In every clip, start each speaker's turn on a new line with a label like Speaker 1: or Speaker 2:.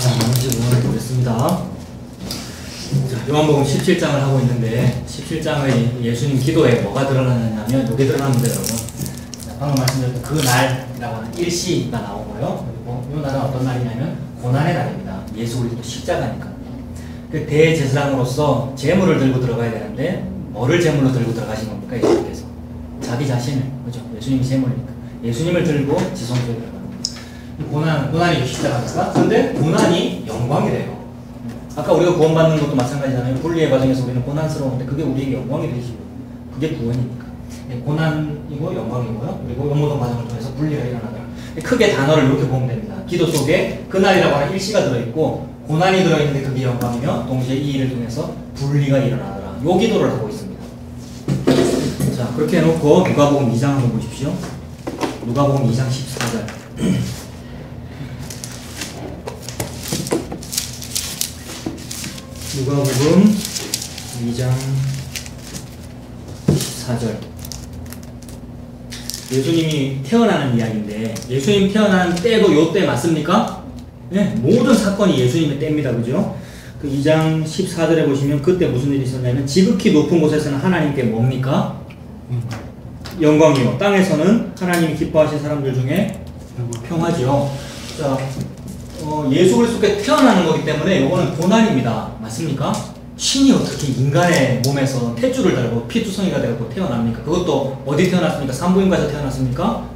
Speaker 1: 나머지 부분을 보겠습니다. 자, 요한복음 17장을 하고 있는데 17장의 예수님 기도에 뭐가 드러나냐면 여기 드러나는데 여러분, 자, 방금 말씀드렸던 그 날이라고 하는 일시가 나오고요. 그리고 이 날은 어떤 날이냐면 고난의 날입니다. 예수 그리스도 십자가니까. 그 대제사장으로서 제물을 들고 들어가야 되는데 뭐를 제물로 들고 들어가신 겁니까? 예수님께서 자기 자신을, 그죠? 예수님이 제물이니까 예수님을 들고 지성소에 들어가는 거예요. 고난이 십자가니까. 근데 고난이 영광이래요. 아까 우리가 구원받는 것도 마찬가지잖아요. 분리의 과정에서 우리는 고난스러운데 그게 우리에게 영광이 되시고, 그게 구원이니까. 고난이고 영광이고요. 그리고 영모동 과정을 통해서 분리가 일어나더라. 크게 단어를 이렇게 보면 됩니다. 기도 속에 그날이라고 하는 일시가 들어있고 고난이 들어있는데 그게 영광이며 동시에 이 일을 통해서 분리가 일어나더라. 요 기도를 하고 있습니다. 자, 그렇게 해놓고 누가복음 2장 한번 보십시오. 누가복음 2장 14절. 누가복음 2장 14절. 예수님이 태어나는 이야기인데 예수님 태어난 때도 요 때 맞습니까? 네, 모든 사건이 예수님의 때입니다. 그죠? 그 2장 14절에 보시면 그때 무슨 일이 있었냐면 지극히 높은 곳에서는 하나님께 뭡니까? 영광이요. 땅에서는 하나님이 기뻐하신 사람들 중에 평화지요. 자, 예수 그리스도께 태어나는 거기 때문에 이거는 고난입니다. 맞습니까? 신이 어떻게 인간의 몸에서 탯줄을 달고 피투성이가 되고 태어납니까? 그것도 어디 태어났습니까? 산부인과에서 태어났습니까?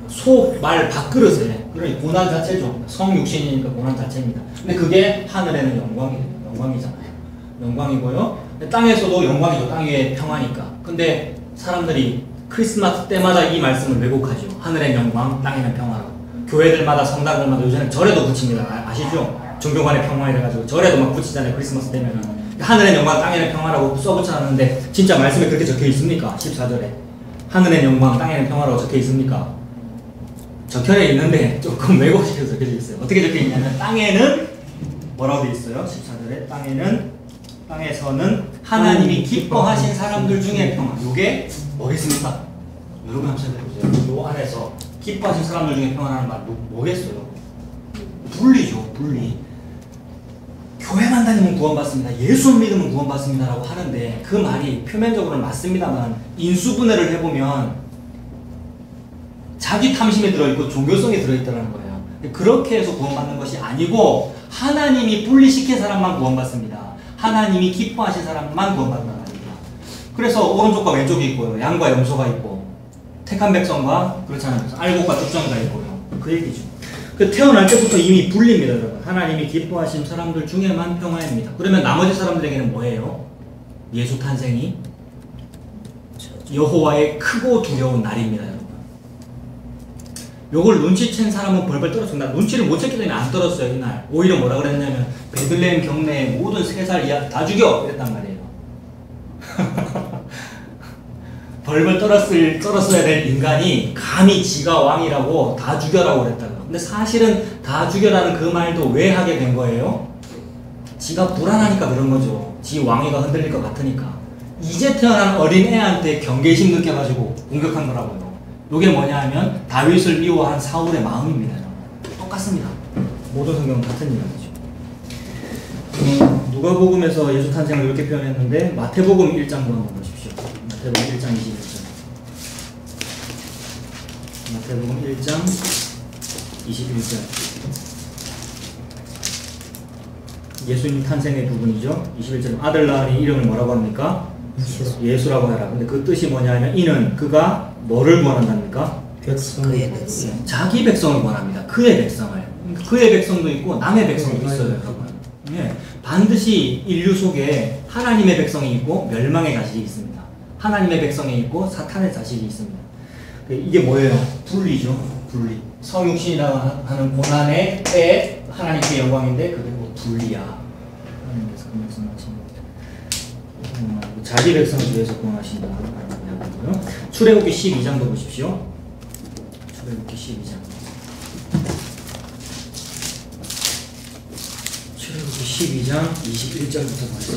Speaker 1: 소, 말, 밥그릇에. 그러니 고난 자체죠. 성육신이니까 고난 자체입니다. 근데 그게 하늘에는 영광이잖아요. 영광이고요. 땅에서도 영광이죠. 땅 위에 평화니까. 근데 사람들이 크리스마스 때마다 이 말씀을 왜곡하죠. 하늘엔 영광, 땅에는 평화라고. 교회들마다 성당들마다 요새는 절에도 붙입니다. 아시죠? 종교관의 평화 이래가지고 절에도 막 붙이잖아요. 크리스마스 되면은. 하늘엔 영광, 땅에는 평화라고 써붙여놨는데 진짜 말씀에 그렇게 적혀 있습니까? 14절에. 하늘엔 영광, 땅에는 평화라고 적혀 있습니까? 적혀 있는데 조금 왜곡시켜서 적혀져 있어요. 어떻게 적혀 있냐면 땅에는 뭐라고 되어 있어요? 14절에 땅에서는 하나님이 기뻐하신 사람들 중에 평화. 요게 뭐겠습니까? 여러분 한번 생각해보세요. 요 안에서 기뻐하신 사람들 중에 평화라는 말 뭐겠어요? 분리죠. 분리. 교회만 다니면 구원받습니다. 예수 믿으면 구원받습니다 라고 하는데 그 말이 표면적으로는 맞습니다만 인수분해를 해보면 자기 탐심이 들어있고 종교성이 들어있다는 거예요. 그렇게 해서 구원받는 것이 아니고 하나님이 분리시킨 사람만 구원받습니다. 하나님이 기뻐하신 사람만 구원받는다는 말입니다. 그래서 오른쪽과 왼쪽이 있고요. 양과 염소가 있고 택한 백성과 그렇지 않은 백성, 알곡과 tuk정이가 있고요. 그 얘기죠. 그 태어날 때부터 이미 분리입니다. 여러분. 하나님이 기뻐하신 사람들 중에만 평화입니다. 그러면 나머지 사람들에게는 뭐예요? 예수 탄생이 여호와의 크고 두려운 날입니다. 여러분. 요걸 눈치챈 사람은 벌벌 떨었습니다. 눈치를 못 챘기 때문에 안 떨었어요. 이날. 오히려 뭐라 그랬냐면 베들레헴 경내의 모든 3살 이하 다 죽여! 이랬단 말이에요. 벌벌 떨었어야 될 인간이 감히 지가 왕이라고 다 죽여라고 그랬다고. 근데 사실은 다 죽여라는 그 말도 왜 하게 된 거예요? 지가 불안하니까 그런 거죠. 지 왕위가 흔들릴 것 같으니까. 이제 태어난 어린애한테 경계심 느껴가지고 공격한 거라고요. 이게 뭐냐 하면 다윗을 미워한 사울의 마음입니다. 똑같습니다. 모든 성경은 같은 이야기죠. 누가복음에서 예수 탄생을 이렇게 표현했는데 마태복음 1장 한번 보십시오. 마태복음 1장 21절. 마태복음 1장 21절. 예수님 탄생의 부분이죠. 21절. 아들 낳으니 이름을 뭐라고 합니까? 예수라고 해라. 근데 그 뜻이 뭐냐 하면 이는 그가 뭐를 구원한답니까?
Speaker 2: 그의 백성.
Speaker 1: 자기 백성을 구원합니다. 그의 백성을. 그의 백성도 있고 남의 백성도 있어요. 여러분. 예. 반드시 인류 속에 하나님의 백성이 있고 멸망의 자식이 있습니다. 하나님의 백성이 있고 사탄의 자식이 있습니다. 이게 뭐예요? 분리죠. 분리. 성육신이라고 하는 고난의 때 하나님께 영광인데 그게 뭐 분리야. 하나님께서 그 말씀하십니다. 자기 백성을 위해서 구원하신다는 이야기고요. 출애굽기 12장도 보십시오. 출애굽기 12장. 출애굽기 12장 21절부터 말씀.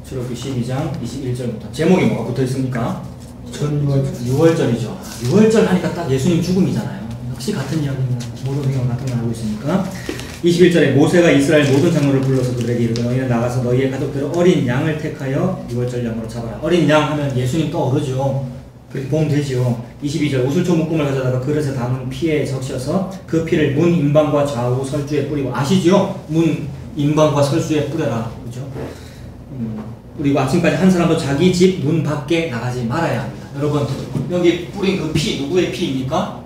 Speaker 1: 출애굽기 12장 21절부터. 제목이 뭐가 붙어 있습니까?
Speaker 2: 6월절.
Speaker 1: 6월절이죠. 6월절 하니까 딱 예수님 죽음이잖아요. 역시 같은 이야기입니다. 모든 성경 같은 걸 알고 있으니까. 21절에 모세가 이스라엘 모든 장로를 불러서 그들에게 이르되 너희는 나가서 너희의 가족들을 어린 양을 택하여 6월절 양으로 잡아라. 어린 양 하면 예수님 떠오르죠. 그렇게 보면 되죠. 22절 우슬초 묶음을 가져다가 그릇에 담은 피에 적셔서 그 피를 문 임방과 좌우 설주에 뿌리고 아시죠? 문 임방과 설주에 뿌려라. 그죠? 그리고 아침까지 한 사람도 자기 집 문 밖에 나가지 말아야 합니다. 여러분 여기 뿌린 그 피 누구의 피입니까?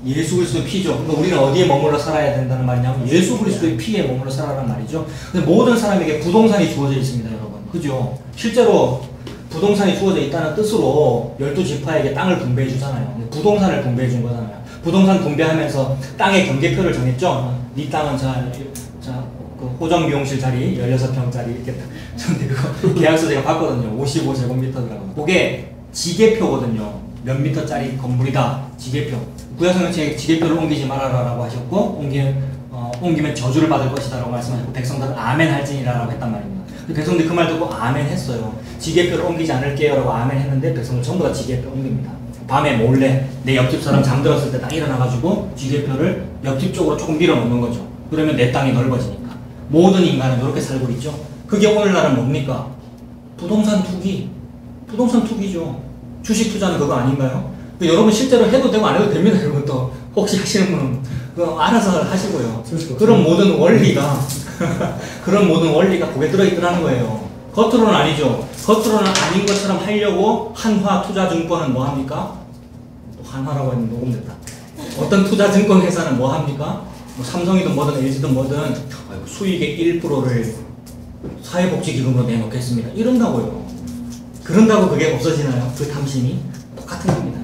Speaker 1: 예수 그리스도의 피죠. 그러니까 우리는 어디에 머물러 살아야 된다는 말이냐면 예수 그리스도의 피에 머물러 살아라는 말이죠. 근데 모든 사람에게 부동산이 주어져 있습니다, 여러분. 그죠? 실제로 부동산이 주어져 있다는 뜻으로 12지파에게 땅을 분배해 주잖아요. 부동산을 분배해 준 거잖아요. 부동산 분배하면서 땅의 경계표를 정했죠. 네 땅은 그 호정 미용실 자리 16평짜리 이렇게 근데 그거 계약서 제가 봤거든요. 55제곱미터더라고요. 그게 지계표거든요. 몇 미터짜리 건물이다. 지계표. 구약성경 지계표를 옮기지 말아라라고 하셨고 옮기면 저주를 받을 것이다 라고 말씀하셨고 백성들은 아멘 할지니라라고 했단 말입니다. 백성들이 그 말 듣고 아멘 했어요. 지계표를 옮기지 않을게요 라고 아멘 했는데 백성들 전부 다 지계표 옮깁니다. 밤에 몰래 내 옆집 사람 잠들었을 때 딱 일어나가지고 지계표를 옆집 쪽으로 조금 밀어놓는 거죠. 그러면 내 땅이 넓어지니까. 모든 인간은 이렇게 살고 있죠. 그게 오늘날은 뭡니까? 부동산 투기. 부동산 투기죠. 주식 투자는 그거 아닌가요? 여러분 실제로 해도 되고 안 해도 됩니다. 이런 것도 혹시 하시는 분은 알아서 하시고요. 그런 모든 원리가 그런 모든 원리가 거기에 들어있더라는 거예요. 겉으로는 아니죠. 겉으로는 아닌 것처럼 하려고 한화투자증권은 뭐 합니까? 한화라고 했는데 녹음됐다. 어떤 투자증권 회사는 뭐 합니까? 뭐 삼성이든 뭐든 LG든 뭐든 수익의 1%를 사회복지기금으로 내놓겠습니다. 이런다고요. 그런다고 그게 없어지나요? 그 탐심이? 똑같은 겁니다.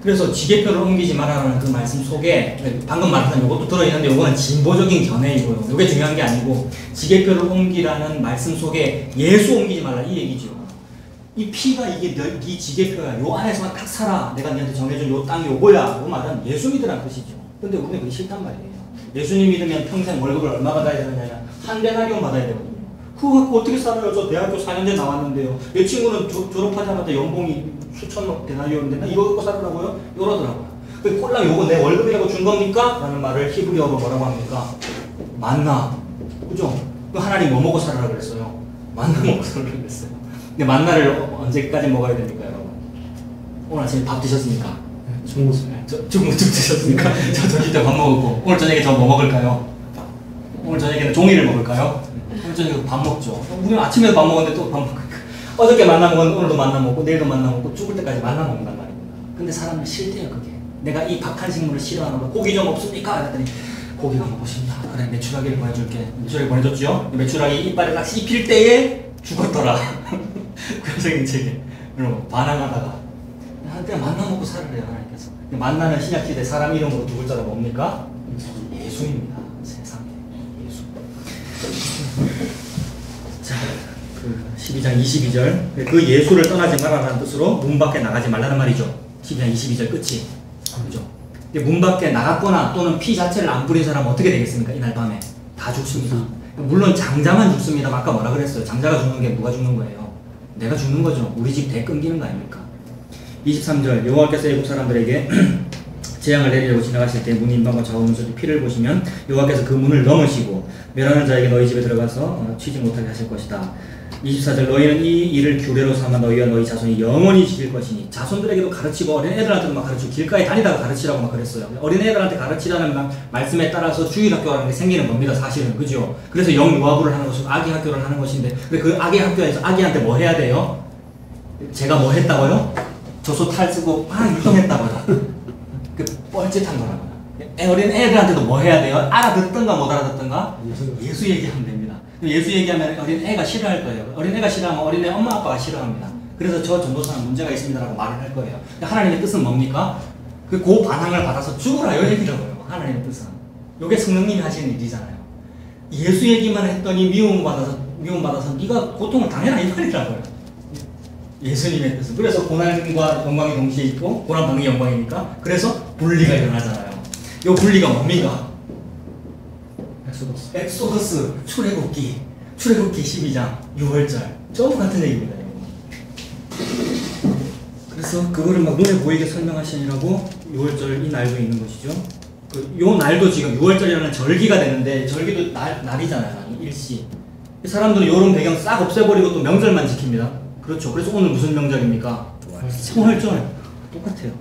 Speaker 1: 그래서 지계표를 옮기지 말아라는 그 말씀 속에 방금 말한 이것도 들어있는데 이거는 진보적인 견해이고요. 이게 중요한 게 아니고 지계표를 옮기라는 말씀 속에 예수 옮기지 말라 이 얘기죠. 이 피가 이게 네 지계표야. 요 안에서만 딱 살아. 내가 너한테 정해준 요 땅이 요거야. 그 말은 예수 믿으라는 뜻이죠. 근데 우리는 그게 싫단 말이에요. 예수님 믿으면 평생 월급을 얼마 받아야 되느냐? 한 데나리온 받아야 되거든요. 그거 갖고 어떻게 살아요? 저 대학교 4년제 나왔는데요. 내 친구는 졸업하자마자 연봉이 수천억 데나리온인데 나 이거 갖고 살으라고요? 이러더라고요. 그 꼴랑 요거 내 월급이라고 준 겁니까? 라는 말을 히브리어로 뭐라고 합니까? 만나. 그죠? 그 하나님 뭐 먹고 살아라 그랬어요? 만나 먹고 살아라 그랬어요. 근데 만나를 언제까지 먹어야 됩니까, 여러분? 오늘 아침에 밥 드셨습니까? 중국 드셨습니까? 저 진짜 밥 먹었고. 오늘 저녁에 저 뭐 먹을까요? 오늘 저녁에는 종이를 먹을까요? 오늘 저녁에 밥 먹죠. 우리는 아침에도 밥 먹었는데 또 밥 먹을까? 어저께 만나 먹었는데 오늘도 만나 먹고 내일도 만나 먹고 죽을 때까지 만나 먹는단 말입니다. 근데 사람은 싫대요, 그게. 내가 이 박한 식물을 싫어하는 거. 고기 좀 없습니까? 그랬더니 고기가 먹고 싶다. 그래, 메추라기를 보내줄게. 메추라기 보내줬죠? 메추라기 이빨에 딱 씹힐 때에 죽었더라. 구약적인 책에. 여러분, 반항하다가 그냥 만나 먹고 살으래요, 하나님께서. 만나는 신약시대 사람 이름으로 두 글자가 뭡니까? 예수입니다. 세상에 예수. 자, 그 12장 22절 그 예수를 떠나지 말라는 뜻으로 문 밖에 나가지 말라는 말이죠. 12장 22절 끝이. 그죠? 근데 문 밖에 나갔거나 또는 피 자체를 안 뿌린 사람은 어떻게 되겠습니까? 이날 밤에 다 죽습니다. 물론 장자만 죽습니다. 아까 뭐라 그랬어요? 장자가 죽는 게 누가 죽는 거예요? 내가 죽는 거죠. 우리 집 대 끊기는 거 아닙니까? 23절 여호와께서 애국 사람들에게 재앙을 내리려고 지나가실 때 문 인방과 좌우 문서지 피를 보시면 여호와께서 그 문을 넘으시고 멸하는 자에게 너희 집에 들어가서 치지 못하게 하실 것이다. 24절 너희는 이 일을 규례로 삼아 너희와 너희 자손이 영원히 지킬 것이니 자손들에게도 가르치고 어린애들한테도 막 가르치고 길가에 다니다가 가르치라고 막 그랬어요. 어린애들한테 가르치라는 말씀에 따라서 주일학교라는 게 생기는 겁니다. 사실은. 그죠? 그래서 영유아부를 하는 것이고 아기 학교를 하는 것인데 근데 그 아기 학교에서 아기한테 뭐 해야 돼요? 제가 뭐 했다고요? 조소 탈 쓰고 막 유통했다고요. 그 뻘짓한 거라고요. 어린 애들한테도 뭐 해야 돼요? 알아듣던가 못 알아듣던가? 예수 얘기하면 됩니다. 예수 얘기하면 어린 애가 싫어할 거예요. 어린 애가 싫어하면 어린 애 엄마 아빠가 싫어합니다. 그래서 저 전도사는 문제가 있습니다라고 말을 할 거예요. 하나님의 뜻은 뭡니까? 그 반항을 받아서 죽으라 요 얘기라고요. 하나님의 뜻은. 이게 성령님이 하시는 일이잖아요. 예수 얘기만 했더니 미움받아서 네가 고통을 당해라 이 말이라고요. 예수님의 뜻은. 그래서 고난과 영광이 동시에 있고 고난 받는 게 영광이니까 그래서 분리가 일어나잖아요. 이 분리가 뭡니까? 엑소더스 출애굽기 12장 6월절 전부 같은 얘기입니다. 그래서 그래서 그거를 막 눈에 보이게 설명하시느라고 6월절 이 날도 있는 것이죠. 요 날도 지금 6월절이라는 절기가 되는데 절기도 날이잖아요. 일시. 사람들은 요런 배경 싹 없애버리고 또 명절만 지킵니다. 그렇죠. 그래서 오늘 무슨 명절입니까? 부활절. 똑같아요.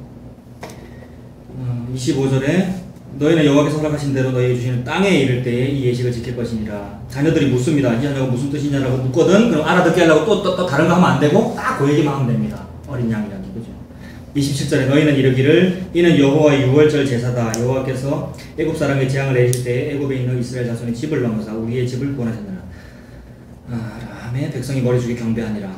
Speaker 1: 25절에 너희는 여호와께서 허락하신 대로 너희에게 주시는 땅에 이를 때에 이 예식을 지킬 것이니라. 자녀들이 묻습니다. 이 자녀가 무슨 뜻이냐라고 묻거든. 그럼 알아듣게 하려고 또 다른 거 하면 안 되고 딱 그 얘기만 하면 됩니다. 어린 양 이야기, 그죠? 27절에 너희는 이르기를 이는 여호와의 유월절 제사다. 여호와께서 애굽 사람에게 재앙을 내리실 때에 애굽에 있는 이스라엘 자손의 집을 넘어서 우리의 집을 구원하셨느라. 라함에 백성이 머리 숙여 경배하니라.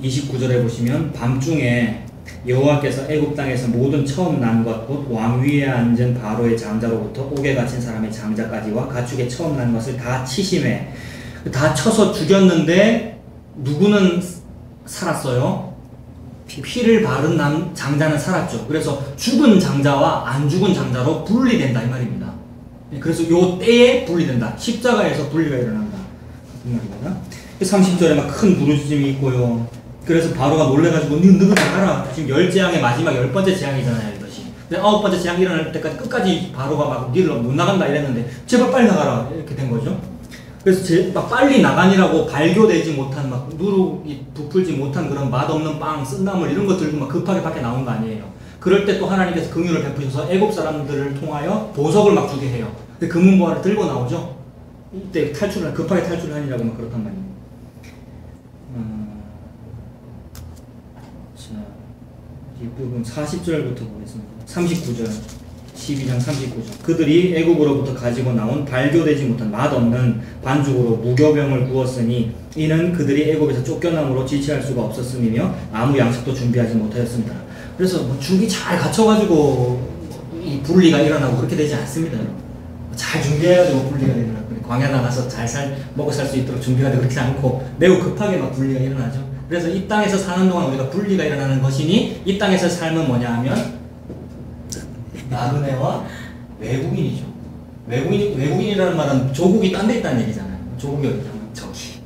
Speaker 1: 29절에 보시면 밤중에 여호와께서 애굽 땅에서 모든 처음 난 것 곧 왕위에 앉은 바로의 장자로부터 옥에 갇힌 사람의 장자까지와 가축의 처음 난 것을 다 치심해. 다 쳐서 죽였는데 누구는 살았어요? 피를 바른 장자는 살았죠. 그래서 죽은 장자와 안 죽은 장자로 분리된다 이 말입니다. 그래서 요 때에 분리된다. 십자가에서 분리가 일어난다 이 말입니다. 30절에 막 큰 부르짖음이 있고요. 그래서 바로가 놀래가지고 너희 나가라. 지금 10재앙의 마지막 10번째 재앙이잖아요 이것이. 근데 9번째 재앙 일어날 때까지 끝까지 바로가 막 니를 못 나간다 이랬는데 제발 빨리 나가라 이렇게 된 거죠. 그래서 막 빨리 나가니라고 발교되지 못한 막 누룩이 부풀지 못한 그런 맛없는 빵, 쓴나물 이런 거 들고 막 급하게 밖에 나온 거 아니에요. 그럴 때 또 하나님께서 긍휼을 베푸셔서 애굽 사람들을 통하여 보석을 막 주게 해요. 근데 금은보화를 들고 나오죠. 이때 급하게 탈출을 하니라고 막 그렇단 말이에요. 자, 이 부분 40절부터 보겠습니다. 39절, 12장 39절. 그들이 애굽으로부터 가지고 나온 발교되지 못한 맛없는 반죽으로 무교병을 구웠으니 이는 그들이 애굽에서 쫓겨남으로 지체할 수가 없었음이며 아무 양식도 준비하지 못하였습니다. 그래서 뭐 준비 잘 갖춰가지고 이 분리가 일어나고 그렇게 되지 않습니다. 잘 준비해가지고 분리가 일어나고 광야 나가서 잘 먹고 살 수 있도록 준비가 되고 그렇지 않고 매우 급하게 막 분리가 일어나죠. 그래서 이 땅에서 사는 동안 우리가 분리가 일어나는 것이니 이 땅에서 삶은 뭐냐 하면 나그네와 외국인이죠. 외국인이라는 말은 조국이 딴 데 있다는 얘기잖아요. 조국이 어디냐면 저기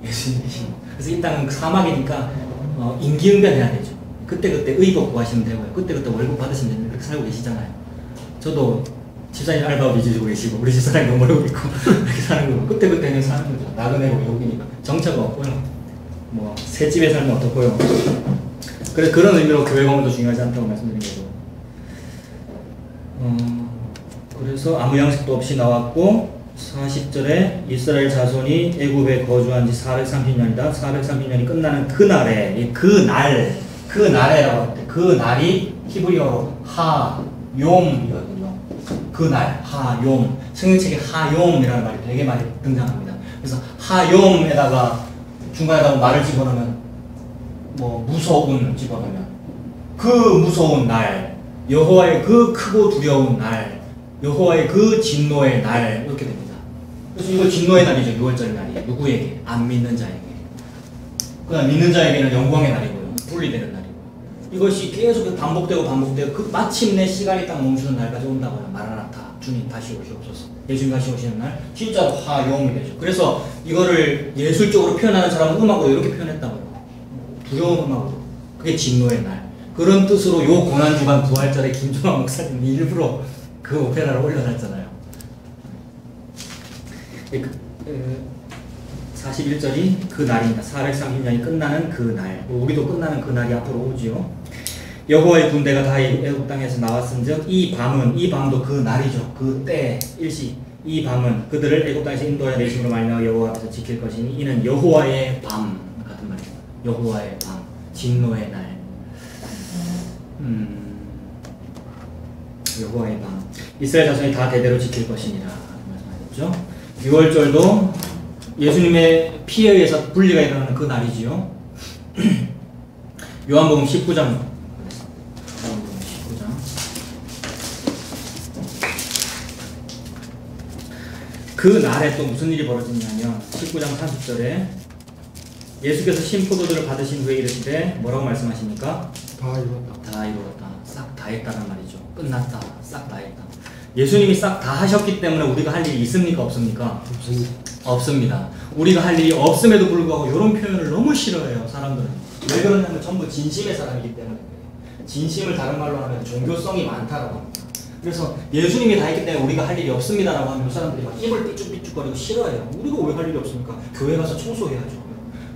Speaker 1: 예수님이시고. 그래서 이 땅은 사막이니까 임기응변해야 되죠. 그때그때 의복 구하시면 되고요. 그때그때 월급 받으시면 되는데 그렇게 살고 계시잖아요. 저도 집사님 알바비 주시고 계시고 우리 집사람이 너무 어려고 있고 이렇게 사는 거고 그때그때는 사는 거죠. 나그네고 외국이니까 정처가 없고요. 뭐 새집에 살면 어떻고요. 그래서 그런 의미로 교회 공헌도 중요하지 않다고 말씀드린 거죠. 그래서 아무 양식도 없이 나왔고 40절에 이스라엘 자손이 애굽에 거주한 지 430년이다. 430년이 끝나는 그날에 그날에라고 할 때 그 날이 히브리어로 하욤이거든요. 그날 하욤 성경책에 하욤이라는 말이 되게 많이 등장합니다. 그래서 하욤에다가 중간에다가 말을 집어넣으면 뭐 무서운 집어넣으면 그 무서운 날 여호와의 그 크고 두려운 날 여호와의 그 진노의 날 이렇게 됩니다. 그래서 이거 진노의 날이죠. 6월절 날이에요. 누구에게? 안 믿는 자에게. 그다음 믿는 자에게는 영광의 날이고요. 분리되는 날이고. 이것이 계속 반복되고 그 마침내 시간이 딱 멈추는 날까지 온다고요. 마라나타 주님 다시 오시옵소서. 예수님 다시 오시는 날 진짜로 하욤이 되죠. 그래서 이거를 예술적으로 표현하는 사람은 음악으로 이렇게 표현했다고요. 두려운 음악으로. 그게 진노의 날. 그런 뜻으로 요 고난주간 부활절에 김종환 목사님이 일부러 그 오페라를 올려놨잖아요. 41절이 그 날입니다. 430년이 끝나는 그 날. 우리도 끝나는 그 날이 앞으로 오지요. 여호와의 군대가 다 애굽 땅에서 나왔은즉 이 밤도 그 날이죠. 그 때 일시 이 밤은 그들을 애굽 땅에서 인도하여 내심으로 말미암아 여호와께서 지킬 것이니 이는 여호와의 밤 같은 말입니다. 여호와의 밤, 진노의 날. 여호와의 밤. 이스라엘 자손이 다 대대로 지킬 것이니라 말씀하셨죠. 6월절도 예수님의 피에 의해서 분리가 일어나는 그 날이지요. 요한복음 19장. 그 날에 또 무슨 일이 벌어지냐면 19장 30절에 예수께서 신포도주를 받으신 후에 이르시되 뭐라고 말씀하십니까?
Speaker 2: 다 이뤘다.
Speaker 1: 다 이루었다. 싹 다 했다는 말이죠. 끝났다. 싹 다 했다. 예수님이 싹 다 하셨기 때문에 우리가 할 일이 있습니까? 없습니까?
Speaker 2: 없습니다.
Speaker 1: 없습니다. 우리가 할 일이 없음에도 불구하고 이런 표현을 너무 싫어해요. 사람들은. 왜 그러냐면 전부 진심의 사람이기 때문에 그래요. 진심을 다른 말로 하면 종교성이 많다라고 합니다. 그래서 예수님이 다 했기 때문에 우리가 할 일이 없습니다라고 하면 이 사람들이 막 입을 삐죽삐죽거리고 싫어해요. 우리가 왜 할 일이 없습니까? 교회 가서 청소해야죠.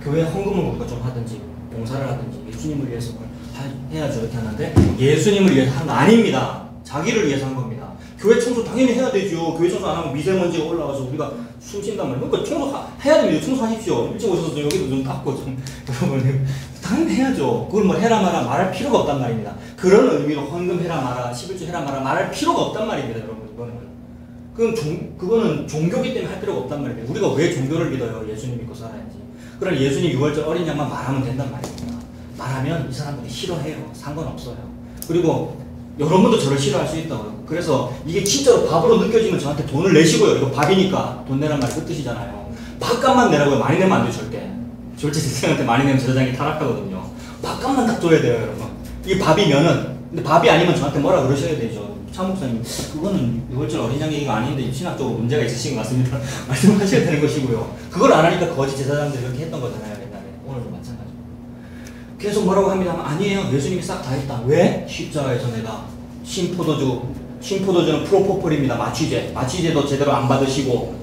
Speaker 1: 교회 헌금을 우리가 좀 하든지 봉사를 하든지 예수님을 위해서 해야죠. 이렇게 하는데 예수님을 위해서 하는 거 아닙니다. 자기를 위해서 한 겁니다. 교회 청소 당연히 해야 되죠. 교회 청소 안 하면 미세먼지가 올라와서 우리가 숨 쉰단 말이에요. 그러니까 청소해야 됩니다. 청소하십시오. 일찍 오셔서 여기도 좀 닦고 좀 여러분 당연히 해야죠. 그걸 뭐 해라 마라 말할 필요가 없단 말입니다. 그런 의미로 헌금 해라 마라 11조 해라 마라 말할 필요가 없단 말입니다. 여러분 그거는 종교기 때문에 할 필요가 없단 말입니다. 우리가 왜 종교를 믿어요? 예수님 믿고 살아야지. 그럼 예수님 6월절 어린 양만 말하면 된단 말입니다. 말하면 이 사람들이 싫어해요. 상관없어요. 그리고 여러분도 저를 싫어할 수 있다고요. 그래서 이게 진짜로 밥으로 느껴지면 저한테 돈을 내시고요. 이거 밥이니까 돈 내란 말이 그 뜻이잖아요. 밥값만 내라고요. 많이 내면 안 돼요. 절대 제 생한테 많이 내면 제사장이 타락하거든요. 밥값만 딱 줘야 돼요. 여러분. 이게 밥이면은 근데 밥이 아니면 저한테 뭐라 그러셔야 되죠. 차 목사님 그거는 6월절 어린 양 얘기가 아닌데 신학적으로 문제가 있으신 것 같습니다. 말씀하셔야 되는 것이고요. 그걸 안 하니까 거짓 제사장들이 이렇게 했던 거잖아요. 옛날에. 오늘도 마찬가지고. 계속 뭐라고 합니다. 아니에요. 예수님이 싹 다 했다. 왜? 십자가에서 내가 신포도주는 프로포폴입니다. 마취제도 제대로 안 받으시고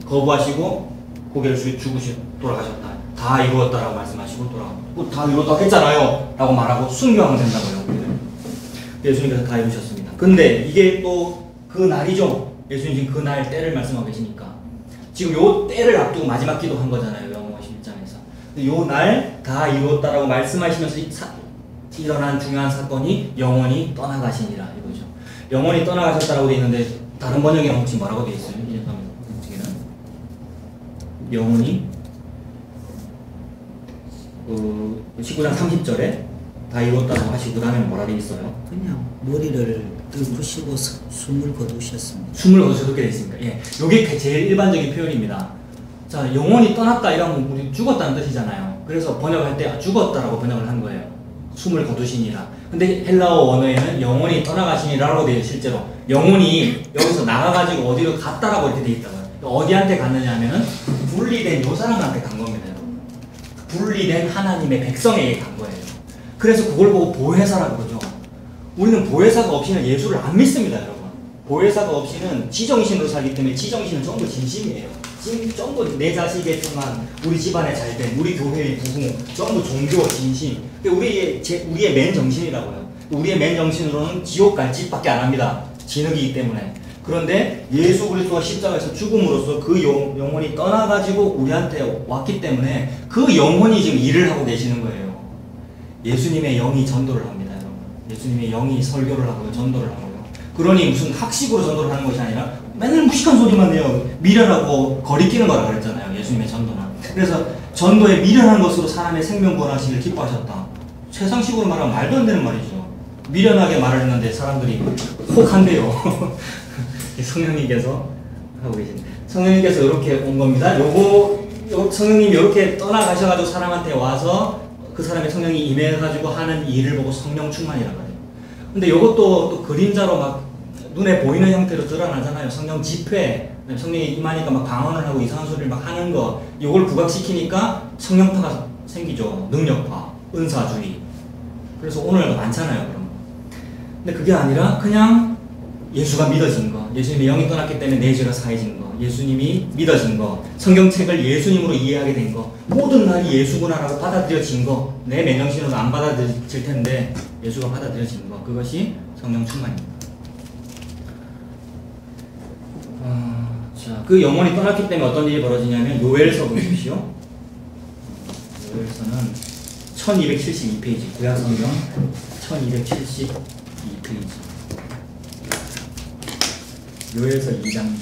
Speaker 1: 거부하시고 고개를 죽으시고 돌아가셨다. 다 이루었다라고 말씀하시고 돌아가고 다 이루었다고 했잖아요. 라고 말하고 순교하면 된다고요. 예수님께서 다 이루셨습니다. 근데 이게 또 그 날이죠. 예수님 지금 그 날 때를 말씀하고 계시니까 지금 요 때를 앞두고 마지막 기도한 거잖아요. 영어 11장에서. 요 날 다 이루었다라고 말씀하시면서 일어난 중요한 사건이 영원히 떠나가시니라 이거죠. 영원히 떠나가셨다라고 되어 있는데 다른 번역에는 혹시 뭐라고 되어 있어요? 영원히 19장 30절에 다 이뤘다고 하시고 그 다음에 뭐라 되어 있어요?
Speaker 2: 그냥 머리를 덮으시고 숨을 거두셨습니다.
Speaker 1: 숨을 거두셔서 그렇게 되어 있습니다. 예, 이게 제일 일반적인 표현입니다. 자, 영원히 떠났다 이러면 우리 죽었다는 뜻이잖아요. 그래서 번역할 때 죽었다라고 번역을 한 거예요. 숨을 거두시니라. 근데 헬라어 원어에는 영원히 떠나가시니라고 되어 실제로 영혼이 여기서 나가가지고 어디로 갔다라고 이렇게 되어 있다고요. 어디한테 갔느냐 하면은 분리된 요 사람한테 간 겁니다. 여러분. 분리된 하나님의 백성에게 간 거예요. 그래서 그걸 보고 보혜사라고 그러죠. 우리는 보혜사가 없이는 예수를 안 믿습니다. 여러분. 보혜사가 없이는 지정신으로 살기 때문에 지정신은 전부 진심이에요. 전부 내 자식의 평안, 우리 집안의 잘됨, 우리 교회의 부흥, 전부 종교 진심. 우리의 맨 정신이라고요. 우리의 맨 정신으로는 지옥 갈 짓밖에 안 합니다. 진흙이기 때문에. 그런데 예수 그리스도가 십자가에서 죽음으로써 그 영혼이 떠나가지고 우리한테 왔기 때문에 그 영혼이 지금 일을 하고 계시는 거예요. 예수님의 영이 전도를 합니다, 여러분. 예수님의 영이 설교를 하고요, 전도를 하고요. 그러니 무슨 학식으로 전도를 하는 것이 아니라 맨날 무식한 소리만 해요. 미련하고 거리끼는 거라 그랬잖아요, 예수님의 전도는. 그래서 전도에 미련한 것으로 사람의 생명 구원하시기를 기뻐하셨다. 세상식으로 말하면 말도 안 되는 말이죠. 미련하게 말을 했는데 사람들이 혹한대요. 성령님께서 하고 계신데 성령님께서 이렇게 온 겁니다. 성령님이 이렇게 떠나가셔가지고 사람한테 와서 그 사람의 성령이 임해가지고 하는 일을 보고 성령 충만이라고 해요. 근데 이것도 또 그림자로 막 눈에 보이는 형태로 드러나잖아요. 성령 집회, 성령이 임하니까 막 방언을 하고 이상한 소리를 막 하는 거, 이걸 부각시키니까 성령파가 생기죠. 능력파, 은사주의. 그래서 오늘 많잖아요, 그런 거. 근데 그게 아니라 그냥 예수가 믿어진 거, 예수님의 영이 떠났기 때문에 내 죄가 사해진 거, 예수님이 믿어진 거, 성경책을 예수님으로 이해하게 된 거, 모든 날이 예수구나라고 받아들여진 거, 내 맨정신으로 안 받아들일 텐데 예수가 받아들여진 거, 그것이 성령 충만입니다. 자, 그 영혼이 떠났기 때문에 어떤 일이 벌어지냐면 요엘서 보십시오. 요엘서는 1272페이지, 구약성경 1272페이지. 요엘서 2장.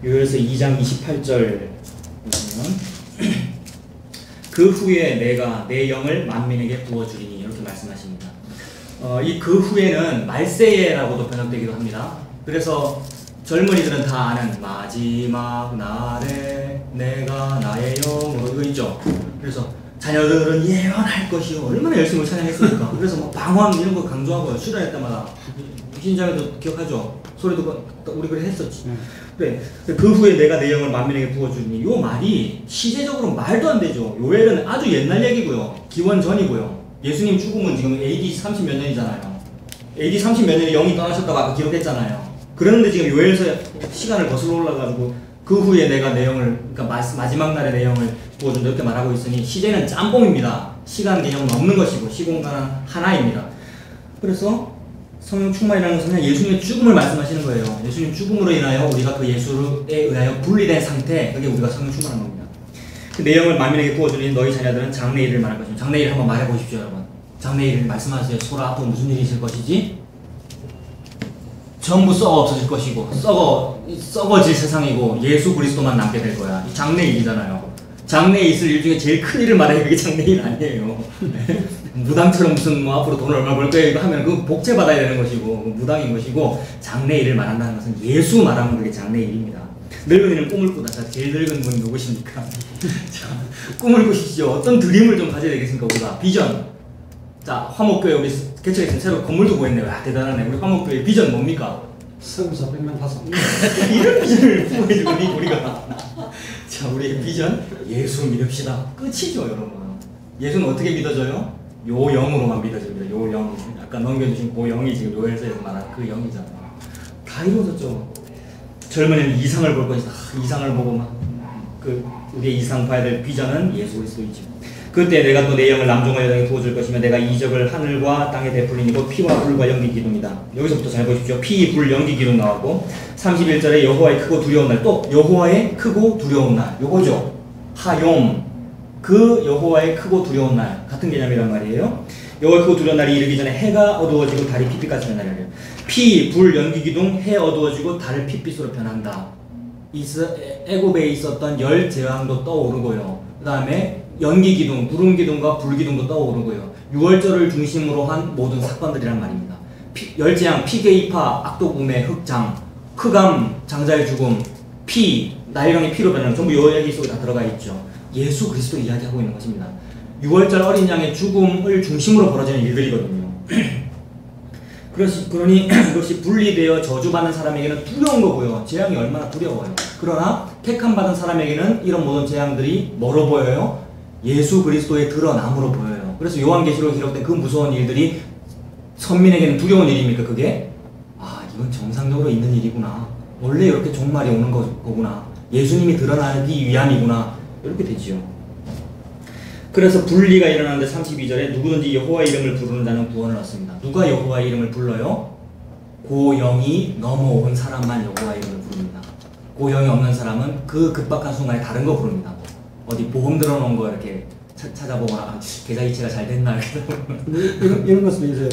Speaker 1: 요엘서 2장 28절 보시면 그 후에 내가 내 영을 만민에게 부어주리니 이렇게 말씀하십니다. 이 그 후에는 말세예라고도 번역되기도 합니다. 그래서 젊은이들은 다 아는 마지막 날에 내가 나의 영으로 이거 있죠. 그래서 자녀들은 예언할 것이요. 얼마나 열심히 찬양했습니까? 그래서 뭐 방언 이런 거 강조하고요. 수련할 때마다 신자매도 기억하죠? 소리도 우리 그래 했었지. 그래. 그 후에 내가 내 영을 만민에게 부어주니 요 말이 시대적으로 말도 안 되죠. 요엘은 아주 옛날 얘기고요. 기원 전이고요. 예수님 죽음은 지금 AD 30 몇 년이잖아요. AD 30 몇 년에 영이 떠나셨다고 아까 기록했잖아요. 그런데 지금 요엘서 시간을 거슬러 올라가지고 그 후에 내가 내 영을, 그러니까 마지막 날에 내 영을 부어준다 이렇게 말하고 있으니 시제는 짬뽕입니다. 시간 개념은 없는 것이고 시공간은 하나입니다. 그래서 성령 충만이라는 것은 예수님의 죽음을 말씀하시는 거예요. 예수님 죽음으로 인하여 우리가 그 예수에 의하여 분리된 상태, 그게 우리가 성령 충만한 겁니다. 그 내용을 만민에게 부어주니 너희 자녀들은 장래일을 말할 것입니다. 장래일 한번 말해보십시오, 여러분. 장래일 말씀하세요. 소라 앞으로 무슨 일이 있을 것이지? 전부 썩어 없어질 것이고 썩어질 세상이고 예수 그리스도만 남게 될 거야. 장래일이잖아요. 장래에 있을 일 중에 제일 큰 일을 말해야 그게 장래일 아니에요. 무당처럼 무슨 뭐 앞으로 돈을 얼마 벌 거야 이거 하면 그 복제 받아야 되는 것이고 무당인 것이고 장래일을 말한다는 것은 예수 말하면 그게 장래일입니다. 늙은이는 꿈을 꾸다. 자, 제일 늙은 분이 누구십니까? 자, 꿈을 꾸십시오. 어떤 드림을 좀 가져야 되겠습니까? 우리가 비전. 자, 화목교회 우리 개척했으면 새로 건물도 구했네. 와, 대단하네. 우리 화목교회 비전 뭡니까?
Speaker 3: 성서 100명 파서
Speaker 1: 이런 비전을 부어주니 우리가. 자, 우리의 비전 예수 믿읍시다. 끝이죠, 여러분. 예수는 어떻게 믿어져요? 요 영으로만 믿어집니다. 요 영. 아까 넘겨주신 그 영이 지금 요엘서에서 말한 그 영이잖아요. 다 이루어졌죠. 젊은이는 이상을 볼 것이다. 이상을 보고 막 우리의 이상 봐야 될 비전은 예수 그리스도이지. 그때 내가 또 내 영을 남종과 여종에 부어줄 것이며 내가 이적을 하늘과 땅에 베풀리니 피와 불과 연기 기둥이다. 여기서부터 잘 보십시오. 피, 불, 연기 기둥 나왔고 31절에 여호와의 크고 두려운 날, 또 여호와의 크고 두려운 날, 요거죠. 하욤, 그 여호와의 크고 두려운 날, 같은 개념이란 말이에요. 여호와의 크고 두려운 날이 이르기 전에 해가 어두워지고 달이 핏빛 같은 날이래요. 피, 불, 연기 기둥, 해 어두워지고 달을 핏빛으로 변한다. 애굽에 있었던 열 재앙도 떠오르고요. 그 다음에 연기 기둥, 구름 기둥과 불 기둥도 떠오르고요. 6월절을 중심으로 한 모든 사건들이란 말입니다. 열재앙, 피계이파, 악독음의 흑장, 흑암, 장자의 죽음, 피, 나일강의 피로 변하는 전부 이 이야기 속에 다 들어가 있죠. 예수 그리스도 이야기하고 있는 것입니다. 6월절 어린 양의 죽음을 중심으로 벌어지는 일들이거든요. 그러니 이것이 분리되어 저주받는 사람에게는 두려운 거고요. 재앙이 얼마나 두려워요. 그러나 택함받은 사람에게는 이런 모든 재앙들이 뭐로 보여요? 예수 그리스도의 드러남으로 보여요. 그래서 요한계시록에 기록된 그 무서운 일들이 선민에게는 두려운 일입니까? 그게? 아, 이건 정상적으로 있는 일이구나. 원래 이렇게 종말이 오는 거구나. 예수님이 드러나기 위함이구나. 이렇게 되지요. 그래서 분리가 일어나는데 32절에 누구든지 여호와의 이름을 부르는 자는 구원을 얻습니다. 누가 여호와의 이름을 불러요? 고 영이 넘어온 사람만 여호와의 이름을 부릅니다. 고 영이 없는 사람은 그 급박한 순간에 다른 거 부릅니다. 어디 보험 들어놓은 거 이렇게 찾아보거나 계좌 이체가 잘 됐나
Speaker 3: 이런 것을 이제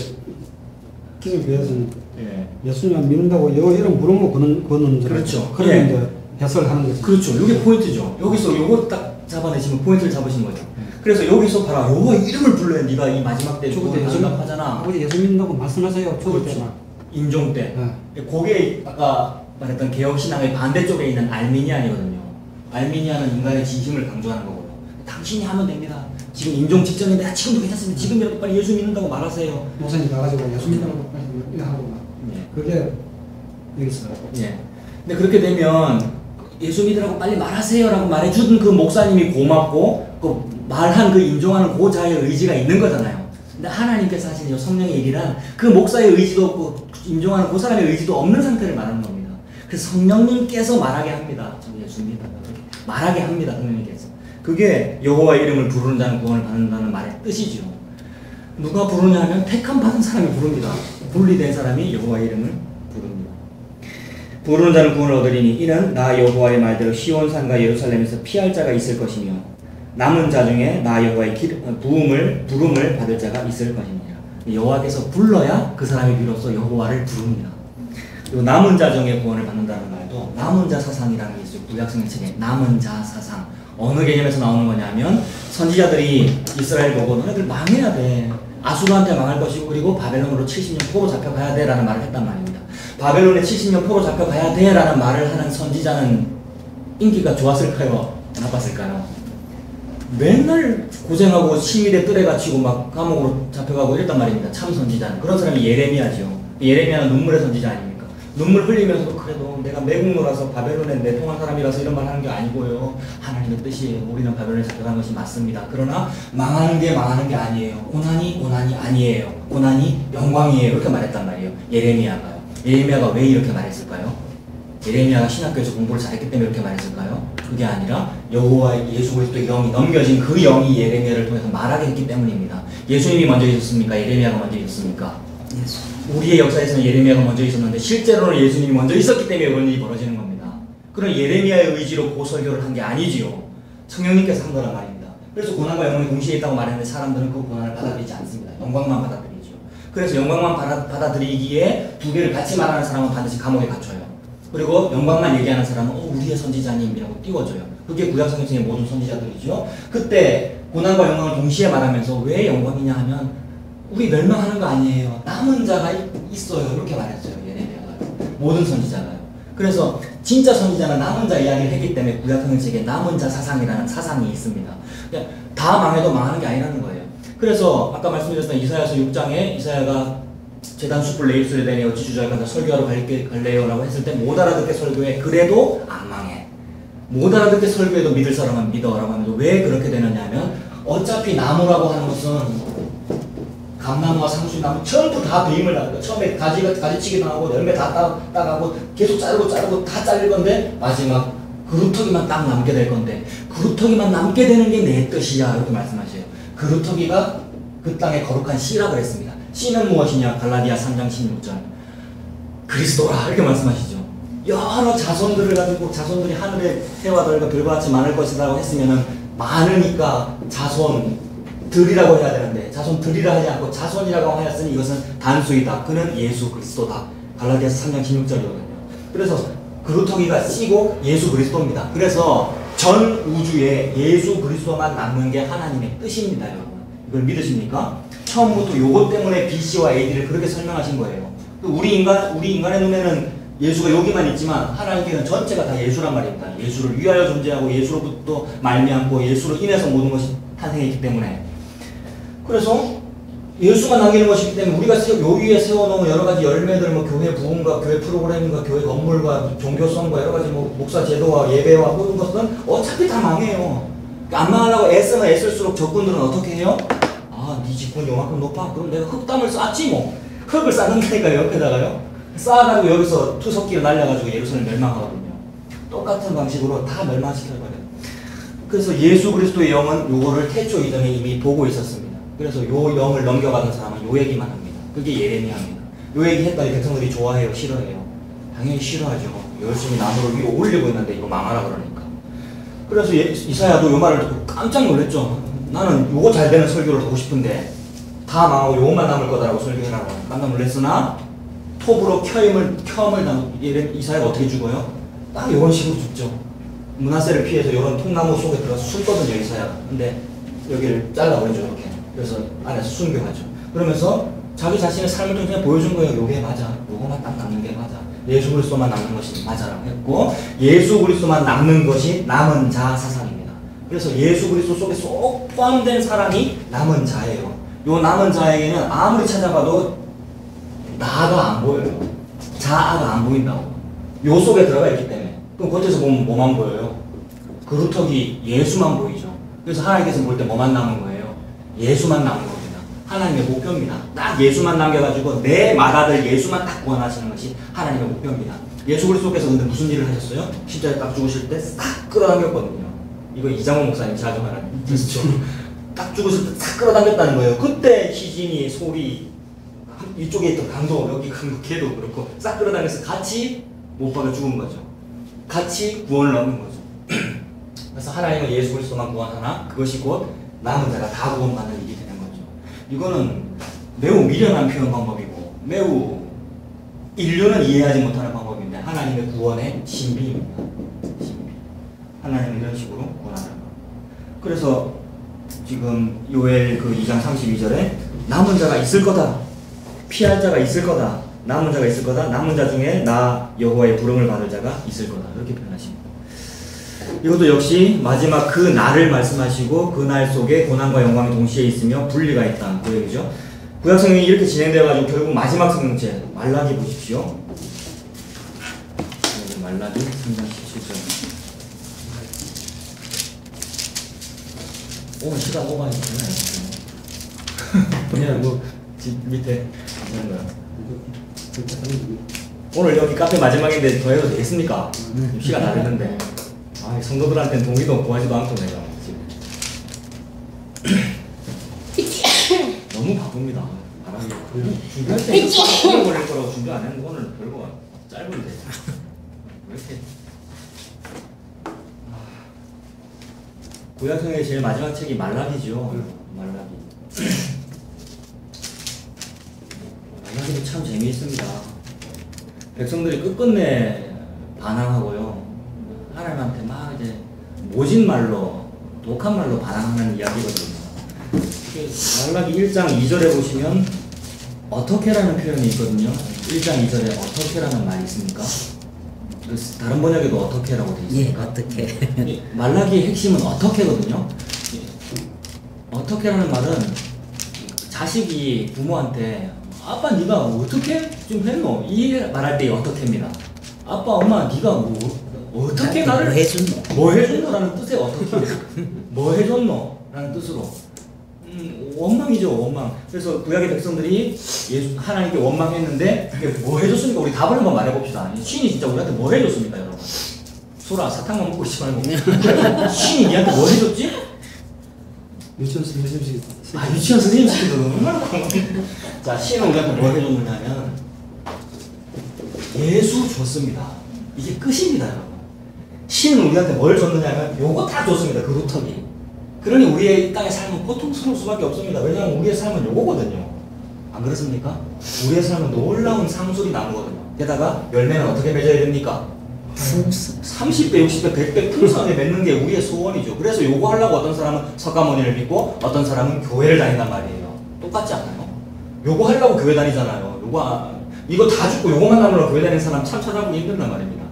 Speaker 3: 기독교에서는
Speaker 1: 예.
Speaker 3: 예수님을 믿는다고 여호 이름 부르면 그는
Speaker 1: 그렇죠.
Speaker 3: 그런
Speaker 1: 예.
Speaker 3: 이제 해설을 하는 거죠.
Speaker 1: 그렇죠. 이게 포인트죠. 여기서 요거 딱 잡아내시면 포인트를 잡으신 거죠. 그래서 여기서 봐라. 여호와 이름을 불러야 네가 이 마지막 때
Speaker 3: 죽을 때
Speaker 1: 예수님 하잖아.
Speaker 3: 아버지 예수 믿는다고 말씀하세요. 죽을
Speaker 1: 그렇죠.
Speaker 3: 때만.
Speaker 1: 인종 때.
Speaker 3: 네.
Speaker 1: 그게 아까 말했던 개혁신앙의 반대쪽에 있는 알미니안이거든요. 알미니안은 인간의 진심을 강조하는 거고요. 당신이 하면 됩니다. 지금 인종 직전인데 지금도 괜찮습니다. 지금이라도 빨리 예수 믿는다고 말하세요.
Speaker 3: 목사님 가가지고 예수 믿는다고 빨리 이렇게 하고 막.
Speaker 1: 예.
Speaker 3: 그게 여기 있어요.
Speaker 1: 예. 근데 그렇게 되면 예수 믿으라고 빨리 말하세요라고 말해준 그 목사님이 고맙고 그 말한 그 인정하는 그 자의 의지가 있는 거잖아요. 근데 하나님께서 하신 성령의 일이란 그 목사의 의지도 없고 인정하는 그 사람의 의지도 없는 상태를 말하는 겁니다. 그래서 성령님께서 말하게 합니다. 저 예수 믿는다. 말하게 합니다. 성령님께서. 그게 여호와의 이름을 부르는 자는 구원을 받는다는 말의 뜻이죠. 누가 부르냐 하면 택함 받은 사람이 부릅니다. 분리된 사람이 여호와의 이름을 부릅니다. 부르는 자는 구원을 얻으리니 이는 나 여호와의 말대로 시온산과 예루살렘에서 피할 자가 있을 것이며 남은 자 중에 나 여호와의 부름을 받을 자가 있을 것이니라. 여호와께서 불러야 그 사람이 비로소 여호와를 부릅니다. 그리고 남은 자 중에 구원을 받는다는 말도 남은 자 사상이라는 게 있어요. 구약성경 책에 남은 자 사상. 어느 개념에서 나오는 거냐면 선지자들이 이스라엘 보고 너네들 망해야 돼. 아수르한테 망할 것이고 그리고 바벨론으로 70년 포로 잡혀가야 돼 라는 말을 했단 말입니다. 바벨론에 70년 포로 잡혀가야 돼 라는 말을 하는 선지자는 인기가 좋았을까요? 나빴을까요? 맨날 고생하고 시위대 뜰에 갇히고 막 감옥으로 잡혀가고 이랬단 말입니다. 참 선지자는. 그런 사람이 예레미야죠. 예레미야는 눈물의 선지자 아닙니까? 눈물 흘리면서도 그래도 내가 매국노라서 바벨론에 내통한 사람이라서 이런 말 하는 게 아니고요. 하나님의 뜻이에요. 우리는 바벨론에 잡혀간 것이 맞습니다. 그러나 망하는 게 아니에요. 고난이 아니에요. 고난이 영광이에요. 이렇게 말했단 말이에요. 예레미야가요. 예레미야가 왜 이렇게 말했을까요? 예레미야가 신학교에서 공부를 잘했기 때문에 이렇게 말했을까요? 그게 아니라 여호와 예수 그리스도의 영이 넘겨진 그 영이 예레미야를 통해서 말하게 했기 때문입니다. 예수님이 먼저 있었습니까? 예레미야가 먼저 있었습니까?
Speaker 2: 예수.
Speaker 1: 우리의 역사에서는 예레미야가 먼저 있었는데 실제로는 예수님이 먼저 있었기 때문에 이런 일이 벌어지는 겁니다. 그런 예레미야의 의지로 그 설교를 한 게 아니지요. 성령님께서 한 거란 말입니다. 그래서 고난과 영광이 동시에 있다고 말했는데 사람들은 그 고난을 받아들이지 않습니다. 영광만 받아들이죠. 그래서 영광만 받아들이기에 두 개를 같이 말하는 사람은 반드시 감옥에 갇혀요. 그리고 영광만 얘기하는 사람은 우리의 선지자님이라고 띄워줘요. 그게 구약성경의 모든 선지자들이죠. 그때 고난과 영광을 동시에 말하면서 왜 영광이냐 하면 우리 멸망하는 거 아니에요. 남은 자가 있어요. 이렇게 말했어요. 예레미야가. 모든 선지자가요. 그래서 진짜 선지자는 남은 자 이야기를 했기 때문에 구약성경책에 남은 자 사상이라는 사상이 있습니다. 그냥 다 망해도 망하는 게 아니라는 거예요. 그래서 아까 말씀드렸던 이사야서 6장에 이사야가 재단 숯불 레이술에 대해 어찌 주저할까 설교하러 갈래요? 라고 했을 때 못 알아듣게 설교해. 그래도 안 망해. 못 알아듣게 설교해도 믿을 사람은 믿어. 라고 하면서 왜 그렇게 되느냐 하면 어차피 나무라고 하는 것은 감나무와 상수나무 전부 다 배임을 나고 처음에 가지치기 당하고 열매 다 따가고 계속 자르고 다 잘릴 건데 마지막 그루터기만 딱 남게 될 건데 그루터기만 남게 되는 게 내 뜻이야. 이렇게 말씀하셔요. 그루터기가 그 땅의 거룩한 씨라 그랬습니다. 씨는 무엇이냐? 갈라디아 3장 16절 그리스도라 이렇게 말씀하시죠. 여러 자손들을 가지고 자손들이 하늘의 해와 달과 별과 같이 많을 것이라고 했으면은 많으니까 자손들이라고 해야 되는데 자손들이라 하지 않고 자손이라고 하였으니 이것은 단수이다. 그는 예수 그리스도다. 갈라디아서 3장 16절이거든요. 그래서 그루터기가 씨고 예수 그리스도입니다. 그래서 전 우주에 예수 그리스도만 남는 게 하나님의 뜻입니다. 여러분 이걸 믿으십니까? 처음부터 요것 때문에 BC와 AD를 그렇게 설명하신 거예요. 우리 인간의 눈에는 예수가 여기만 있지만 하나님께는 전체가 다 예수란 말입니다. 예수를 위하여 존재하고 예수로부터 말미암고 예수로 인해서 모든 것이 탄생했기 때문에 그래서 예수가 남기는 것이기 때문에 우리가 요 위에 세워놓은 여러 가지 열매들 뭐 교회 부흥과 교회 프로그램과 교회 건물과 종교성과 여러 가지 뭐 목사 제도와 예배와 모든 것은 어차피 다 망해요. 안 망하려고 애쓰면 애쓸수록 적군들은 어떻게 해요? 네 직분이 요만큼 높아? 그럼 내가 흙담을 쌓지 뭐. 흙을 쌓는다니까요. 옆에다가요. 쌓아가지고 여기서 투석기를 날려가지고 예루살렘 멸망하거든요. 똑같은 방식으로 다 멸망시켜버려요. 그래서 예수 그리스도의 영은 요거를 태초 이전에 이미 보고 있었습니다. 그래서 요 영을 넘겨받은 사람은 요 얘기만 합니다. 그게 예레미야입니다. 요 얘기 했더니 백성들이 좋아해요? 싫어해요? 당연히 싫어하죠. 열심히 나무를 위로 올리고 있는데 이거 망하라 그러니까. 그래서 이사야도 요 말을 듣고 깜짝 놀랐죠. 나는 요거 잘 되는 설교를 하고 싶은데 다 망하고 요것만 남을 거다라고 설교해라고 깜짝 놀랐으나 톱으로 켜임을 이사야가 어떻게 죽어요? 딱 이런 식으로 죽죠. 므낫세를 피해서 요런 통나무 속에 들어가서 숨거든요 이사야가. 근데 여기를 잘라버리죠 이렇게. 그래서 안에서 순교하죠. 그러면서 자기 자신의 삶을 통해서 보여준 거예요. 요게 맞아. 요거만 딱 남는 게 맞아. 예수 그리스도만 남는 것이 맞아라고 했고 예수 그리스도만 남는 것이 남은 자 사상입니다. 그래서 예수 그리스도 속에 쏙 포함된 사람이 남은 자예요. 요 남은 자에게는 아무리 찾아봐도 나가 안 보여요. 자아가 안 보인다고. 요 속에 들어가 있기 때문에. 그럼 겉에서 보면 뭐만 보여요? 그루터기 예수만 보이죠. 그래서 하나님께서 볼 때 뭐만 남은 거예요? 예수만 남은 겁니다. 하나님의 목표입니다. 딱 예수만 남겨가지고 내 맏아들 예수만 딱 구원하시는 것이 하나님의 목표입니다. 예수 그리스도께서 근데 무슨 일을 하셨어요? 십자가에 딱 죽으실 때 싹 끌어당겼거든요. 이거 이장호 목사님 자주 말하는 그렇죠. 딱 죽으실 때 싹 끌어당겼다는 거예요. 그때 희진이 소리 이쪽에 있던 강도 여기 큰 걔도 그렇고 싹 끌어당겨서 같이 못 박아 죽은 거죠. 같이 구원을 얻는 거죠. 그래서 하나님은 예수 그리스도만 구원하나 그것이 곧 남은 자가 다 구원받는 일이 되는 거죠. 이거는 매우 미련한 표현 방법이고 매우 인류는 이해하지 못하는 방법인데 하나님의 구원의 신비입니다. 신비. 하나님은 이런 식으로 구원하는 거. 그래서 지금 요엘 그 2장 32절에 남은 자가 있을 거다. 피할 자가 있을 거다. 남은 자가 있을 거다. 남은 자 중에 나 여호와의 부름을 받을 자가 있을 거다. 이렇게 표현하십니다. 이것도 역시 마지막 그 날을 말씀하시고 그 날 속에 고난과 영광이 동시에 있으며 분리가 있다. 그 얘기죠. 구약 성경이 이렇게 진행되어가지고 결국 마지막 성경책 말라기 보십시오. 말라기 3장 17절. 오늘 시간 오버했잖아요. 그냥 뭐 밑에 하는 거야. 오늘 여기 카페 마지막인데 더 해도 되겠습니까? 시간 다 됐는데. 아, 성도들한테는 동의도 구하지도 않고 내가 지금. 너무 바쁩니다. 바람이. 준비할 때 이거 걸릴 거라고 준비 안 했는데 오늘 별거 짧은데. 왜 이렇게. 구약성경의 제일 마지막 책이 말라기죠. 말라기. 말라기도 참 재미있습니다. 백성들이 끝끝내 반항하고요. 하나님한테 막 이제 모진 말로, 독한 말로 반항하는 이야기거든요. 말라기 1장 2절에 보시면 어떻게라는 표현이 있거든요. 1장 2절에 어떻게라는 말이 있습니까? 다른 번역에도 어떻게라고 되어 있습니까?
Speaker 2: 예, 어떻게.
Speaker 1: 말라기의 핵심은 어떻게거든요. 어떻게라는 말은 자식이 부모한테 아빠 네가 어떻게 좀 했노? 이 말할 때 어떻게입니다. 아빠 엄마 네가 어떻게 나를
Speaker 2: 뭐 해줬노?
Speaker 1: 뭐 해줬노라는 뜻의 어떻게 뭐 해줬노? 라는 뜻으로 원망이죠. 원망. 그래서 구약의 백성들이 하나님께 원망했는데 그게 뭐 해줬습니까? 우리 답을 한번 말해봅시다. 신이 진짜 우리한테 뭐 해줬습니까 여러분? 소라 사탕만 먹고 있지 말고 신이 니한테 뭐 해줬지?
Speaker 3: 유치원 선생님
Speaker 1: 아, 유치원 선생님 시키도 얼마나 자, 신은 우리한테 뭘 해줬느냐면 예수 줬습니다. 이게 끝입니다, 여러분. 신은 우리한테 뭘 줬느냐면 요거 다 줬습니다. 그 루터기. 그러니 우리의 이 땅의 삶은 고통스러울 수밖에 없습니다. 왜냐하면 우리의 삶은 요거거든요. 안 그렇습니까? 우리의 삶은 놀라운 상술이 나누거든요. 게다가 열매는 어떻게 맺어야 됩니까? 30배, 60배, 100배 풍성하게 맺는 게 우리의 소원이죠. 그래서 요거 하려고 어떤 사람은 석가모니를 믿고 어떤 사람은 교회를 다닌단 말이에요. 똑같지 않나요? 요거 하려고 교회 다니잖아요. 이거 다 죽고 요거만 하려고 교회 다니는 사람 참 찾아보기 힘든단 말입니다.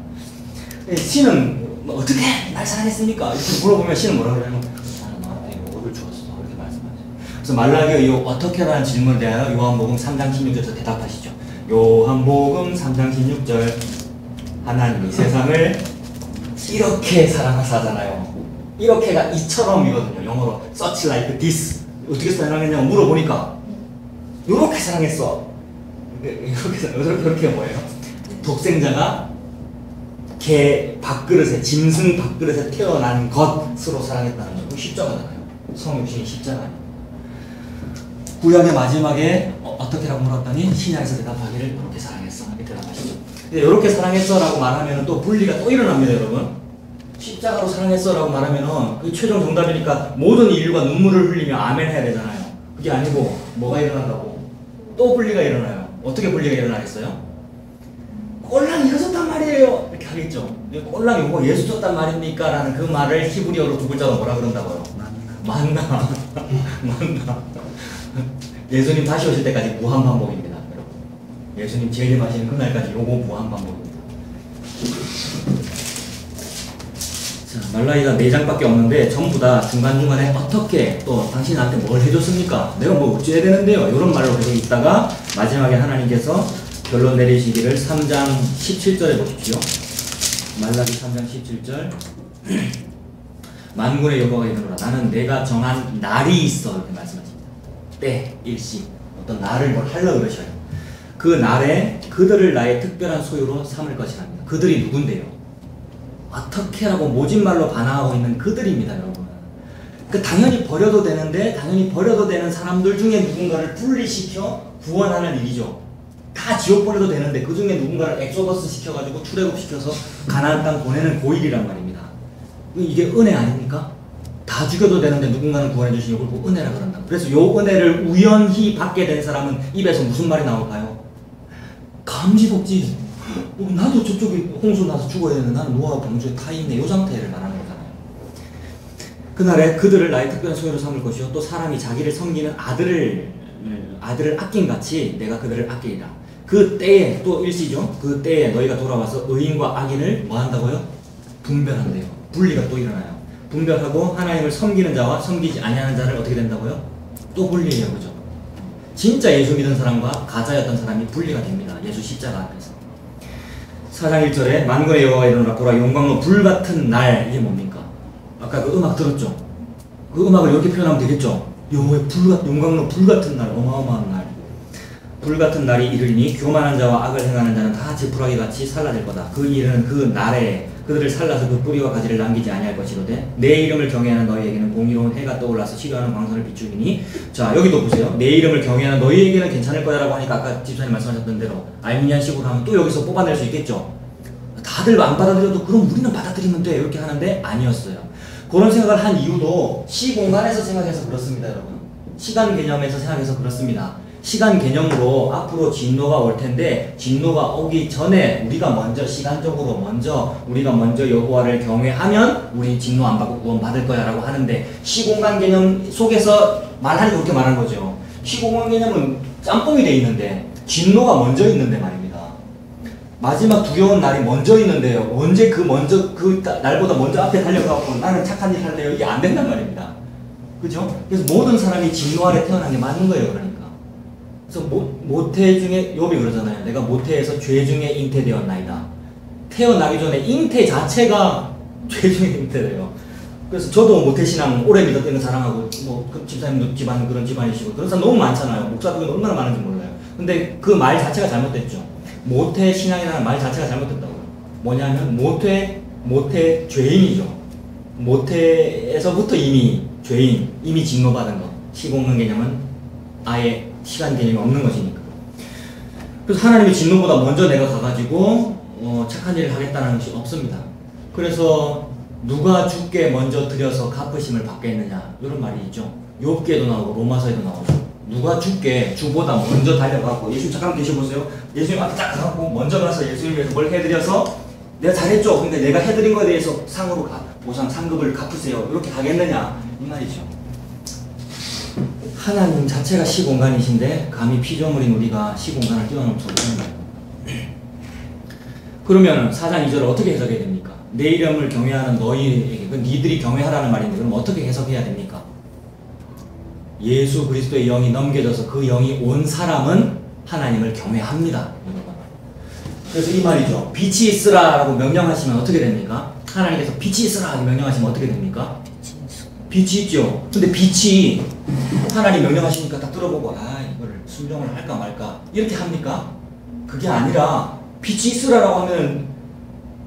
Speaker 1: 신은 뭐 어떻게 날 사랑했습니까? 이렇게 물어보면 신은 뭐라 그러냐면 나는 너한테 요거를 주었어. 이렇게 말씀하죠. 그래서 말라기의 요 어떻게라는 질문에 대하여 요한복음 3장 16절에서 대답하시죠. 요한복음 3장 16절 하나님이 세상을 이렇게 사랑하사잖아요. 이렇게가 이처럼이거든요. 영어로 such like this. 어떻게 사랑했냐고 물어보니까 이렇게 사랑했어. 이렇게 뭐예요? 독생자가 개 밥그릇에 짐승 밥그릇에 태어난 것으로 사랑했다는 거. 십자가잖아요. 성육신이 십자가예요. 구약의 마지막에 어떻게라고 물었더니 신약에서 대답하기를 이렇게 사랑했어. 이렇게 대답하시죠. 이렇게 사랑했어 라고 말하면 또 분리가 또 일어납니다, 여러분. 십자가로 사랑했어 라고 말하면 그게 최종 정답이니까 모든 인류가 눈물을 흘리며 아멘 해야 되잖아요. 그게 아니고 뭐가 일어난다고? 또 분리가 일어나요. 어떻게 분리가 일어나겠어요? 꼴랑 이거 줬단 말이에요. 이렇게 하겠죠. 꼴랑 이거 예수 줬단 말입니까? 라는 그 말을 히브리어로 두 글자로 뭐라 그런다고요? 만나. 만나. 예수님 다시 오실 때까지 무한 반복입니다. 예수님 재림하시는 그날까지 요거 무한 반복입니다. 자, 말라기가 4장밖에 없는데 전부 다 중간중간에 어떻게 또 당신 나한테 뭘 해줬습니까? 내가 뭐 어찌해야 되는데요? 이런 말로 계속 있다가 마지막에 하나님께서 결론 내리시기를 3장 17절에 보십시오. 말라기 3장 17절 만군의 여호와가 이르노라 나는 내가 정한 날이 있어 이렇게 말씀하십니다. 때, 일시 어떤 날을 뭘 하려고 그러셔요. 그 날에 그들을 나의 특별한 소유로 삼을 것이랍니다. 그들이 누군데요? 어떻게라고 모진말로 반항하고 있는 그들입니다, 여러분. 그 당연히 버려도 되는데 당연히 버려도 되는 사람들 중에 누군가를 분리시켜 구원하는 일이죠. 다 지옥 보내도 되는데 그 중에 누군가를 엑소더스 시켜가지고 출애굽시켜서 가나안 땅 보내는 고일이란 말입니다. 이게 은혜 아닙니까? 다 죽여도 되는데 누군가는 구원해 주시니 이걸 뭐 은혜라 그런다. 그래서 요 은혜를 우연히 받게 된 사람은 입에서 무슨 말이 나올까요? 감지덕지. 나도 저쪽에 홍수 나서 죽어야 되는데 나는 노아와 방주에 타 있네. 요 상태를 말하는 거잖아요. 그날에 그들을 나의 특별한 소유로 삼을 것이요 또 사람이 자기를 섬기는 아들을 아낀 같이 내가 그들을 아끼리라. 그 때에 또 일시죠. 그 때에 너희가 돌아와서 의인과 악인을 뭐 한다고요? 분별한대요. 분리가 또 일어나요. 분별하고 하나님을 섬기는 자와 섬기지 아니하는 자를 어떻게 된다고요? 또 분리해요. 그죠? 진짜 예수 믿은 사람과 가짜였던 사람이 분리가 됩니다. 예수 십자가 앞에서. 4장 1절에 만군의 여호와가 일어나라 보라 용광로 불같은 날. 이게 뭡니까? 아까 그 음악 들었죠? 그 음악을 이렇게 표현하면 되겠죠? 여호와의 용광로 불같은 날, 어마어마한 날. 불같은 날이 이르리니 교만한 자와 악을 행하는 자는 다 지푸라기 같이 살라질 거다. 그 일은 그 날에 그들을 살라서 그 뿌리와 가지를 남기지 아니할 것이로되 내 이름을 경외하는 너희에게는 공의로운 해가 떠올라서 치료하는 광선을 비추리니. 자, 여기도 보세요. 내 이름을 경외하는 너희에게는 괜찮을 거다라고 하니까 아까 집사님 말씀하셨던 대로 알미니안식으로 하면 또 여기서 뽑아낼 수 있겠죠. 다들 안 받아들여도 그럼 우리는 받아들이면 돼 이렇게 하는데 아니었어요. 그런 생각을 한 이유도 시공간에서 생각해서 그렇습니다. 여러분, 시간 개념에서 생각해서 그렇습니다. 시간 개념으로 앞으로 진노가 올 텐데 진노가 오기 전에 우리가 먼저 시간적으로 우리가 먼저 여호와를 경외하면 우리 진노 안 받고 구원 받을 거야 라고 하는데, 시공간 개념 속에서 말하니 그렇게 말한 거죠. 시공간 개념은 짬뽕이 돼 있는데 진노가 먼저 있는데 말입니다. 마지막 두려운 날이 먼저 있는데요. 언제 그 날보다 먼저 앞에 달려가고 나는 착한 일 할래요. 이게 안 된단 말입니다. 그죠? 그래서 모든 사람이 진노 아래 태어난 게 맞는 거예요. 그러니까. 그래서 모태 중에 욥이 그러잖아요. 내가 모태에서 죄 중에 잉태되었나이다. 태어나기 전에 잉태 자체가 죄 중에 잉태돼요. 그래서 저도 모태신앙 오래 믿었던 거 자랑하고, 그 집사님도 집안 그런 집안이시고 그런 사람 너무 많잖아요. 목사들이 얼마나 많은지 몰라요. 근데 그 말 자체가 잘못됐죠. 모태신앙이라는 말 자체가 잘못됐다고요. 뭐냐면 모태 죄인이죠. 모태에서부터 이미 죄인, 이미 진노받은 거. 시공간 개념은 아예 시간 개념이 없는 것이니까. 그래서 하나님의 진노보다 먼저 내가 가가지고 착한 일을 하겠다는 것이 없습니다. 그래서 누가 주께 먼저 드려서 갚으심을 받겠느냐 이런 말이 있죠. 욥기에도 나오고 로마서에도 나오죠. 누가 주보다 먼저 달려가고, 예수님 잠깐 계셔보세요. 예수님 앞에 딱 가고 먼저 가서 예수님 위해서 뭘 해드려서 내가 잘했죠. 근데 내가 해드린 거에 대해서 상급을 갚으세요. 이렇게 가겠느냐 이 말이죠. 하나님 자체가 시공간이신데 감히 피조물인 우리가 시공간을 뛰어넘을 수 없는 거예요. 그러면 4장 2절을 어떻게 해석해야 됩니까? 내 이름을 경외하는 너희에게, 니들이 경외하라는 말인데 그럼 어떻게 해석해야 됩니까? 예수 그리스도의 영이 넘겨져서 그 영이 온 사람은 하나님을 경외합니다. 여러분. 그래서 이 말이죠. 빛이 있으라라고 명령하시면 어떻게 됩니까? 하나님께서 빛이 있으라고 명령하시면 어떻게 됩니까? 빛이 있죠. 근데 빛이 하나님 명령하시니까 딱 들어보고 이거를 순종을 할까 말까 이렇게 합니까? 그게 아니라 빛이 있으라고 하면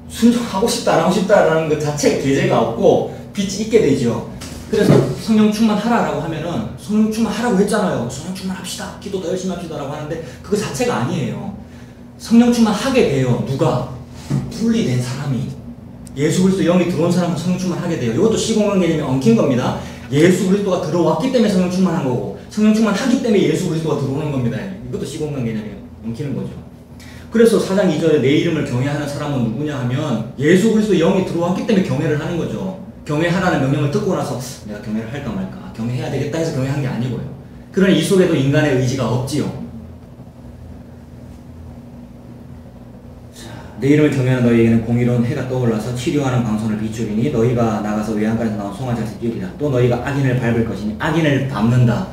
Speaker 1: 순종하고 싶다 안 하고 싶다라는 것 자체에 계제가 없고 빛이 있게 되죠. 그래서 성령 충만하라라고 하면은 성령 충만하라고 했잖아요. 성령 충만합시다. 기도 더 열심히 합시다라고 하는데 그거 자체가 아니에요. 성령 충만하게 돼요. 누가? 분리된 사람이. 예수 그리스도 영이 들어온 사람은 성령 충만하게 돼요. 이것도 시공간 개념이 엉킨 겁니다. 예수 그리스도가 들어왔기 때문에 성령 충만한 거고, 성령 충만하기 때문에 예수 그리스도가 들어오는 겁니다. 이것도 시공간 개념이 엉키는 거죠. 그래서 4장 2절에 내 이름을 경외하는 사람은 누구냐 하면 예수 그리스도 영이 들어왔기 때문에 경외를 하는 거죠. 경외하라는 명령을 듣고 나서 내가 경외를 할까 말까, 경외해야 되겠다 해서 경외한 게 아니고요. 그러나 이 속에도 인간의 의지가 없지요. 내 이름을 경외하는 너희에게는 공의로운 해가 떠올라서 치료하는 광선을 비추리니 너희가 나가서 외양간에서 나온 송아지같이 뛰리라. 또 너희가 악인을 밟을 것이니. 악인을 밟는다.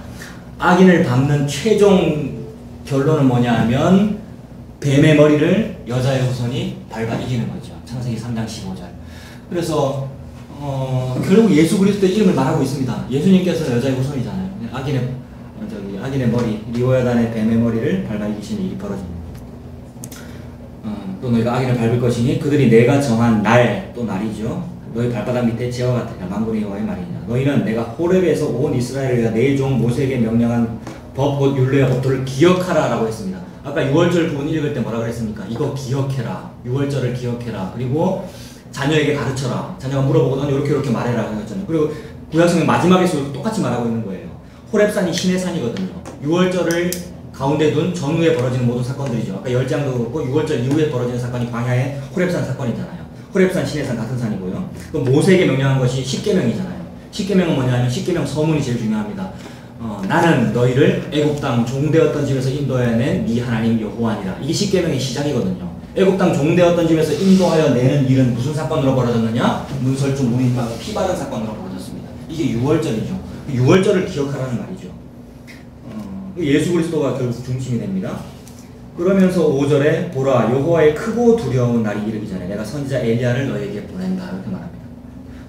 Speaker 1: 악인을 밟는 최종 결론은 뭐냐 하면 뱀의 머리를 여자의 후손이 밟아 이기는 거죠. 창세기 3장 15절. 그래서 결국 예수 그리스도의 이름을 말하고 있습니다. 예수님께서 여자의 후손이잖아요. 악인의 머리, 리오야단의 뱀의 머리를 밟아 이기시는 일이 벌어집니다. 또 너희가 악인을 밟을 것이니 그들이 내가 정한 날, 또 날이죠. 너희 발바닥 밑에 재와 같으리라. 만군의 여호와의 말이냐. 너희는 내가 호렙에서 온 이스라엘을 위하여 내 종 모세에게 명령한 법, 곧 율례와 법도를 기억하라 라고 했습니다. 아까 6월절 부분 읽을 때 뭐라 그랬습니까? 이거 기억해라. 6월절을 기억해라. 그리고 자녀에게 가르쳐라. 자녀가 물어보거든 이렇게 말해라 하셨잖아요. 그리고 구약성경 마지막에서 똑같이 말하고 있는 거예요. 호렙산이 신의 산이거든요. 6월절을 가운데 둔 전후에 벌어지는 모든 사건들이죠. 아까 열장도 그렇고 6월절 이후에 벌어지는 사건이 광야의 호렙산 사건이잖아요. 호렙산, 시내산 같은 산이고요. 그 모세에게 명령한 것이 십계명이잖아요. 십계명은 뭐냐면 십계명 서문이 제일 중요합니다. 나는 너희를 애굽 땅 종되었던 집에서 인도해낸 네 하나님 여호와니라. 이게 십계명의 시작이거든요. 애굽 땅 종되었던 집에서 인도하여 내는 일은 무슨 사건으로 벌어졌느냐? 문설주 문인방 피 바른 사건으로 벌어졌습니다. 이게 6월절이죠. 6월절을 기억하라는 말이죠. 예수 그리스도가 결국 중심이 됩니다. 그러면서 5절에 보라 여호와의 크고 두려운 날이 이르기 전에 내가 선지자 엘리야를 너에게 보낸다 이렇게 말합니다.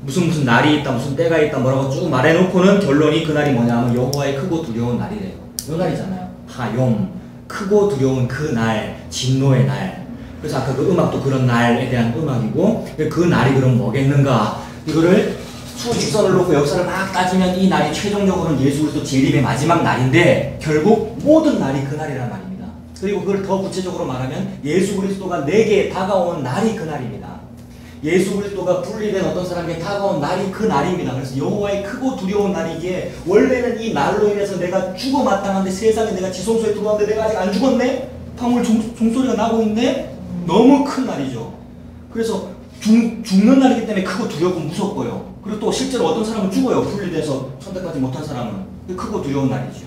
Speaker 1: 무슨 날이 있다 무슨 때가 있다 뭐라고 쭉 말해놓고는 결론이 그날이 뭐냐 하면 여호와의 크고 두려운 날이래요. 요 날이잖아요. 하욤 크고 두려운 그 날 진노의 날. 그래서 아까 그 음악도 그런 날에 대한 음악이고 그 날이 그럼 뭐겠는가 이거를 수직선을 놓고 역사를 막 따지면 이 날이 최종적으로는 예수 그리스도 재림의 마지막 날인데 결국 모든 날이 그 날이란 말입니다. 그리고 그걸 더 구체적으로 말하면 예수 그리스도가 내게 다가온 날이 그 날입니다. 예수 그리스도가 분리된 어떤 사람에게 다가온 날이 그 날입니다. 그래서 여호와의 크고 두려운 날이기에 원래는 이 날로 인해서 내가 죽어 마땅한데 세상에 내가 지성소에 들어왔는데 내가 아직 안 죽었네? 방울 종소리가 나고 있네? 너무 큰 날이죠. 그래서 죽는 날이기 때문에 크고 두렵고 무섭고요. 그리고 또 실제로 어떤 사람은 죽어요. 분리돼서 선택하지 못한 사람은. 크고 두려운 날이죠.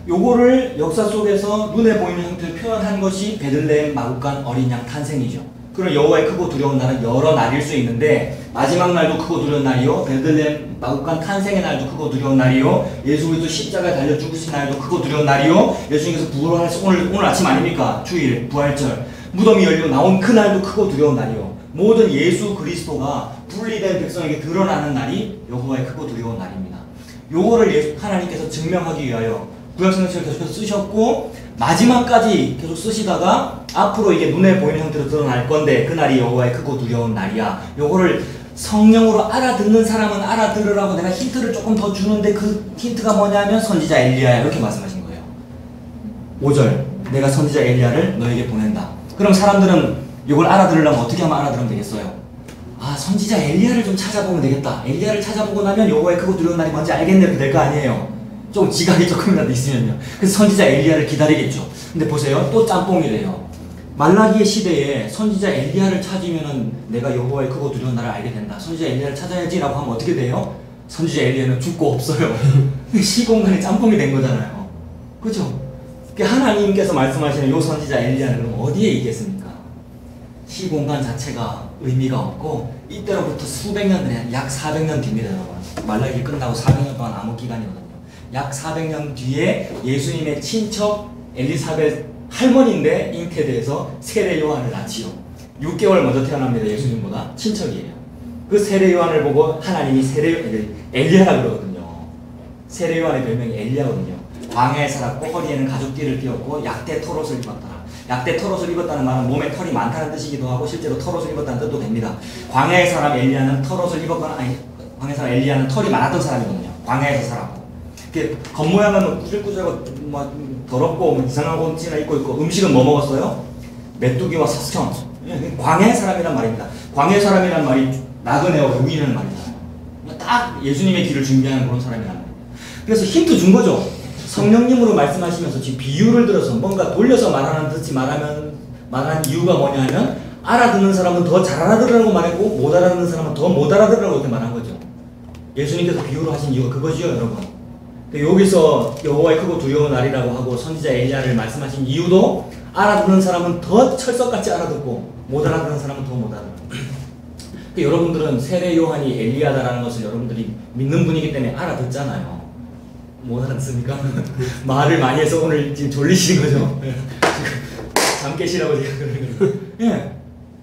Speaker 1: 요거를 역사 속에서 눈에 보이는 형태로 표현한 것이 베들레헴 마구간 어린 양 탄생이죠. 그럼 여호와의 크고 두려운 날은 여러 날일 수 있는데 마지막 날도 크고 두려운 날이요. 베들레헴 마구간 탄생의 날도 크고 두려운 날이요. 예수 그리스도 십자가에 달려 죽으신 날도 크고 두려운 날이요. 예수님께서 부활하신 오늘 아침 아닙니까? 주일 부활절 무덤이 열리고 나온 그 날도 크고 두려운 날이요. 모든 예수 그리스도가 분리된 백성에게 드러나는 날이 여호와의 크고 두려운 날입니다. 요거를 하나님께서 증명하기 위하여 구약성경책을 계속해서 쓰셨고 마지막까지 계속 쓰시다가 앞으로 이게 눈에 보이는 형태로 드러날 건데 그날이 여호와의 크고 두려운 날이야. 요거를 성령으로 알아듣는 사람은 알아들으라고 내가 힌트를 조금 더 주는데 그 힌트가 뭐냐면 선지자 엘리야야 이렇게 말씀하신 거예요. 5절 내가 선지자 엘리야를 너에게 보낸다. 그럼 사람들은 이걸 알아들으려면 어떻게 하면 알아들으면 되겠어요? 아 선지자 엘리야를 좀 찾아보면 되겠다. 엘리야를 찾아보고 나면 여호와의 크고 두려운 날이 뭔지 알겠네 이렇게 될 거 아니에요. 좀 지각이 조금이라도 있으면요. 그래서 선지자 엘리야를 기다리겠죠. 근데 보세요. 또 짬뽕이래요. 말라기의 시대에 선지자 엘리야를 찾으면은 내가 여호와의 크고 두려운 날을 알게 된다. 선지자 엘리야를 찾아야지 라고 하면 어떻게 돼요? 선지자 엘리야는 죽고 없어요. 시공간이 짬뽕이 된 거잖아요. 그죠? 하나님께서 말씀하시는 요 선지자 엘리야는 그럼 어디에 있겠습니까? 시공간 자체가 의미가 없고 이때로부터 수백 년, 약 400년 뒤입니다. 여러분. 말라기 끝나고 400년 동안 암흑 기간이거든요. 약 400년 뒤에 예수님의 친척 엘리사벳 할머니인데 잉태돼서 세례 요한을 낳지요. 6개월 먼저 태어납니다. 예수님보다 친척이에요. 그 세례 요한을 보고 하나님이 엘리야라 그러거든요. 세례 요한의 별명이 엘리야거든요. 광야에 살았고 허리에는 가죽띠를 띄었고 약대 털옷을 입었더라. 약대 털옷을 입었다는 말은 몸에 털이 많다는 뜻이기도 하고 실제로 털옷을 입었다는 뜻도 됩니다. 광야의 사람 엘리야는 털옷을 입었거나 아니 광야의 사람 엘리야는 털이 많았던 사람이거든요. 광야에서 살았고 겉모양은 꾸질꾸질하고 더럽고 이상한 옷이나 입고 있고 음식은 뭐 먹었어요? 메뚜기와 사슴. 광야의 사람이란 말입니다. 광야의 사람이란 말이 나그네와 외국인이라는 말이잖아요. 딱 예수님의 길을 준비하는 그런 사람이란 말이에요. 그래서 힌트 준 거죠. 성령님으로 말씀하시면서 지금 비유를 들어서 뭔가 돌려서 말하는 듯이 말하는 이유가 뭐냐면 알아듣는 사람은 더 잘 알아들으라고 말했고 못 알아듣는 사람은 더 못 알아들으라고 이렇게 말한 거죠. 예수님께서 비유로 하신 이유가 그거지요, 여러분. 여기서 여호와의 크고 두려운 날이라고 하고 선지자 엘리야를 말씀하신 이유도 알아듣는 사람은 더 철석같이 알아듣고 못 알아듣는 사람은 더 못 알아듣고 여러분들은 세례 요한이 엘리야다라는 것을 여러분들이 믿는 분이기 때문에 알아듣잖아요. 못 알아듣습니까? 말을 많이 해서 오늘 지금 졸리시는 거죠? 잠 깨시라고 제가 그러는 거예요. 예,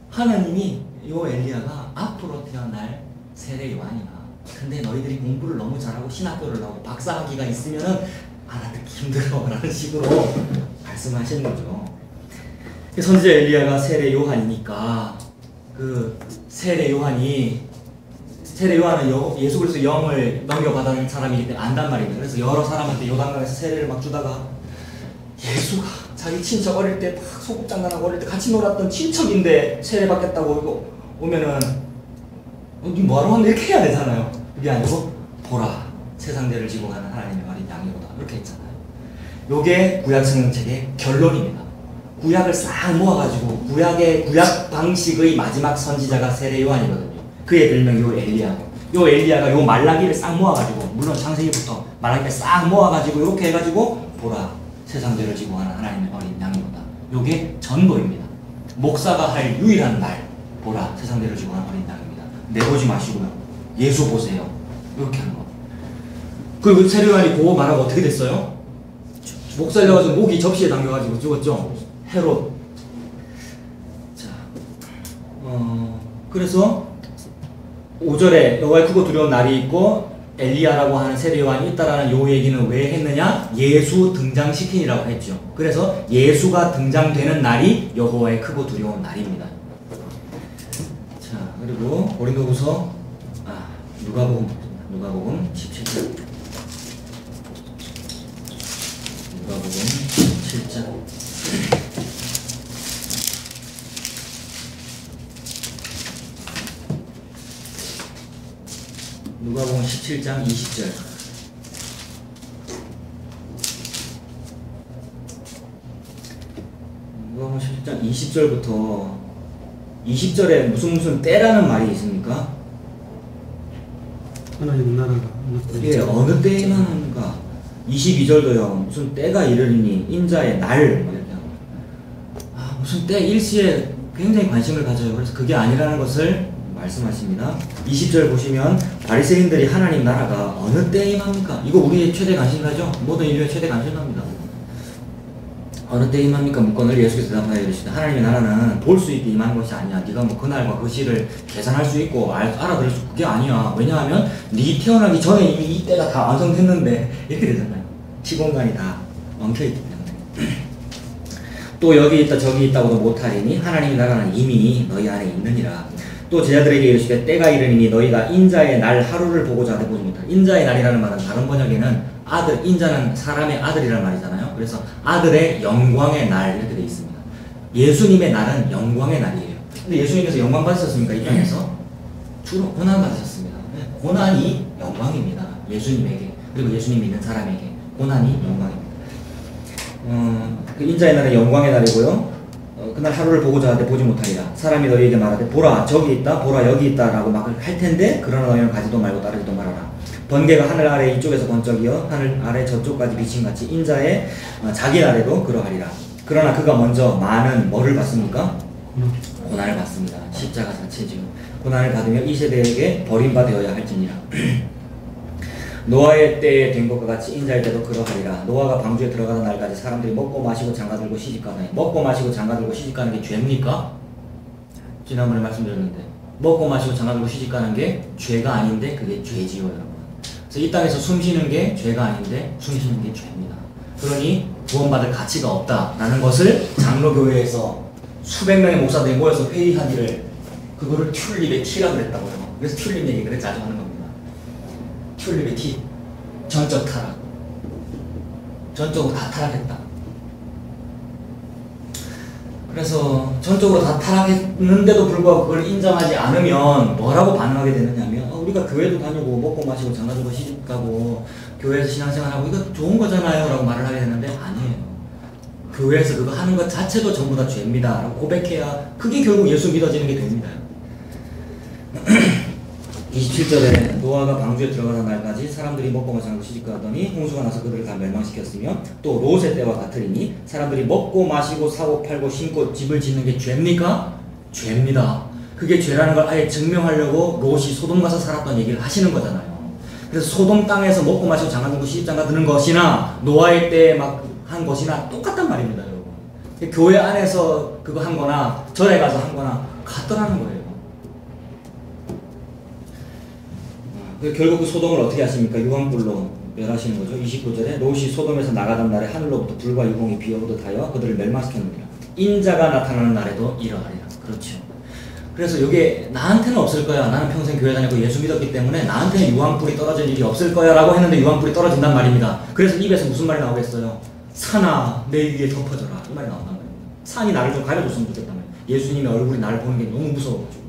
Speaker 1: 하나님이 요 엘리야가 앞으로 태어날 세례 요한이다. 근데 너희들이 공부를 너무 잘하고 신학교를 나오고 박사학위가 있으면은 알아듣기 힘들어 라는 식으로 말씀하시는 거죠. 선지자 엘리야가 세례 요한이니까 그 세례 요한은 예수 그리스도 영을 넘겨받은 사람이기 때문에 안단 말입니다. 그래서 여러 사람한테 요단강에서 세례를 막 주다가 예수가 자기 친척 어릴 때 막 소꿉장난하고 어릴 때 같이 놀았던 친척인데 세례 받겠다고 이거 오면은 니 뭐하러 왔는데 이렇게 해야 되잖아요. 그게 아니고 보라 세상대를 지고 가는 하나님의 어린 양이로다 이렇게 했잖아요. 요게 구약성경책의 결론입니다. 구약을 싹 모아가지고 구약 방식의 마지막 선지자가 세례 요한이거든요. 그의 별명이 요 엘리야고 요 엘리야가 요 말라기를 싹 모아가지고 물론 창세기부터 말라기를 싹 모아가지고 이렇게 해가지고 보라 세상대를 지고 가는 하나님의 어린 양이로다. 요게 전도입니다. 목사가 할 유일한 말 보라 세상대를 지고 가는 어린 양입니다. 내보지 마시고요. 예수 보세요. 이렇게 하는 거. 그 세례 요한이 보고 말하고 어떻게 됐어요? 목 살려가지고 목이 접시에 담겨가지고 죽었죠. 헤롯. 자, 그래서 5절에 여호와의 크고 두려운 날이 있고 엘리야라고 하는 세례요한이 있다라는 요 얘기는 왜 했느냐? 예수 등장시키니라고 했죠. 그래서 예수가 등장되는 날이 여호와의 크고 두려운 날입니다. 자, 그리고 고린도후서 누가복음 17장. 누가복음 17장. 누가복음 17장 20절. 누가복음 17장 20절부터 20절에 무슨 때라는 말이 있습니까?
Speaker 3: 하나님 나라가
Speaker 1: 예, 어느 때에 임하는가? 22절도요. 무슨 때가 이르리니 인자의 날 뭐 이렇게 하고. 무슨 때 일시에 굉장히 관심을 가져요. 그래서 그게 아니라는 것을 말씀하십니다. 20절 보시면 바리새인들이 하나님 나라가 어느 때에 임합니까? 이거 우리의 최대 관심사죠. 모든 인류의 최대 관심사입니다. 어느 때에 임합니까? 묻건을 예수께서 대답하여 이르시되 하나님의 나라는 볼 수 있게 임하는 것이 아니야. 네가 뭐 그날과 그 시를 계산할 수 있고 알아들을 수 그게 아니야. 왜냐하면 네 태어나기 전에 이미 이 때가 다 완성됐는데 이렇게 되잖아요. 시공간이 다 엉켜있기 때문에. 또 여기 있다 저기 있다고도 못하리니 하나님의 나라는 이미 너희 안에 있느니라. 또 제자들에게 이르시되 때가 이르니 너희가 인자의 날 하루를 보고자 하되 보지 못하라. 인자의 날이라는 말은 다른 번역에는 아들, 인자는 사람의 아들이라는 말이잖아요. 그래서 아들의 영광의 날 이렇게 되어 있습니다. 예수님의 날은 영광의 날이에요. 근데 예수님께서 영광 받으셨습니까? 이 땅에서? 주로 고난 받으셨습니다. 고난이 영광입니다. 예수님에게 그리고 예수님 믿는 사람에게 고난이 영광입니다. 그 인자의 날은 영광의 날이고요. 그날 하루를 보고자 하되 보지 못하리라. 사람이 너희에게 말하되 보라 저기 있다 보라 여기 있다 라고 막 할 텐데 그러나 너희는 가지도 말고 따르지도 말아라. 번개가 하늘 아래 이쪽에서 번쩍이어 하늘 아래 저쪽까지 비침같이 인자의 자기 날에도 그러하리라. 그러나 그가 먼저 많은 뭐를 받습니까? 고난을 받습니다. 십자가 자체죠. 고난을 받으며 이 세대에게 버림받아야 할지니라. 노아의 때에 된 것과 같이 인자의 때도 그러하리라. 노아가 방주에 들어가는 날까지 사람들이 먹고 마시고 장가들고 시집가네. 먹고 마시고 장가들고 시집가는 게 죄입니까? 지난번에 말씀드렸는데 먹고 마시고 장가들고 시집가는 게 죄가 아닌데 그게 죄지요 여러분. 그래서 이 땅에서 숨쉬는 게 죄가 아닌데 숨쉬는 게 죄입니다. 그러니 구원받을 가치가 없다라는 것을 장로교회에서 수백 명의 목사들이 모여서 회의하기를 그거를 튤립의 키라고 그랬다고요. 그래서 튤립 얘기 그래 자주 하는 겁니다. 튤립의 키, 전적 타락. 전적으로 다 타락했다. 그래서 전적으로 다 타락했는데도 불구하고 그걸 인정하지 않으면 뭐라고 반응하게 되느냐면 우리가 교회도 다니고 먹고 마시고 장가들고 시집가고 교회에서 신앙생활하고 이거 좋은 거잖아요 라고 말을 하게 되는데 아니에요. 교회에서 그거 하는 것 자체도 전부 다 죄입니다 라고 고백해야 그게 결국 예수 믿어지는 게 됩니다. 27절에 노아가 방주에 들어가는 날까지 사람들이 먹고 마시고 시집가더니 홍수가 나서 그들을 다 멸망시켰으며 또 롯의 때와 같으리니 사람들이 먹고 마시고 사고 팔고 심고 집을 짓는 게 죄입니까? 죄입니다. 그게 죄라는 걸 아예 증명하려고 롯이 소돔 가서 살았던 얘기를 하시는 거잖아요. 그래서 소돔 땅에서 먹고 마시고 장가들고 시집장가 드는 것이나 노아의 때에 막 한 것이나 똑같단 말입니다 여러분. 교회 안에서 그거 한 거나 절에 가서 한 거나 같더라는 거예요. 결국 그 소돔을 어떻게 하십니까? 유황불로 멸하시는 거죠. 29절에 롯이 소돔에서 나가던 날에 하늘로부터 불과 유공이 비오듯 하여 그들을 멸망시켰느니라. 인자가 나타나는 날에도 이러하리라. 그렇죠. 그래서 이게 나한테는 없을 거야. 나는 평생 교회 다니고 예수 믿었기 때문에 나한테는 유황불이 떨어질 일이 없을 거야 라고 했는데 유황불이 떨어진단 말입니다. 그래서 입에서 무슨 말이 나오겠어요? 산아 내 위에 덮어져라 이 말이 나온단 말이에요. 산이 나를 좀 가려줬으면 좋겠단 말이에요. 예수님의 얼굴이 나를 보는 게 너무 무서워가지고.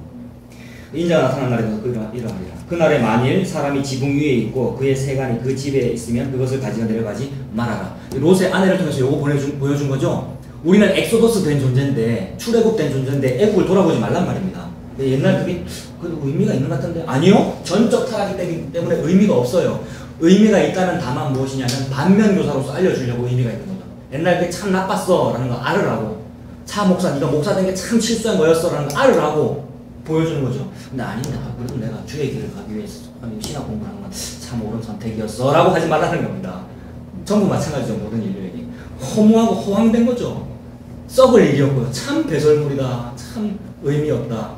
Speaker 1: 인자가 나타난 날에도 이러하리라. 그날에 만일 사람이 지붕 위에 있고 그의 세간이 그 집에 있으면 그것을 가지고 내려가지 말아라. 롯의 아내를 통해서 요거 보여준 거죠. 우리는 엑소더스 된 존재인데 출애굽된 존재인데 애국을 돌아보지 말란 말입니다. 옛날 그게 그래도 의미가 있는 것 같은데 아니요. 전적 타락이기 때문에 의미가 없어요. 의미가 있다는 다만 무엇이냐면 반면교사로서 알려주려고 의미가 있는 거죠. 옛날 그게 참 나빴어 라는 거 알으라고. 차 목사 네가 목사 된 게 참 실수한 거였어 라는 거 알으라고 보여주는 거죠. 근데 아닙니다. 그래도 내가 주의 길을 가기 위해서 신학 공부하는 건 참 옳은 선택이었어 라고 하지 말라는 겁니다. 전부 마찬가지죠. 모든 인류에게. 허무하고 허황된 거죠. 썩을 일이었고요. 참 배설물이다. 참 의미 없다.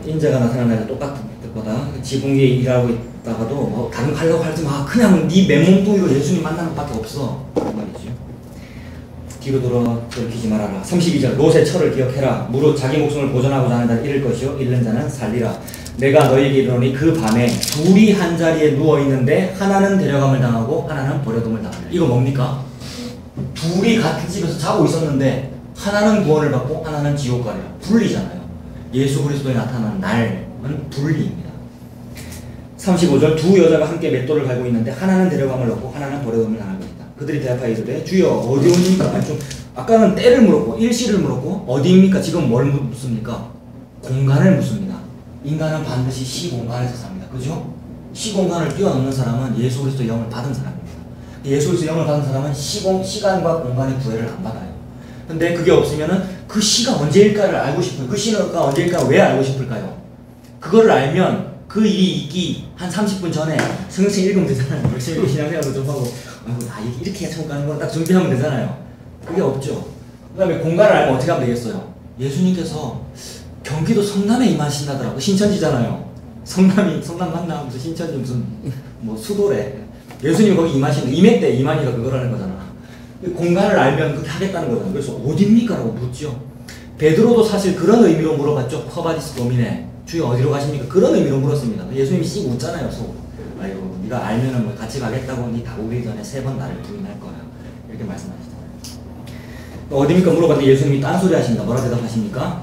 Speaker 1: 인자가 나타나는 날과 똑같을 거다. 지붕 위에 일하고 있다가도 뭐 다른 거 하려고 하지 마. 그냥 네 맨몸뚱이로 예수님 만나는 것밖에 없어. 그 말이죠. 뒤로 돌이키지 말아라. 32절 롯의 철을 기억해라. 무릇 자기 목숨을 보존하고자 하는 자는 잃을 것이요 잃는 자는 살리라. 내가 너에게 이르노니 그 밤에 둘이 한 자리에 누워 있는데 하나는 데려감을 당하고 하나는 버려둠을 당한다. 이거 뭡니까? 둘이 같은 집에서 자고 있었는데 하나는 구원을 받고 하나는 지옥 가리라. 분리잖아요. 예수 그리스도에 나타난 날은 분리입니다. 35절 두 여자가 함께 맷돌을 갈고 있는데 하나는 데려감을 얻고 하나는 버려둠을 당하고 있다. 그들이 대답하여 이르되 주여 어디옵니까? 아까는 때를 물었고 일시를 물었고 어디입니까? 지금 뭘 묻습니까? 공간을 묻습니다. 인간은 반드시 시공간에서 삽니다. 그죠? 시공간을 뛰어넘는 사람은 예수 그리스도의 영을 받은 사람입니다. 예수 그리스도의 영을 받은 사람은 시간과 공간의 구애를 안 받아요. 근데 그게 없으면은 그 시가 언제일까를 알고 싶어요. 그 시가 언제일까 왜 알고 싶을까요? 그거를 알면 그 일이 있기 한 30분 전에 성경책 읽으면 되잖아요. 열심히 신앙생활도 좀 하고 이렇게 해야 천국 가는 거 딱 준비하면 되잖아요. 그게 없죠. 그 다음에 공간을 알면 어떻게 하면 되겠어요? 예수님께서 경기도 성남에 임하신다더라고. 신천지잖아요. 성남 맞나? 무슨 신천지 무슨 뭐 수도래. 예수님이 거기 임하시는데 임했대. 임하니까 그거라는 거잖아. 공간을 알면 그렇게 하겠다는 거잖아. 그래서 어딥니까? 라고 묻죠. 베드로도 사실 그런 의미로 물어봤죠. 퍼바디스 도미네. 주여 어디로 가십니까? 그런 의미로 물었습니다. 예수님이 씩 웃잖아요. 속. 아이고 네가 알면은 뭐 같이 가겠다고 네 다 오기 전에 3번 나를 부인할 거야. 이렇게 말씀하시잖아요. 어디입니까? 물어봤는데 예수님이 딴소리 하십니다. 뭐라 대답하십니까?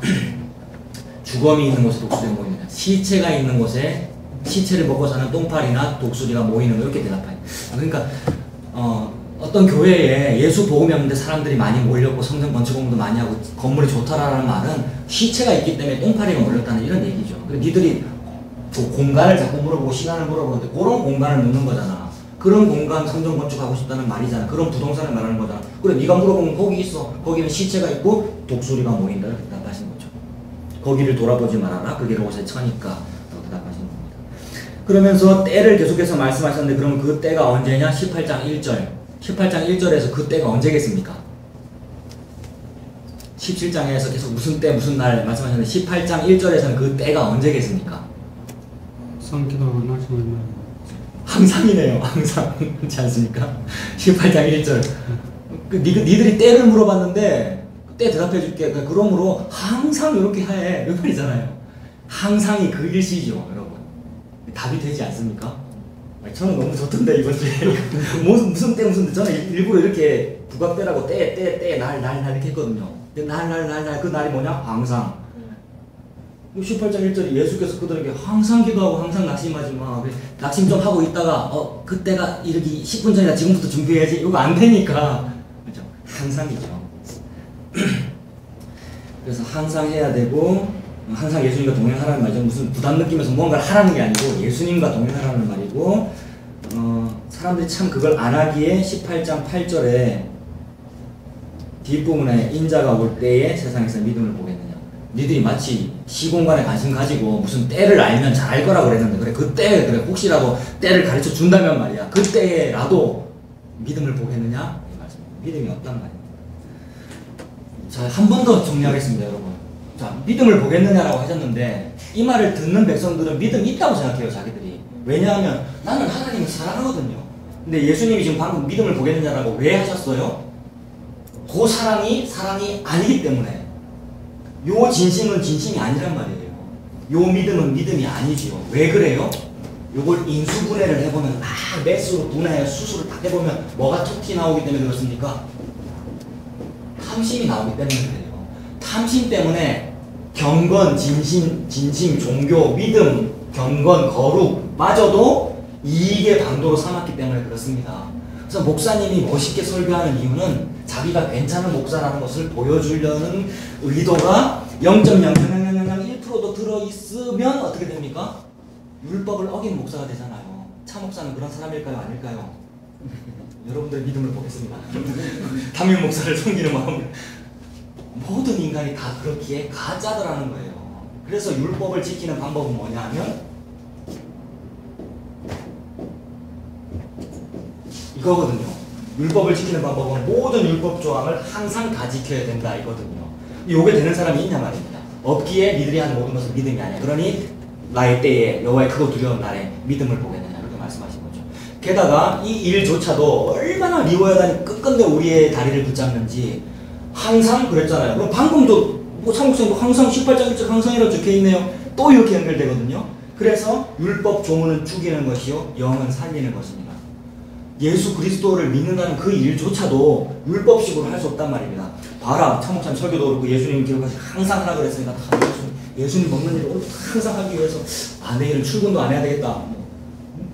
Speaker 1: 주검이 있는 곳에 독수리가 모이느냐. 시체가 있는 곳에 시체를 먹고 사는 똥파리나 독수리가 모이는 거 이렇게 대답해요. 그러니까 어떤 교회에 예수 복음이 없는데 사람들이 많이 몰렸고 성경 건축 공부도 많이 하고 건물이 좋다라는 말은 시체가 있기 때문에 똥파리가 몰렸다는 이런 얘기죠. 니들이 그 공간을 자꾸 물어보고 시간을 물어보는데 그런 공간을 묻는 거잖아. 그런 공간 성전 건축하고 싶다는 말이잖아. 그런 부동산을 말하는 거잖아. 그래 네가 물어보면 거기 있어. 거기는 시체가 있고 독수리가 모인다 이렇게 대답하신 거죠. 거기를 돌아보지 말아라. 그게 롯의 처니까 대답하신 겁니다. 그러면서 때를 계속해서 말씀하셨는데 그럼 그 때가 언제냐? 18장 1절 18장 1절에서 그 때가 언제겠습니까? 17장에서 계속 무슨 때 무슨 날 말씀하셨는데 18장 1절에서는 그 때가 언제겠습니까?
Speaker 3: 성기도가 나중에
Speaker 1: 항상이네요. 항상 그렇지 않습니까? 18장 1절 니들이 때를 물어봤는데 때 대답해 줄게. 그러므로 항상 이렇게 해. 이 말이잖아요. 항상이 그 일시죠. 여러분 답이 되지 않습니까? 저는 너무 좋던데 이번 주에 무슨 때 무슨 때 저는 일부러 이렇게 부각되라고 날 이렇게 했거든요. 날 그 날이 뭐냐? 항상. 18장 1절이 예수께서 그들에게 항상 기도하고 항상 낙심하지 마. 낙심 좀 하고 있다가 그때가 이르기 10분 전이다. 지금부터 준비해야지. 이거 안 되니까. 그렇죠? 항상이죠. 그래서 항상 해야 되고 항상 예수님과 동행하라는 말이죠. 무슨 부담 느끼면서 무언가를 하라는 게 아니고 예수님과 동행하라는 말이고 사람들이 참 그걸 안 하기에 18장 8절에 뒷부분에 인자가 올 때에 세상에서 믿음을 보겠느냐. 니들이 마치 시공간에 관심 가지고 무슨 때를 알면 잘 알 거라고 그랬는데 그래 그때 그래 혹시라도 때를 가르쳐 준다면 말이야 그때라도 믿음을 보겠느냐 이 말씀입니다. 믿음이 없단 말입니다. 자, 한 번 더 정리하겠습니다, 여러분. 자, 믿음을 보겠느냐라고 하셨는데 이 말을 듣는 백성들은 믿음이 있다고 생각해요, 자기들이. 왜냐하면 나는 하나님을 사랑하거든요. 근데 예수님이 지금 방금 믿음을 보겠느냐라고 왜 하셨어요? 그 사랑이 아니기 때문에. 요 진심은 진심이 아니란 말이에요. 요 믿음은 믿음이 아니지요. 왜 그래요? 요걸 인수분해를 해보면 매수로 분해 수술을 딱 해보면 뭐가 툭 튀어나오기 때문에 그렇습니까? 탐심이 나오기 때문에 그래요. 탐심 때문에 경건, 진심, 종교, 믿음, 경건, 거룩마저도 이익의 방도로 삼았기 때문에 그렇습니다. 그래서 목사님이 멋있게 설교하는 이유는 자기가 괜찮은 목사라는 것을 보여주려는 의도가 0.00001%도 들어있으면 어떻게 됩니까? 율법을 어긴 목사가 되잖아요. 차 목사는 그런 사람일까요? 아닐까요? 여러분들 믿음을 보겠습니다. 담임 목사를 섬기는 마음을. 모든 인간이 다 그렇기에 가짜더라는 거예요. 그래서 율법을 지키는 방법은 뭐냐 하면 이거거든요. 율법을 지키는 방법은 모든 율법 조항을 항상 다 지켜야 된다 이거든요. 요게 되는 사람이 있냐 말입니다. 없기에 니들이 하는 모든 것은 믿음이 아니야. 그러니 나의 때에 여호와의 크고 두려운 날에 믿음을 보겠느냐 이렇게 말씀하신 거죠. 게다가 이 일조차도 얼마나 리워야단이 끝끝내 우리의 다리를 붙잡는지 항상 그랬잖아요. 그럼 방금도 뭐 사목성도 항상 18장 1절 항상이라고 적혀있네요. 또 이렇게 연결되거든요. 그래서 율법 조문은 죽이는 것이요 영은 살리는 것입니다. 예수 그리스도를 믿는다는 그 일조차도 율법식으로 할 수 없단 말입니다. 봐라, 차목장 설교도 그렇고 예수님 기록하시 항상 하라 그랬으니까 다 예수님 먹는 일을 항상 하기 위해서 내일은 출근도 안 해야 되겠다.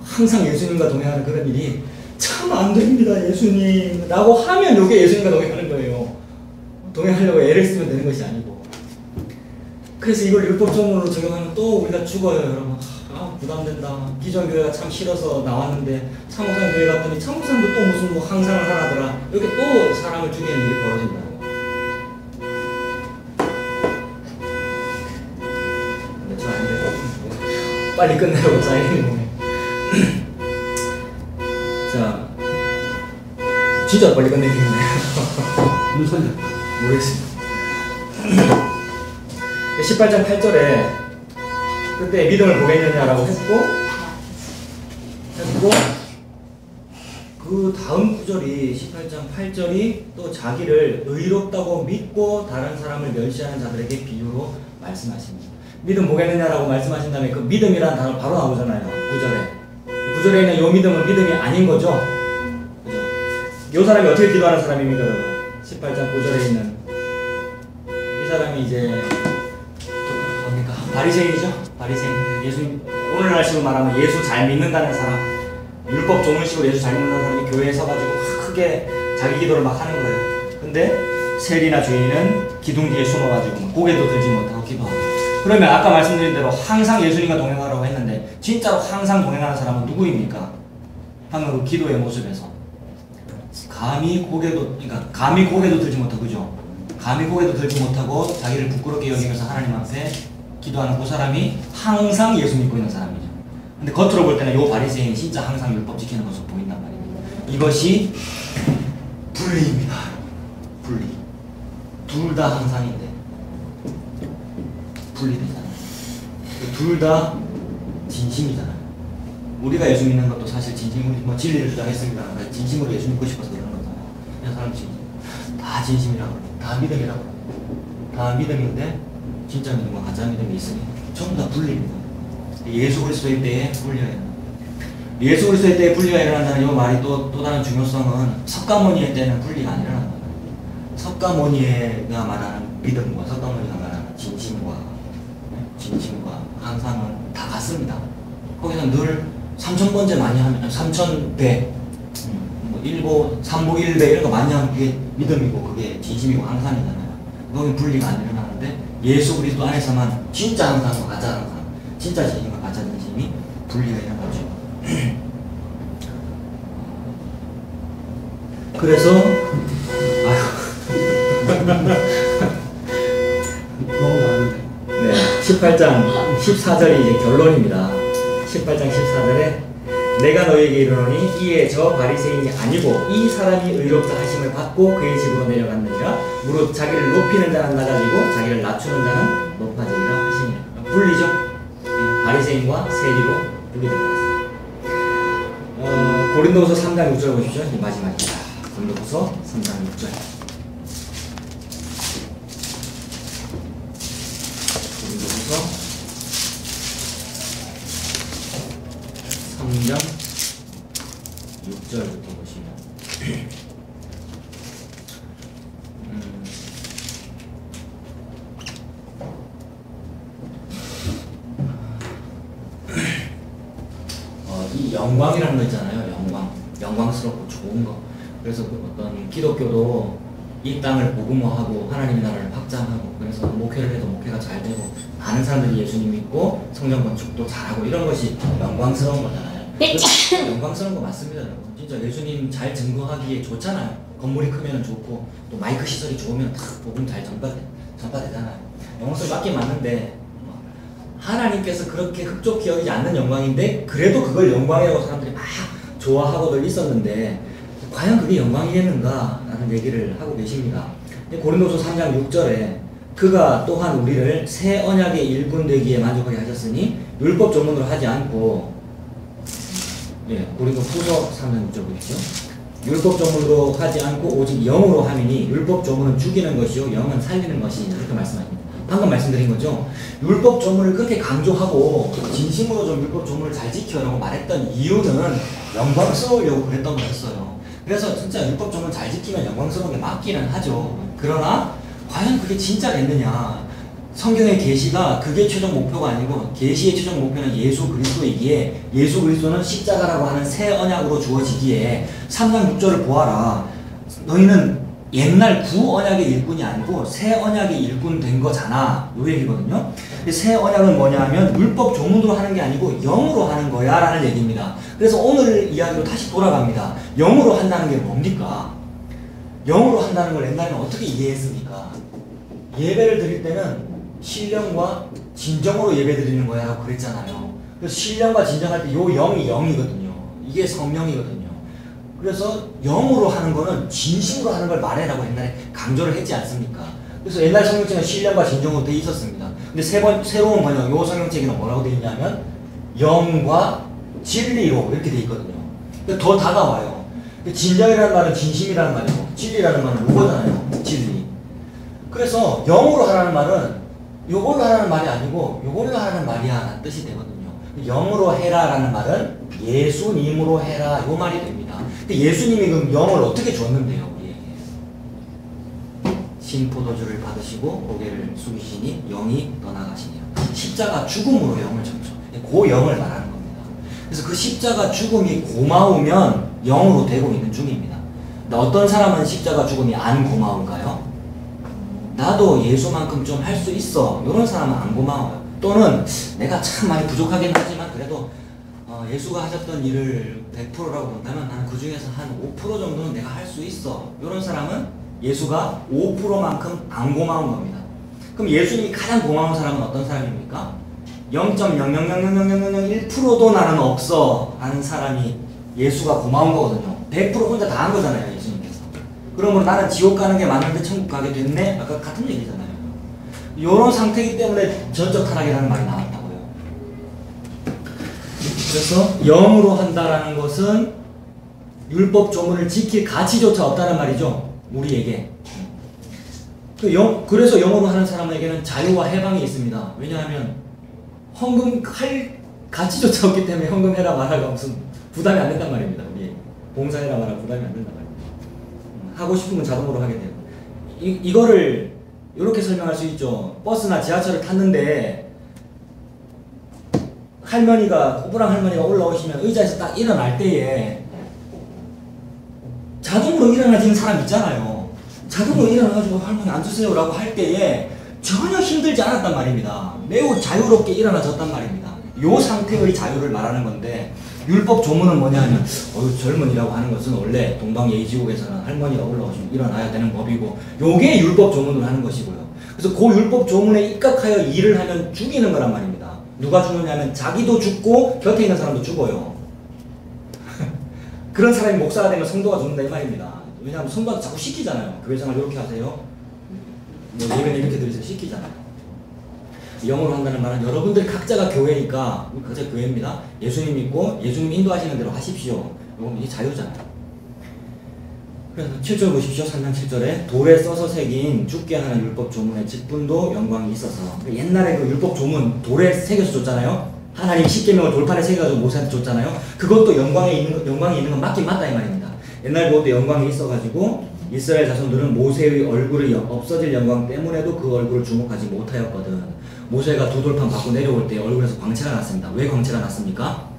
Speaker 1: 항상 예수님과 동행하는 그런 일이 참 안 됩니다, 예수님. 라고 하면 이게 예수님과 동행하는 거예요. 동행하려고 애를 쓰면 되는 것이 아니고. 그래서 이걸 율법적으로 적용하면 또 우리가 죽어요, 여러분. 부담된다. 기존 교회가 참 싫어서 나왔는데 차목산 교회 갔더니 차목산도 또 무슨 뭐 항상을 하라더라. 이렇게 또 사람을 죽이는 일이 벌어진다는 거. 근데 저 안 돼요. 빨리 끝내라고 짜이는 거네. 자, 진짜 빨리 끝내겠네요.
Speaker 3: 무슨 소리야?
Speaker 1: 모르겠습니다. 18장 8절에 그때 믿음을 보겠느냐라고 했고 그 다음 구절이 18장 8절이 또 자기를 의롭다고 믿고 다른 사람을 멸시하는 자들에게 비유로 말씀하십니다. 믿음 보겠느냐라고 말씀하신 다음에 그 믿음이라는 단어 바로 나오잖아요. 9절에. 9절에 있는 요 믿음은 믿음이 아닌 거죠. 그죠? 요 사람이 어떻게 기도하는 사람입니까, 여러분? 18장 9절에 있는 이 사람이 이제 뭡니까? 바리새인이죠? 바리새인. 예수님, 오늘날식으로 말하면 예수 잘 믿는다는 사람, 율법 조문식으로 예수 잘 믿는다는 사람이 교회에 서가지고 크게 자기 기도를 막 하는 거예요. 근데 세리나 주인은 기둥 뒤에 숨어가지고 고개도 들지 못하고 기도하고. 그러면 아까 말씀드린 대로 항상 예수님과 동행하라고 했는데 진짜로 항상 동행하는 사람은 누구입니까? 방금 그 기도의 모습에서 감히 고개도 들지 못하고, 그죠? 감히 고개도 들지 못하고 자기를 부끄럽게 여기면서 하나님 앞에 기도하는 그 사람이 항상 예수 믿고 있는 사람이죠. 근데 겉으로 볼 때는 요 바리새인이 진짜 항상 율법 지키는 모습 보인단 말입니다. 이것이 분리입니다. 분리. 둘 다 항상인데 분리되잖아요. 둘 다 진심이잖아요. 우리가 예수 믿는 것도 사실 진심으로 뭐 진리를 주장했습니다. 진심으로 예수 믿고 싶어서 그러는 거잖아요. 이 사람 진심. 다 진심이라고 그래요. 다 믿음이라고 그래요. 다 믿음인데 진짜 믿음과 가짜 믿음이 있으니 전부 다 분리입니다. 예수 그리스도의 때에 분리가 일어납니다. 예수 그리스도의 때에 분리가 일어난다는 이 말이 또 다른 중요성은 석가모니의 때는 분리가 안 일어난다. 석가모니가 말하는 믿음과 석가모니가 말하는 진심과 항상은 다 같습니다. 거기서 늘 3000번째 많이 하면 3000배 뭐 3보 1배 이런 거 많이 하면 그게 믿음이고 그게 진심이고 항상이잖아요. 거긴 분리가 안 일어나는데 예수 그리스도 안에서만 진짜 항상과 가짜 항상, 진짜 진심과 가짜 진심이 분리가 일어나죠. 그래서
Speaker 3: 너무 많은데.
Speaker 1: 네, 18장 14절이 이제 결론입니다. 18장 14절에 내가 너에게 이르노니 이에 저 바리새인이 아니고 이 사람이 의롭다 하심을 받고 그의 집으로 내려갔느니라. 무릇 자기를 높이는 자는 낮아지고 자기를 낮추는 자는 높아지리라 하시니라. 분리죠. 바리새인과 세리로 분리됩니다. 고린도후서 3장 6절 보십시오. 이 마지막입니다. 고린도후서 3장 6절. 고린도후서 3장 6절부터 보시면 이 영광이라는 거 있잖아요. 영광스럽고 좋은 거. 그래서 그 어떤 기독교도 이 땅을 복음화하고 하나님의 나라를 확장하고 그래서 목회를 해도 목회가 잘 되고 많은 사람들이 예수님 믿고 성전 건축도 잘하고 이런 것이 영광스러운 거잖아요. 영광스러운 거 맞습니다, 여러분. 진짜 예수님 잘 증거하기에 좋잖아요. 건물이 크면 좋고 또 마이크 시설이 좋으면 다 복음 잘 전파되잖아요. 영광스러운 맞긴 맞는데 하나님께서 그렇게 흡족히 여기지 않는 영광인데 그래도 그걸 영광이라고 사람들이 막 좋아하고들 있었는데 과연 그게 영광이겠는가? 라는 얘기를 하고 계십니다. 고린도서 3장 6절에 그가 또한 우리를 새 언약의 일꾼 되기에 만족하게 하셨으니 율법 조문으로 하지 않고 고린도 후서 3장 6절 보시죠. 율법 조문으로 하지 않고 오직 영으로 함이니 율법 조문은 죽이는 것이요 영은 살리는 것이 이렇게 말씀합니다. 방금 말씀드린 거죠. 율법 조문을 그렇게 강조하고 진심으로 좀 율법 조문을 잘 지켜라고 말했던 이유는 영광스러우려고 그랬던 거였어요. 그래서 진짜 율법 조문 잘 지키면 영광스러운 게 맞기는 하죠. 그러나 과연 그게 진짜 됐느냐? 성경의 계시가 그게 최종 목표가 아니고 계시의 최종 목표는 예수 그리스도이기에 예수 그리스도는 십자가라고 하는 새 언약으로 주어지기에 3장 6절을 보아라. 너희는 옛날 구 언약의 일꾼이 아니고 새 언약의 일꾼 된 거잖아. 요 얘기거든요. 새 언약은 뭐냐 하면 율법 조문으로 하는 게 아니고 영으로 하는 거야 라는 얘기입니다. 그래서 오늘 이야기로 다시 돌아갑니다. 영으로 한다는 게 뭡니까? 영으로 한다는 걸 옛날에는 어떻게 이해했습니까? 예배를 드릴 때는 신령과 진정으로 예배 드리는 거야 라고 그랬잖아요. 그래서 신령과 진정할 때 요 영이 영이거든요. 이게 성령이거든요. 그래서 영으로 하는 거는 진심으로 하는 걸 말해라고 옛날에 강조를 했지 않습니까? 그래서 옛날 성경책은 신령과 진정으로 돼 있었습니다. 근데 새로운 번역, 요 성경책에는 뭐라고 돼 있냐면 영과 진리로 이렇게 돼 있거든요. 그러니까 더 다가와요. 진정이라는 말은 진심이라는 말이고 진리라는 말은 요거잖아요. 진리. 그래서 영으로 하라는 말은 요걸로 하라는 말이 아니고 요걸로 하라는 말이야 라는 뜻이 되거든요. 영으로 해라 라는 말은 예수님으로 해라 요 말이 됩니다. 근데 예수님이 그럼 영을 어떻게 줬는데요 우리에게? 신포도주를 받으시고 고개를 숙이시니 영이 떠나가시니라. 십자가 죽음으로 영을 줬죠. 그 영을 말하는 겁니다. 그래서 그 십자가 죽음이 고마우면 영으로 되고 있는 중입니다. 어떤 사람은 십자가 죽음이 안 고마울까요? 나도 예수만큼 좀 할 수 있어. 이런 사람은 안 고마워요. 또는 내가 참 많이 부족하긴 하지만 그래도 예수가 하셨던 일을 100%라고 본다면 나는 그 중에서 한 5% 정도는 내가 할 수 있어. 이런 사람은 예수가 5%만큼 안 고마운 겁니다. 그럼 예수님이 가장 고마운 사람은 어떤 사람입니까? 0.0000001%도 나는 없어 하는 사람이 예수가 고마운 거거든요. 100% 혼자 다 한 거잖아요, 예수님께서. 그러므로 나는 지옥 가는 게 맞는데 천국 가게 됐네? 아까 같은 얘기잖아요. 이런 상태이기 때문에 전적 타락이라는 말이 나왔다고요. 그래서 영으로 한다라는 것은 율법 조문을 지킬 가치조차 없다는 말이죠. 우리에게. 그래서 영으로 하는 사람에게는 자유와 해방이 있습니다. 왜냐하면 헌금할 가치조차 없기 때문에 헌금해라 말하가 무슨 부담이 안 된단 말입니다. 우리 봉사해라 말하 부담이 안 된단 말입니다. 하고 싶은 건 자동으로 하게 되고. 이거를 이렇게 설명할 수 있죠. 버스나 지하철을 탔는데 호부랑 할머니가 올라오시면 의자에서 딱 일어날 때에 자동으로 일어나지는 사람 있잖아요. 자동으로 일어나가지고 할머니 앉으세요 라고 할 때에 전혀 힘들지 않았단 말입니다. 매우 자유롭게 일어나졌단 말입니다. 요 상태의 자유를 말하는 건데, 율법 조문은 뭐냐 하면 젊은이라고 하는 것은 원래 동방예의지국에서는 할머니가 올라오시면 일어나야 되는 법이고, 요게 율법 조문을 하는 것이고요. 그래서 그 율법 조문에 입각하여 일을 하면 죽이는 거란 말입니다. 누가 죽느냐면 자기도 죽고 곁에 있는 사람도 죽어요. 그런 사람이 목사가 되면 성도가 죽는다 이 말입니다. 왜냐하면 성도한테 자꾸 시키잖아요. 교회 생활 이렇게 하세요. 뭐 예배는 이렇게 드리세요. 시키잖아요. 영어로 한다는 말은 여러분들 각자가 교회니까, 각자 교회입니다. 예수님 믿고 예수님 인도하시는 대로 하십시오. 이게 자유잖아요. 그래서 7절 보십시오. 3장 7절에 돌에 써서 새긴 죽게 하는 율법 조문의 직분도 영광이 있어서, 옛날에 그 율법 조문 돌에 새겨서 줬잖아요. 하나님 십계명을 돌판에 새겨가지고 모세한테 줬잖아요. 그것도 영광이 있는 건 맞긴 맞다 이 말입니다. 옛날 그것도 영광이 있어가지고 이스라엘 자손들은 모세의 얼굴이 없어질 영광 때문에도 그 얼굴을 주목하지 못하였거든. 모세가 두 돌판 받고 내려올 때 얼굴에서 광채가 났습니다. 왜 광채가 났습니까?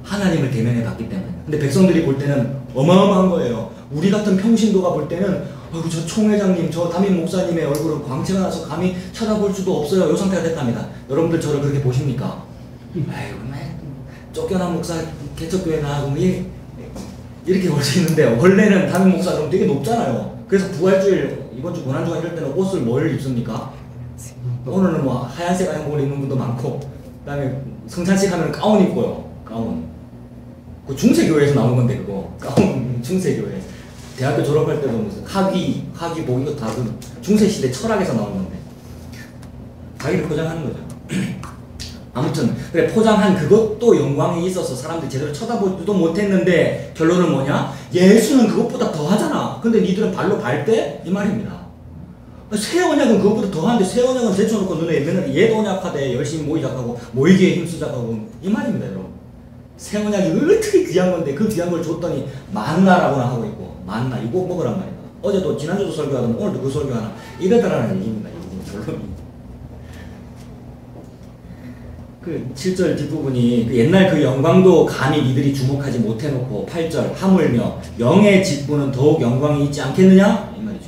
Speaker 1: 하나님을 대면해 봤기 때문에. 근데 백성들이 볼 때는 어마어마한 거예요. 우리 같은 평신도가 볼 때는 저 총회장님, 저 담임 목사님의 얼굴은 광채가 나서 감히 쳐다볼 수도 없어요. 이 상태가 됐답니다. 여러분들 저를 그렇게 보십니까? 아이고, 쫓겨난 목사 개척교회 나가고 이렇게 볼 수 있는데, 원래는 담임 목사 그럼 되게 높잖아요. 그래서 부활주일 이번 주 고난주간 이럴 때는 옷을 뭘 입습니까? 오늘은 뭐 하얀색 양복을 입는 분도 많고, 그 다음에 성찬식 하면 가운 입고요. 가운. 그 중세교회에서 나온 건데, 그거 가운 중세교회. 대학교 졸업할 때도 무슨 학위복 이거 다 그 중세시대 철학에서 나온 건데 자기를 포장하는 거죠. 아무튼 그래 포장한 그것도 영광이 있어서 사람들이 제대로 쳐다보지도 못했는데 결론은 뭐냐? 예수는 그것보다 더하잖아. 근데 니들은 발로 밟대? 이 말입니다. 새 언약은 그것보다 더한데 새 언약은 제쳐놓고 너네 맨날 옛 언약하되 열심히 모이자하고 모이기에 힘쓰자하고 이 말입니다 여러분. 새 언약이 어떻게 귀한 건데 그 귀한 걸 줬더니 만나라고나 하고 있고 만나 이거 먹으란 말이다. 어제도 지난주도 설교하던 오늘도 그 설교하나 이러더라는 얘기입니다. 결론이. 그 7절 뒷부분이 그 옛날 그 영광도 감히 이들이 주목하지 못해놓고 8절 하물며 영의 직분은 더욱 영광이 있지 않겠느냐? 이 말이죠.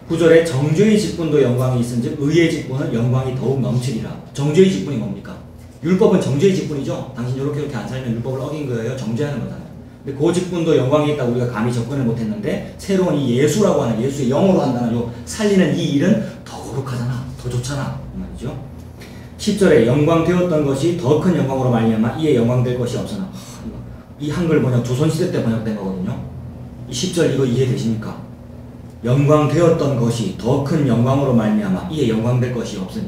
Speaker 1: 9절에 정죄의 직분도 영광이 있은즉 의의 직분은 영광이 더욱 넘치리라. 정죄의 직분이 뭡니까? 율법은 정죄의 직분이죠. 당신 이렇게 안 살면 율법을 어긴 거예요. 정죄하는 거잖아요. 근데 그 직분도 영광이 있다고 우리가 감히 접근을 못했는데 새로운 이 예수라고 하는 예수의 영으로 한다는 요 살리는 이 일은 더 거룩하잖아. 더 좋잖아. 이 말이죠. 10절에 영광 되었던 것이 더 큰 영광으로 말미암아 이에 영광 될 것이 없으나 이 한글 번역 조선시대 때 번역된 거거든요. 이 10절 이거 이해되십니까? 영광 되었던 것이 더 큰 영광으로 말미암아 이에 영광 될 것이 없으니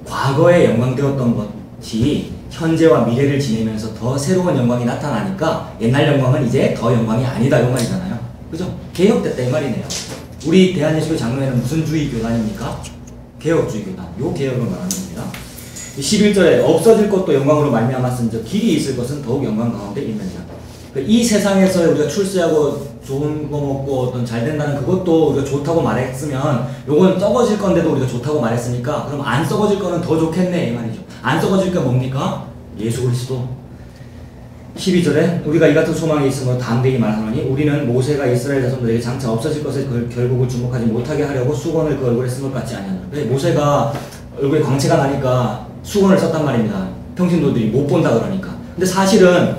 Speaker 1: 과거에 영광 되었던 것이 현재와 미래를 지내면서 더 새로운 영광이 나타나니까 옛날 영광은 이제 더 영광이 아니다 이 말이잖아요. 그죠? 개혁됐다 이 말이네요. 우리 대한예수교 장로회는 무슨 주의 교단입니까? 개혁주의 교단. 요 개혁을 말하는 겁니다. 11절에 없어질 것도 영광으로 말미암았은즉 길이 있을 것은 더욱 영광 가운데 있느니라. 이 세상에서 우리가 출세하고 좋은 거 먹고 어떤 잘 된다는 그것도 우리가 좋다고 말했으면 요건 썩어질 건데도 우리가 좋다고 말했으니까 그럼 안 썩어질 거는 더 좋겠네 이 말이죠. 안 썩어질 게 뭡니까? 예수 그리스도. 12절에 우리가 이 같은 소망이 있으므로 담대히 말하노니 우리는 모세가 이스라엘 자손들에게 장차 없어질 것에 결국을 주목하지 못하게 하려고 수건을 그 얼굴에 쓴 것 같지 않냐는. 모세가 얼굴에 광채가 나니까 수건을 썼단 말입니다. 평신도들이 못 본다 그러니까. 근데 사실은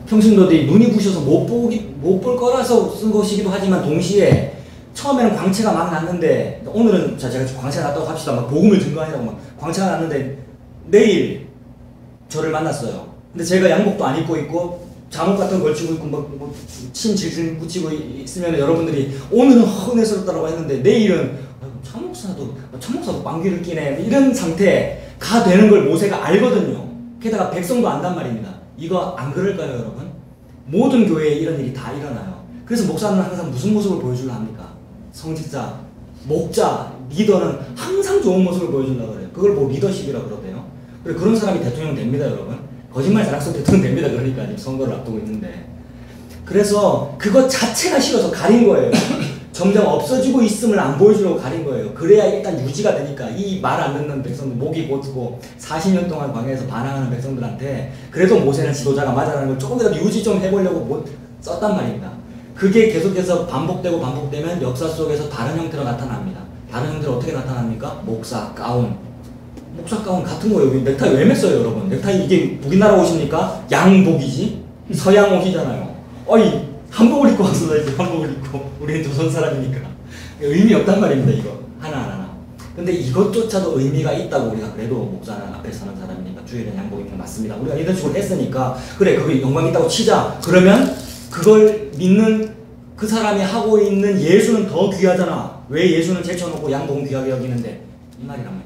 Speaker 1: 평신도들이 눈이 부셔서 못 볼 거라서 쓴 것이기도 하지만 동시에 처음에는 광채가 막 났는데 오늘은 제가 광채가 났다고 합시다. 막 복음을 증거하려고 막 광채가 났는데 내일 저를 만났어요. 근데 제가 양복도 안 입고 있고 잠옷 같은 거 걸치고 있고 침 질질 붙이고 있으면 여러분들이 오늘은 헌해스럽다라고 했는데 내일은 참목사도 빵귀를 끼네 이런 상태가 되는 걸 모세가 알거든요. 게다가 백성도 안단 말입니다. 이거 안 그럴까요 여러분? 모든 교회에 이런 일이 다 일어나요. 그래서 목사는 항상 무슨 모습을 보여주려 합니까? 성직자, 목자, 리더는 항상 좋은 모습을 보여준다고 그래요. 그걸 뭐 리더십이라고 그러대요. 그래 그런 사람이 대통령 됩니다 여러분. 거짓말 자락서 대통령 됩니다. 그러니까 지금 선거를 앞두고 있는데. 그래서 그것 자체가 싫어서 가린 거예요. 점점 없어지고 있음을 안 보여주려고 가린 거예요. 그래야 일단 유지가 되니까 이 말 안 듣는 백성들 목이 곧고 40년 동안 광야에서 반항하는 백성들한테 그래도 모세는 지도자가 맞아라는 걸 조금이라도 유지 좀 해보려고 썼단 말입니다. 그게 계속해서 반복되면 역사 속에서 다른 형태로 나타납니다. 다른 형태로 어떻게 나타납니까? 목사 가운 같은 거예요. 넥타이 왜 맸어요 여러분? 넥타이 이게 우리나라 옷입니까? 양복이지? 서양 옷이잖아요. 어이 한복을 입고 왔어야지. 한복을 입고 우리는 조선 사람이니까 의미 없단 말입니다. 이거 하나하나. 근데 이것조차도 의미가 있다고 우리가 그래도 목사는 앞에 서는 사람이니까 주일은 양복 입는 게 맞습니다. 우리가 이런 식으로 했으니까 그래 그게 영광 있다고 치자. 그러면 그걸 믿는 그 사람이 하고 있는 예수는 더 귀하잖아. 왜 예수는 제쳐놓고 양복은 귀하게 여기는데 이 말이란 말이야.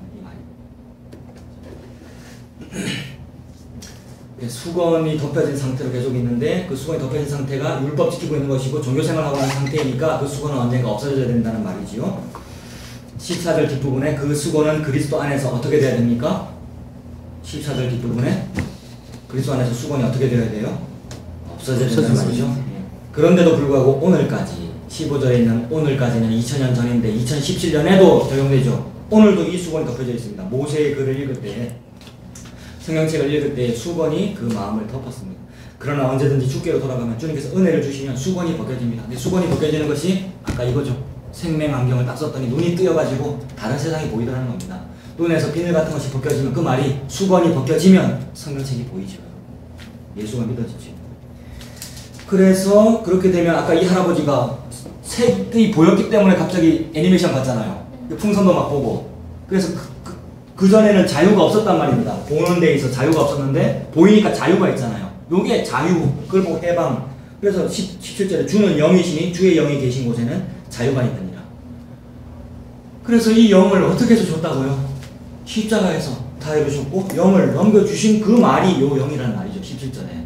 Speaker 1: 수건이 덮여진 상태로 계속 있는데 그 수건이 덮여진 상태가 율법 지키고 있는 것이고 종교생활하고 있는 상태이니까 그 수건은 언젠가 없어져야 된다는 말이지요. 14절 뒷부분에 그 수건은 그리스도 안에서 어떻게 돼야 됩니까? 14절 뒷부분에 그리스도 안에서 수건이 어떻게 되어야 돼요? 없어져야 된다는 말이죠. 그런데도 불구하고 오늘까지 15절에 있는 오늘까지는 2000년 전인데 2017년에도 적용되죠. 오늘도 이 수건이 덮여져 있습니다. 모세의 글을 읽을 때 성경책을 읽을 때 수건이 그 마음을 덮었습니다. 그러나 언제든지 주께로 돌아가면 주님께서 은혜를 주시면 수건이 벗겨집니다. 근데 수건이 벗겨지는 것이 아까 이거죠. 생명 안경을 딱 썼더니 눈이 뜨여가지고 다른 세상이 보이더라는 겁니다. 눈에서 비늘 같은 것이 벗겨지면 그 말이 수건이 벗겨지면 성경책이 보이죠. 예수가 믿어지죠. 그래서 그렇게 되면 아까 이 할아버지가 색이 보였기 때문에 갑자기 애니메이션 봤잖아요. 풍선도 막 보고. 그래서 그전에는 자유가 없었단 말입니다. 보는 데 있어 자유가 없었는데 보이니까 자유가 있잖아요. 요게 자유, 그걸 보고 해방, 그래서 17절에 주는 영이시니 주의 영이 계신 곳에는 자유가 있느니라. 그래서 이 영을 어떻게 해서 줬다고요? 십자가에서 다 이루셨고 영을 넘겨주신 그 말이 요 영이라는 말이죠. 17절에.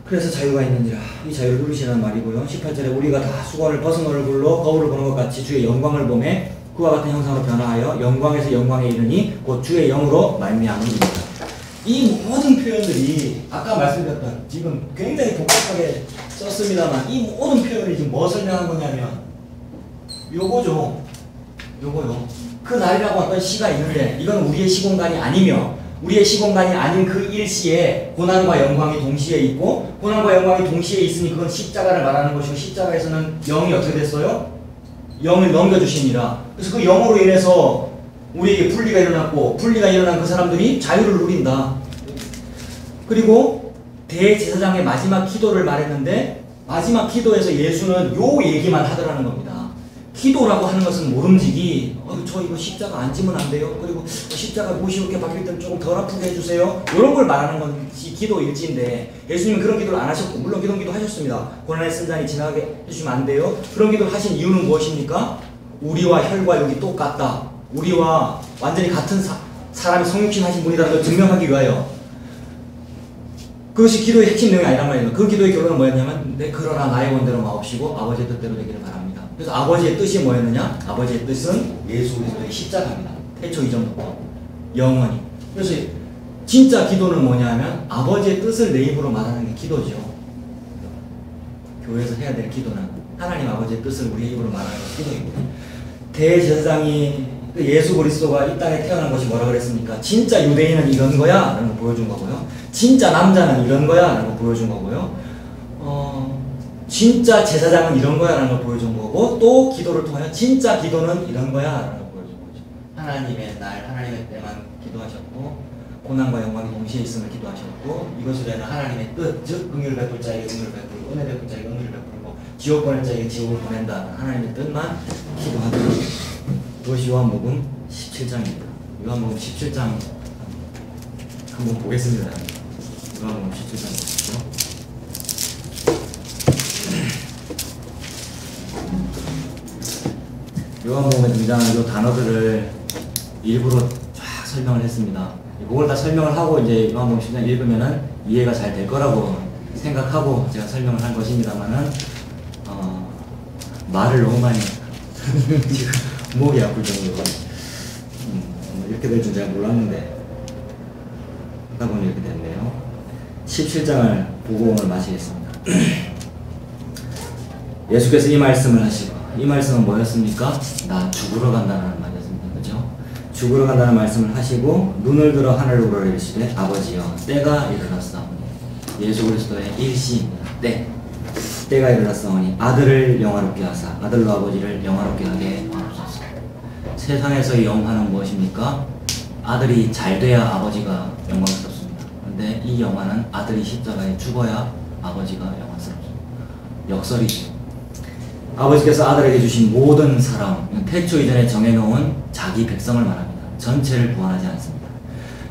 Speaker 1: 그래서 자유가 있느니라. 이 자유를 누리시라는 말이고요. 18절에 우리가 다 수건을 벗은 얼굴로 거울을 보는 것 같이 주의 영광을 보매 그와 같은 형상으로 변화하여 영광에서 영광에 이르니 곧 주의 영으로 말미암음이니라. 이 모든 표현들이 아까 말씀드렸던 지금 굉장히 복잡하게 썼습니다만 이 모든 표현이 지금 뭐 설명한 거냐면 요거죠. 요거요. 그 날이라고 어떤 시가 있는데 이건 우리의 시공간이 아니며 우리의 시공간이 아닌 그 일시에 고난과 영광이 동시에 있고 고난과 영광이 동시에 있으니 그건 십자가를 말하는 것이고 십자가에서는 영이 어떻게 됐어요? 영을 넘겨주시니라. 그래서 그 영으로 인해서 우리에게 분리가 일어났고 분리가 일어난 그 사람들이 자유를 누린다. 그리고 대제사장의 마지막 기도를 말했는데 마지막 기도에서 예수는 요 얘기만 하더라는 겁니다. 기도라고 하는 것은 모름지기 저 이거 십자가 안 지면 안 돼요. 그리고 십자가 못이 이렇게 박힐 때는 조금 덜 아프게 해주세요. 이런 걸 말하는 것이 기도일지인데 예수님은 그런 기도를 안 하셨고 물론 그런 기도 하셨습니다. 고난의 쓴잔이 지나가게 해주시면 안 돼요. 그런 기도를 하신 이유는 무엇입니까? 우리와 혈과 육이 똑같다. 우리와 완전히 같은 사람이 성육신 하신 분이라는 걸 증명하기 위하여 그것이 기도의 핵심 내용이 아니란 말이에요. 그 기도의 결론은 뭐였냐면 그러나 나의 원대로 마옵시고 아버지의 뜻대로 되기를 바랍니다. 그래서 아버지의 뜻이 뭐였느냐? 아버지의 뜻은 예수 그리스도의 십자가입니다. 태초 이전부터 영원히. 그래서 진짜 기도는 뭐냐면 아버지의 뜻을 내 입으로 말하는 게 기도죠. 교회에서 해야 될 기도는 하나님 아버지의 뜻을 우리 입으로 말하는 게 기도이고 대제사장이 예수 그리스도가 이 땅에 태어난 것이 뭐라 그랬습니까? 진짜 유대인은 이런 거야 라는 거 보여준 거고요. 진짜 남자는 이런 거야 라는 거 보여준 거고요. 진짜 제사장은 이런 거야 라는 걸 보여준 거고 또 기도를 통하여 진짜 기도는 이런 거야 라는 걸 보여준 거죠. 하나님의 날, 하나님의 때만 기도하셨고 고난과 영광이 동시에 있음을 기도하셨고 이것을 위하여 하나님의 뜻, 즉 긍휼을 베풀 자에게 긍휼을 베풀고 은혜 베풀 자에게 은혜를 베풀고 지옥 보낼 자에게 지옥을 보낸다. 하나님의 뜻만 기도하도록. 그것이 요한복음 17장입니다. 요한복음 17장 한번 보겠습니다. 요한복음 17장 보시죠. 요한복음에 등장하는 요 단어들을 일부러 쫙 설명을 했습니다. 그걸 다 설명을 하고 이제 요한복음 17장 읽으면은 이해가 잘 될 거라고 생각하고 제가 설명을 한 것입니다만은 말을 너무 많이 지금 목이 아플 정도로 이렇게 될 줄 제가 몰랐는데 하다 보니 이렇게 됐네요. 17장을 보고 오늘 마치겠습니다. 예수께서 이 말씀을 하시고 이 말씀은 뭐였습니까? 나 죽으러 간다는 말이었습니다. 그죠? 죽으러 간다는 말씀을 하시고 눈을 들어 하늘을 우러러리시되 아버지여 때가 이르렀사오니 예수 그리스도의 일시입니다. 때가 이르렀사오니 아들을 영화롭게 하사 아들로 아버지를 영화롭게 하게 하옵소서. 세상에서의 영화는 무엇입니까? 아들이 잘 돼야 아버지가 영광스럽습니다. 그런데 이 영화는 아들이 십자가에 죽어야 아버지가 영광스럽습니다. 역설이죠. 아버지께서 아들에게 주신 모든 사람, 태초 이전에 정해놓은 자기 백성을 말합니다. 전체를 구원하지 않습니다.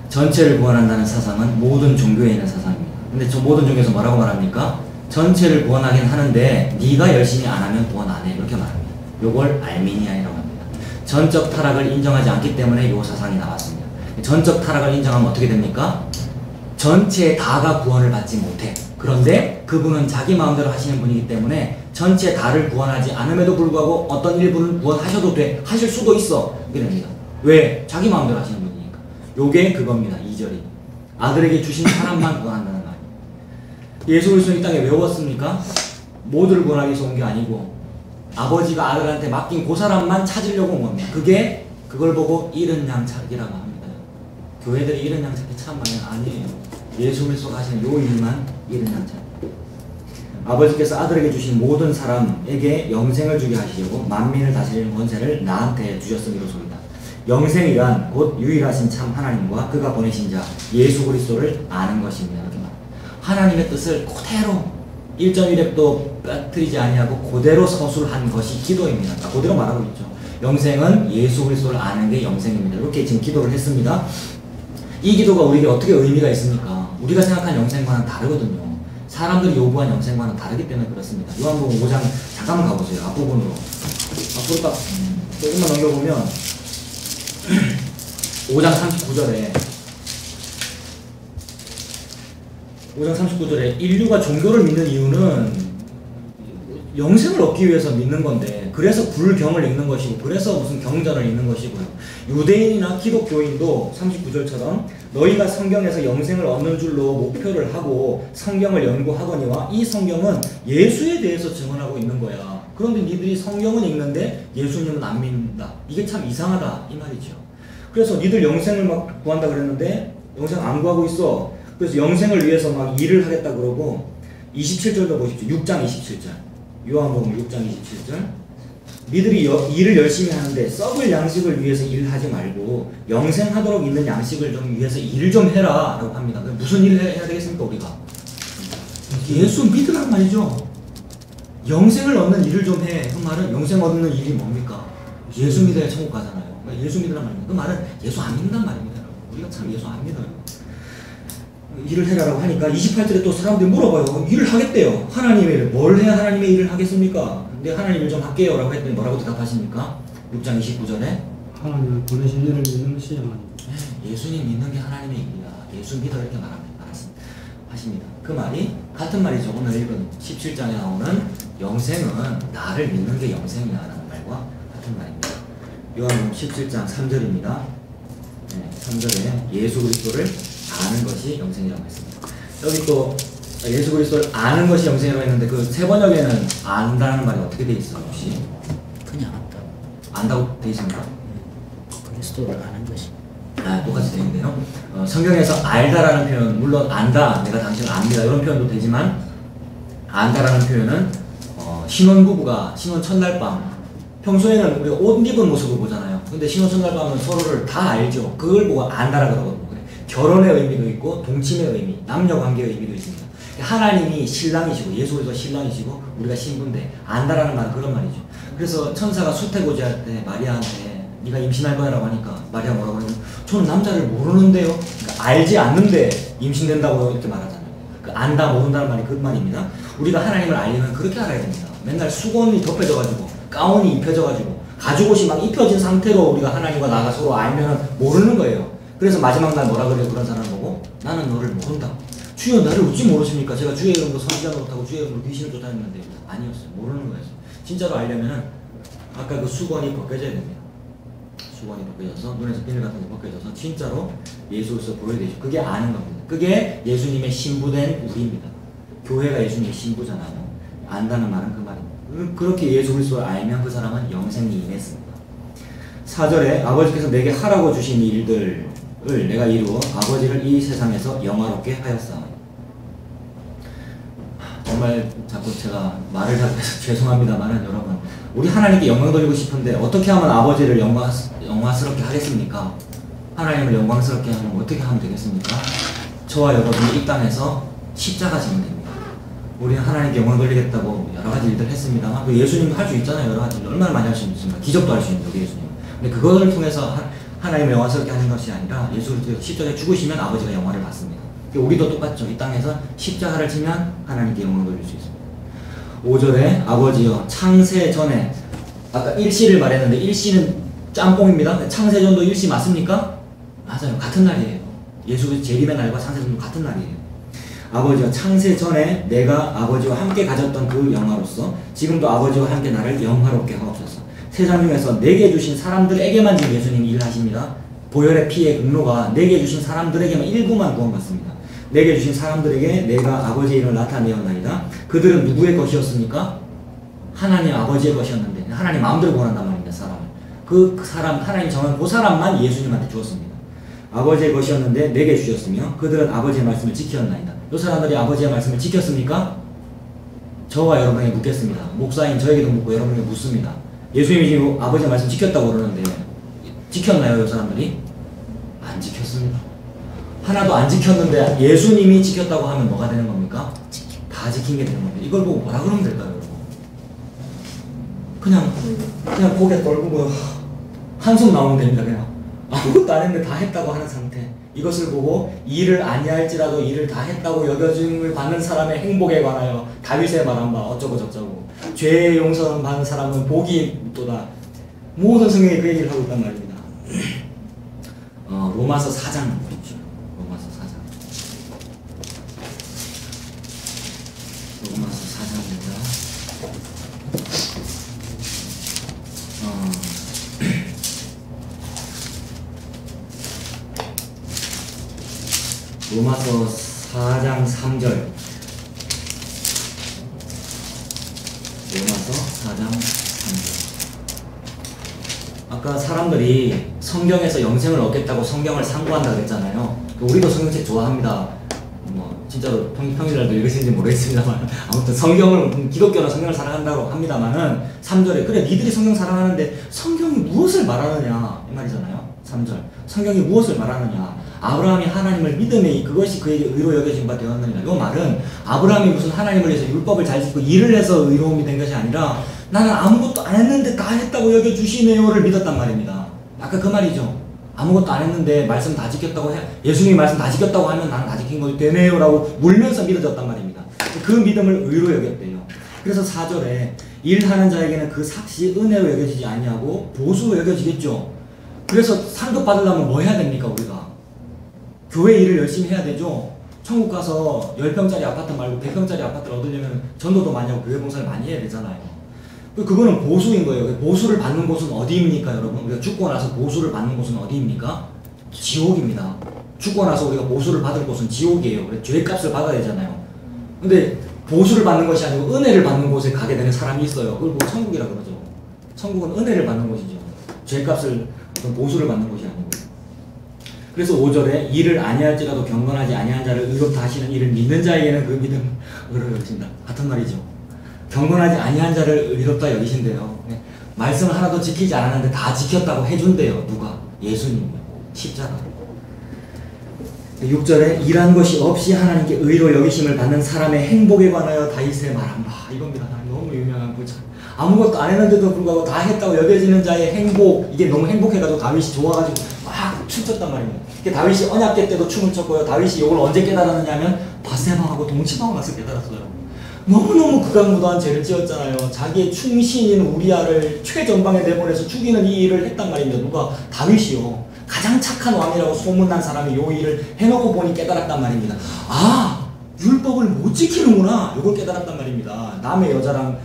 Speaker 1: 전체를 구원한다는 사상은 모든 종교에 있는 사상입니다. 근데 저 모든 종교에서 뭐라고 말합니까? 전체를 구원하긴 하는데 네가 열심히 안 하면 구원 안 해. 이렇게 말합니다. 요걸 알미니아이라고 합니다. 전적 타락을 인정하지 않기 때문에 요 사상이 나왔습니다. 전적 타락을 인정하면 어떻게 됩니까? 전체 다가 구원을 받지 못해. 그런데 그분은 자기 마음대로 하시는 분이기 때문에 전체 다를 구원하지 않음에도 불구하고 어떤 일부는 구원하셔도 돼. 하실 수도 있어. 이렇게 됩니다. 왜? 자기 마음대로 하시는 분이니까. 요게 그겁니다. 2절이. 아들에게 주신 사람만 구원한다는 말. 예수 그리스도는 이 땅에 왜 왔습니까? 모두를 구원하기 위해서 온 게 아니고 아버지가 아들한테 맡긴 그 사람만 찾으려고 온 겁니다. 그걸 보고 잃은 양 찾기라고 합니다. 교회들이 잃은 양 찾기 참 많이 아니에요. 예수 그리스도가 하시는 요 일만 잃은 양 찾기. 아버지께서 아들에게 주신 모든 사람에게 영생을 주게 하시려고 만민을 다스리는 권세를 나한테 주셨음이로소이다. 영생이란 곧 유일하신 참 하나님과 그가 보내신 자 예수 그리스도를 아는 것입니다. 이렇게 말합니다. 하나님의 뜻을 그대로 1.1획도 빠뜨리지 아니하고 그대로 서술한 것이 기도입니다. 그대로 말하고 있죠. 영생은 예수 그리스도를 아는 게 영생입니다. 이렇게 지금 기도를 했습니다. 이 기도가 우리에게 어떻게 의미가 있습니까? 우리가 생각한 영생과는 다르거든요. 사람들이 요구한 영생과는 다르기 때문에 그렇습니다. 요한복음 5장 잠깐만 가보세요. 앞부분으로. 앞으로 딱 조금만 넘겨보면 5장 39절에 인류가 종교를 믿는 이유는 영생을 얻기 위해서 믿는 건데, 그래서 불경을 읽는 것이고, 그래서 무슨 경전을 읽는 것이고요. 유대인이나 기독교인도 39절처럼 너희가 성경에서 영생을 얻는 줄로 목표를 하고 성경을 연구하거니와 이 성경은 예수에 대해서 증언하고 있는 거야. 그런데 니들이 성경은 읽는데 예수님은 안 믿는다. 이게 참 이상하다 이 말이죠. 그래서 니들 영생을 막 구한다 그랬는데 영생 안 구하고 있어. 그래서 영생을 위해서 막 일을 하겠다 그러고, 27절도 보십시오. 6장 27절. 요한복음 6장 27절. 니들이 일을 열심히 하는데 썩을 양식을 위해서 일하지 말고 영생하도록 있는 양식을 좀 위해서 일을 좀 해라 라고 합니다. 무슨 일을 해야 되겠습니까 우리가? 예수 믿으란 말이죠. 영생을 얻는 일을 좀 해. 그 말은 영생 얻는 일이 뭡니까? 예수 믿어야 천국 가잖아요. 그러니까 예수 믿으란 말입니다. 그 말은 예수 안 믿는단 말입니다. 우리가 참 예수 안 믿어요. 일을 해라라고 하니까 28절에 또 사람들이 물어봐요. 일을 하겠대요. 하나님의 일. 뭘 해야 하나님의 일을 하겠습니까? 근데 하나님 일 좀 할게요 라고 했더니 뭐라고 대답하십니까? 6장 29절에
Speaker 3: 하나님을 보내신 일을 믿는 것이 하나님.
Speaker 1: 예수님 믿는 게 하나님의 일이야. 예수 믿어 이렇게 하십니다. 그 말이 같은 말이죠. 오늘 읽은 17장에 나오는 영생은 나를 믿는 게 영생이야 라는 말과 같은 말입니다. 요한복음 17장 3절입니다. 3절에 예수 그리스도를 아는 것이 영생이라고 했습니다. 여기 또 예수 그리스도를 아는 것이 영생이라고 했는데 그 세 번역에는 안다는 말이 어떻게 돼 있어요 혹시?
Speaker 2: 그냥 안다.
Speaker 1: 안다고 돼 있습니까?
Speaker 2: 그리스도를 아는 것이.
Speaker 1: 똑같이 돼 있는데요. 성경에서 알다라는 표현, 물론 안다, 내가 당신을 압니다 이런 표현도 되지만, 안다라는 표현은 신혼부부가 신혼 첫날 밤, 평소에는 우리가 옷 입은 모습을 보잖아요. 근데 신혼 첫날 밤은 서로를 다 알죠. 그걸 보고 안다라 그러거든요. 결혼의 의미도 있고 동침의 의미, 남녀관계의 의미도 있습니다. 하나님이 신랑이시고 예수 그리스도가 신랑이시고 우리가 신부인데 안다라는 말은 그런 말이죠. 그래서 천사가 수태고지할 때 마리아한테 네가 임신할 거야라고 하니까 마리아 뭐라고 하냐면 저는 남자를 모르는데요. 그러니까 알지 않는데 임신된다고 이렇게 말하잖아요. 그 안다 모른다는 말이 그 말입니다. 우리가 하나님을 알려면 그렇게 알아야 됩니다. 맨날 수건이 덮여져가지고 가운이 입혀져가지고 가죽옷이 막 입혀진 상태로 우리가 하나님과 나가 서로 알면 모르는 거예요. 그래서 마지막 날 뭐라 그래요? 그런 사람을 보고 나는 너를 모른다. 주여 나를 어찌 모르십니까? 제가 주의 이름으로 선지자도 못하고 주의 이름으로 귀신을 쫓아냈는데 아니었어요. 모르는 거였어요. 진짜로 알려면은 아까 그 수건이 벗겨져야 됩니다. 수건이 벗겨져서 눈에서 비늘 같은 게 벗겨져서 진짜로 예수 그리스도 보여야 되죠. 그게 아는 겁니다. 그게 예수님의 신부된 우리입니다. 교회가 예수님의 신부잖아요. 안다는 말은 그 말입니다. 그렇게 예수 그리스도를 알면 그 사람은 영생이 임했습니다. 4절에 아버지께서 내게 하라고 주신 일들을 내가 이루어 아버지를 이 세상에서 영화롭게 하였사오니. 정말 자꾸 제가 말을 자꾸 해서 죄송합니다만은 여러분, 우리 하나님께 영광 돌리고 싶은데 어떻게 하면 아버지를 영광스럽게 하겠습니까? 하나님을 영광스럽게 하면 어떻게 하면 되겠습니까? 저와 여러분이 이 땅에서 십자가 지면 됩니다. 우리는 하나님께 영광 돌리겠다고 여러 가지 일들 했습니다만 그 예수님도 할 수 있잖아요. 여러 가지 얼마나 많이 할 수 있습니까? 기적도 할 수 있는 우리 예수님. 근데 그것을 통해서 하나님을 영광스럽게 하는 것이 아니라 예수 그리스도가 십자가에 죽으시면 아버지가 영광을 받습니다. 우리도 똑같죠. 이 땅에서 십자가를 지면 하나님께 영광을 돌릴 수 있습니다. 5절에 아버지여 창세 전에, 아까 일시를 말했는데 일시는 짬뽕입니다. 창세전도 일시 맞습니까? 맞아요. 같은 날이에요. 예수 재림의 날과 창세전도 같은 날이에요. 아버지여 창세 전에 내가 아버지와 함께 가졌던 그 영화로서 지금도 아버지와 함께 나를 영화롭게 하옵소서. 세상 중에서 내게 주신 사람들에게만 지금 예수님이 일을 하십니다. 보혈의 피의 공로가 내게 주신 사람들에게만 일부만 구원받습니다. 내게 주신 사람들에게 내가 아버지의 이름을 나타내었나이다. 그들은 누구의 것이었습니까? 하나님 아버지의 것이었는데 하나님 마음대로 구원한단 말입니다. 사람을. 그 사람, 하나님 정한 그 사람만 예수님한테 주었습니다. 아버지의 것이었는데 내게 주셨으며 그들은 아버지의 말씀을 지켰나이다. 이 사람들이 아버지의 말씀을 지켰습니까? 저와 여러분에게 묻겠습니다. 목사인 저에게도 묻고 여러분에게 묻습니다. 예수님이 지금 아버지의 말씀 지켰다고 그러는데 지켰나요? 이 사람들이? 안 지켰습니다. 하나도 안 지켰는데 예수님이 지켰다고 하면 뭐가 되는 겁니까? 다 지킨 게 되는 겁니다. 이걸 보고 뭐라 그러면 될까요? 그냥 고개 떨고 한숨 나오면 됩니다. 그냥 아무것도 안 했는데 다 했다고 하는 상태. 이것을 보고 일을 아니할지라도 일을 다 했다고 여겨짐을 받는 사람의 행복에 관하여 다윗의 말한 바 어쩌고 저쩌고 죄의 용서를 받는 사람은 복이 있도다. 모든 성경이 그 얘기를 하고 있단 말입니다. 로마서 4장 보십시오. 로마서 4장. 로마서 4장입니다. 로마서 4장 3절. 로마서 4장 3절. 아까 사람들이 성경에서 영생을 얻겠다고 성경을 상고한다 그랬잖아요. 우리도 성경책 좋아합니다. 뭐 진짜로 평일날도 읽으시는지 모르겠습니다만 아무튼 성경을 기독교는 성경을 사랑한다고 합니다만은 3절에 그래 니들이 성경 사랑하는데 성경이 무엇을 말하느냐 이 말이잖아요. 3절 성경이 무엇을 말하느냐 아브라함이 하나님을 믿음에 그것이 그에게 의로 여겨진 바 되었느니라. 이 말은 아브라함이 무슨 하나님을 위해서 율법을 잘 지키고 일을 해서 의로움이 된 것이 아니라 나는 아무것도 안 했는데 다 했다고 여겨주시네요를 믿었단 말입니다. 아까 그 말이죠. 아무것도 안 했는데 말씀 다 지켰다고 예수님이 말씀 다 지켰다고 하면 나는 다 지킨 거 되네요라고 물면서 믿어졌단 말입니다. 그 믿음을 의로 여겼대요. 그래서 4절에 일하는 자에게는 그 삭시 은혜로 여겨지지 아니하고 보수로 여겨지겠죠. 그래서 상급 받으려면 뭐 해야 됩니까 우리가? 교회 일을 열심히 해야 되죠. 천국 가서 10평짜리 아파트 말고 100평짜리 아파트를 얻으려면 전도도 많이 하고 교회 봉사를 많이 해야 되잖아요. 그거는 보수인 거예요. 보수를 받는 곳은 어디입니까 여러분? 우리가 죽고 나서 보수를 받는 곳은 어디입니까? 지옥입니다. 죽고 나서 우리가 보수를 받을 곳은 지옥이에요. 그래서 죄값을 받아야 되잖아요. 근데 보수를 받는 것이 아니고 은혜를 받는 곳에 가게 되는 사람이 있어요. 그걸 보고 천국이라 그러죠. 천국은 은혜를 받는 곳이죠. 죄값을 어떤 보수를 받는 것이 아니고. 그래서 5절에 이를 아니할지라도 경건하지 아니한 자를 의롭다 하시는 이를 믿는 자에게는 그 믿음 의로 여기신다. 같은 말이죠. 경건하지 아니한 자를 의롭다 여기신대요. 말씀을 하나도 지키지 않았는데 다 지켰다고 해준대요. 누가? 예수님이요. 십자가. 6절에 일한 것이 없이 하나님께 의로 여기심을 받는 사람의 행복에 관하여 다윗의 말한 바 이겁니다. 너무 유명한 구절. 아무것도 안 했는데도 불구하고 다 했다고 여겨지는 자의 행복, 이게 너무 행복해가지고 다윗이 좋아가지고 막 춤췄단 말입니다. 다윗이 언약궤 때도 춤을 췄고요. 다윗이 이걸 언제 깨달았느냐면 바세바하고 동침하고 나서 깨달았어요. 너무너무 극악무도한 죄를 지었잖아요. 자기의 충신인 우리아를 최전방에 내보내서 죽이는 이 일을 했단 말입니다. 누가? 다윗이요. 가장 착한 왕이라고 소문난 사람이 이 일을 해놓고 보니 깨달았단 말입니다. 아, 율법을 못 지키는구나. 이걸 깨달았단 말입니다. 남의 여자랑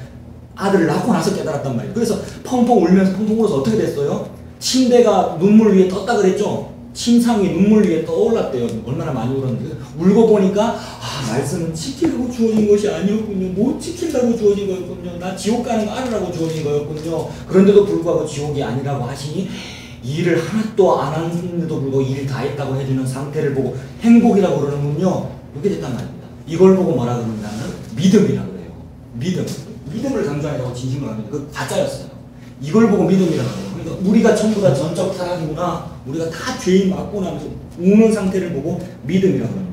Speaker 1: 아들을 낳고 나서 깨달았단 말이에요. 그래서 펑펑 울면서 펑펑 울어서 어떻게 됐어요? 침대가 눈물 위에 떴다 그랬죠? 침상이 눈물 위에 떠올랐대요. 얼마나 많이 울었는데. 울고 보니까 말씀은 지키려고 주어진 것이 아니었군요. 못 지키려고 주어진 거였군요. 나 지옥 가는 거 알으라고 주어진 거였군요. 그런데도 불구하고 지옥이 아니라고 하시니 일을 하나도 안 했는데도 불구하고 일을 다 했다고 해주는 상태를 보고 행복이라고 그러는군요. 이렇게 됐단 말입니다. 이걸 보고 뭐라 그러냐면 믿음이라고 그래요. 믿음. 믿음을 강조하려고 진심으로 합니다. 그 가짜였어요. 이걸 보고 믿음이라고 해요. 그러니까 우리가 전부 다 전적 타락이구나. 우리가 다 죄인 맞고 나면서 우는 상태를 보고 믿음이라고 합니다.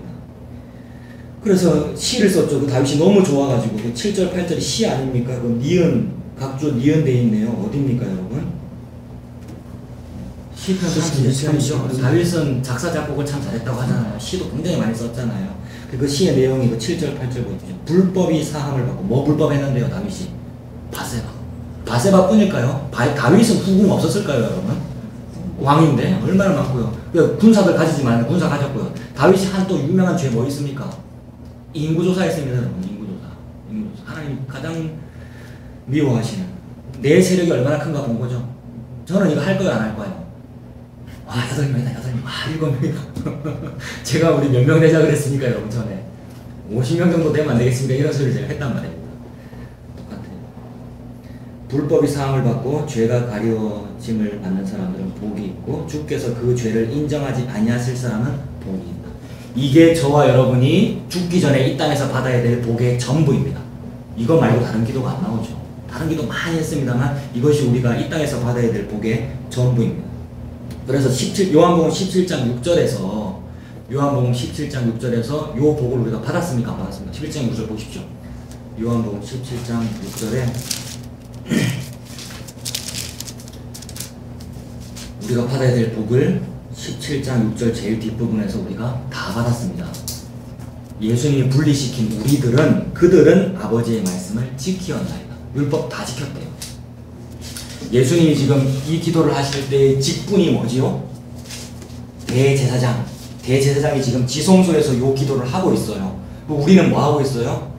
Speaker 1: 그래서 시를 썼죠. 그 다윗이 너무 좋아가지고 그 7절 8절이 시 아닙니까? 그 니은 각조 니은 돼 있네요. 어디입니까 여러분? 시편 33편이죠. 다윗은 작사 작곡을 참 잘했다고 하잖아요. 시도 굉장히 많이 썼잖아요. 그 시의 내용이 그 7절 8절 보십시오. 불법이 사함을 받고 뭐 불법 했는데요 다윗이? 바세바 뿐일까요? 다윗은 후궁 없었을까요 여러분? 왕인데 얼마나 많고요. 군사들 가지지 말고 군사 가졌고요. 다윗이 한 또 유명한 죄 뭐 있습니까? 인구조사 했습니다 여러분. 인구조사. 하나님 가장 미워하시는 내 세력이 얼마나 큰가 본 거죠. 저는 이거 할 거예요 안 할 거예요? 8명이다 8명. 7명이다. 제가 우리 몇 명 되자 그랬습니까 여러분 전에? 50명 정도 되면 안 되겠습니까? 이런 소리를 제가 했단 말입니다. 똑같아요. 불법이 사함을 받고 죄가 가려짐을 받는 사람들은 복이 있고 주께서 그 죄를 인정하지 아니하실 사람은 복이 있다. 이게 저와 여러분이 죽기 전에 이 땅에서 받아야 될 복의 전부입니다. 이거 말고 다른 기도가 안 나오죠. 다른 기도 많이 했습니다만 이것이 우리가 이 땅에서 받아야 될 복의 전부입니다. 그래서 요한복음 17장 6절에서 요한복음 17장 6절에서 요 복을 우리가 받았습니까? 안 받았습니까? 11장 6절 보십시오. 요한복음 17장 6절에 우리가 받아야 될 복을 17장 6절 제일 뒷부분에서 우리가 다 받았습니다. 예수님이 분리시킨 그들은 아버지의 말씀을 지키었나이다. 율법 다 지켰대요. 예수님이 지금 이 기도를 하실 때의 직분이 뭐지요? 대제사장이 지금 지성소에서 이 기도를 하고 있어요. 우리는 뭐 하고 있어요?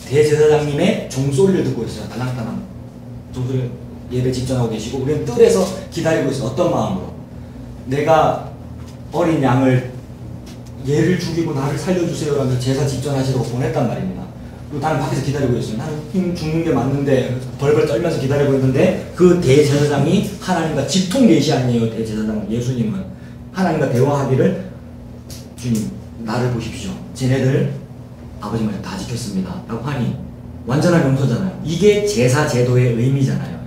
Speaker 1: 대제사장님의 종소리를 듣고 있어요. 달랑달랑 종소리 예배 집전하고 계시고, 우리는 뜰에서 기다리고 있어요. 어떤 마음으로? 내가 어린 양을 얘를 죽이고 나를 살려주세요 라며 제사 집전하시라고 보냈단 말입니다. 그리고 나는 밖에서 기다리고 있어요. 나는 죽는 게 맞는데 벌벌 떨면서 기다리고 있는데, 그 대제사장이 하나님과 직통 계시 아니에요. 대제사장은, 예수님은 하나님과 대화하기를, 주님 나를 보십시오, 쟤네들 아버지 말씀 다 지켰습니다 라고 하니 완전한 용서잖아요. 이게 제사 제도의 의미잖아요.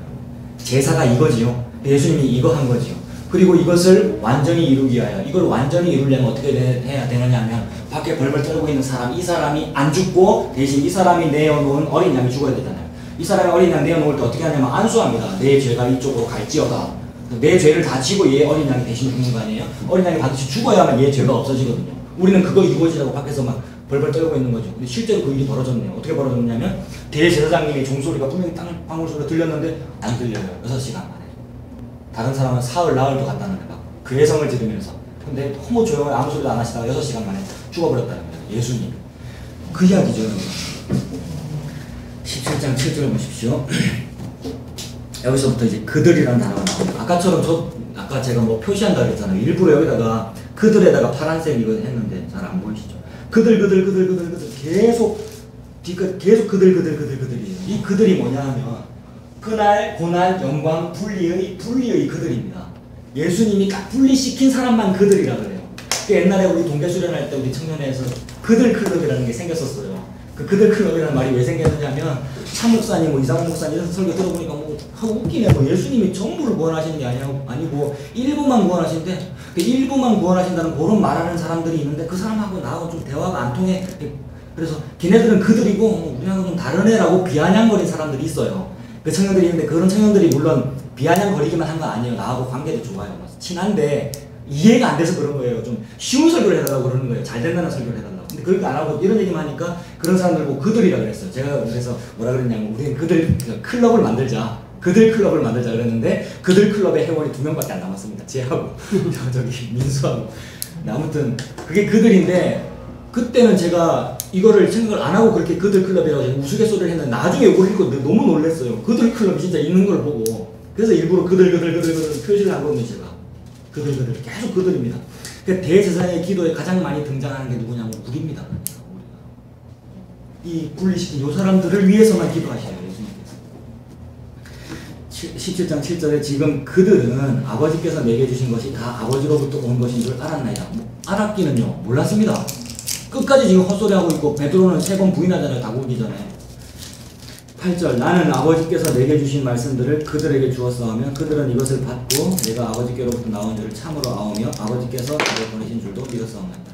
Speaker 1: 제사가 이거지요. 예수님이 이거 한 거지요. 그리고 이것을 완전히 이루기 위하여, 이걸 완전히 이루려면 어떻게 해야 되느냐 하면, 밖에 벌벌 떨고 있는 사람, 이 사람이 안 죽고 대신 이 사람이 내어놓은 어린 양이 죽어야 되잖아요. 이 사람이 어린 양 내어놓을 때 어떻게 하냐면 안수합니다. 내 죄가 이쪽으로 갈지어다. 내 죄를 다 지고 얘 어린 양이 대신 죽는 거 아니에요? 어린 양이 반드시 죽어야만 얘 죄가 없어지거든요. 우리는 그거 이거지라고 밖에서 막 벌벌 떨고 있는 거죠. 근데 실제로 그 일이 벌어졌네요. 어떻게 벌어졌냐면, 대제사장님의 종소리가 분명히 방울 소리가 들렸는데 안 들려요. 6시간 만에. 다른 사람은 사흘 나흘도 갔다는데 막 괴성을 지르면서. 근데 너무 조용하게 아무 소리도 안 하시다가 6시간 만에 죽어버렸다는 거예요. 예수님. 그 이야기죠. 17장 7절 보십시오. 여기서부터 이제 그들이라는 단어가 나옵니다. 아까처럼 아까 제가 뭐 표시한다 그랬잖아요. 일부러 여기다가 그들에다가 파란색 이거 했는데 잘 안 보이시죠? 그들 계속 뒤끝 계속 그들이에요. 이 그들이 뭐냐 하면 그날 고난 영광 분리의 그들입니다. 예수님이 딱 분리시킨 사람만 그들이라 그래요. 옛날에 우리 동계 수련할 때 우리 청년회에서 그들 클럽이라는 게 생겼었어요. 그 그들 클럽이라는 말이 왜 생겼느냐면, 참 목사님, 뭐 이상훈 목사님 설교 들어보니까 뭐 웃기네. 뭐 예수님이 전부를 구원하시는 게 아니고 일부만 구원하시는데, 그 일부만 구원하신다는 그런 말하는 사람들이 있는데, 그 사람하고 나하고 좀 대화가 안 통해. 그래서 걔네들은 그들이고 우리하고 좀 다른 애라고 비아냥거린 사람들이 있어요. 그 청년들이 있는데, 그런 청년들이 물론 비아냥거리기만 한 거 아니에요. 나하고 관계도 좋아요. 친한데 이해가 안 돼서 그런 거예요. 좀 쉬운 설교를 해달라고 그러는 거예요. 잘 된다는 설교를 해달라고. 근데 그렇게 안 하고 이런 얘기만 하니까 그런 사람들 보고 그들이라 그랬어요. 제가 그래서 뭐라 그랬냐면, 우리는 그들 클럽을 만들자. 그들 클럽을 만들자 그랬는데, 그들 클럽의 회원이 2명밖에 안 남았습니다. 쟤하고 저기 민수하고. 아무튼 그게 그들인데, 그때는 제가 이거를 생각을 안 하고 그렇게 그들 클럽이라고 우스갯소리를 했는데, 나중에 이걸 읽고 너무 놀랐어요. 그들 클럽이 진짜 있는 걸 보고. 그래서 일부러 그들 표시를 한 거거든요. 제가 그들 계속 그들입니다. 그러니까 대제사장의 기도에 가장 많이 등장하는 게 누구냐면 우리입니다. 이 분리시킨 이 사람들을 위해서만 기도하셔요. 예수님께서 17장 7절에 지금 그들은 아버지께서 내게 주신 것이 다 아버지로부터 온 것인 줄 알았나이다. 알았기는요, 몰랐습니다. 끝까지 지금 헛소리하고 있고, 베드로는 3번 부인하잖아요. 다 굴기 전에. 8절, 나는 아버지께서 내게 주신 말씀들을 그들에게 주었어 하면 그들은 이것을 받고 내가 아버지께로부터 나온 줄을 참으로 아오며 아버지께서 나를 보내신 줄도 믿었사옵나이다.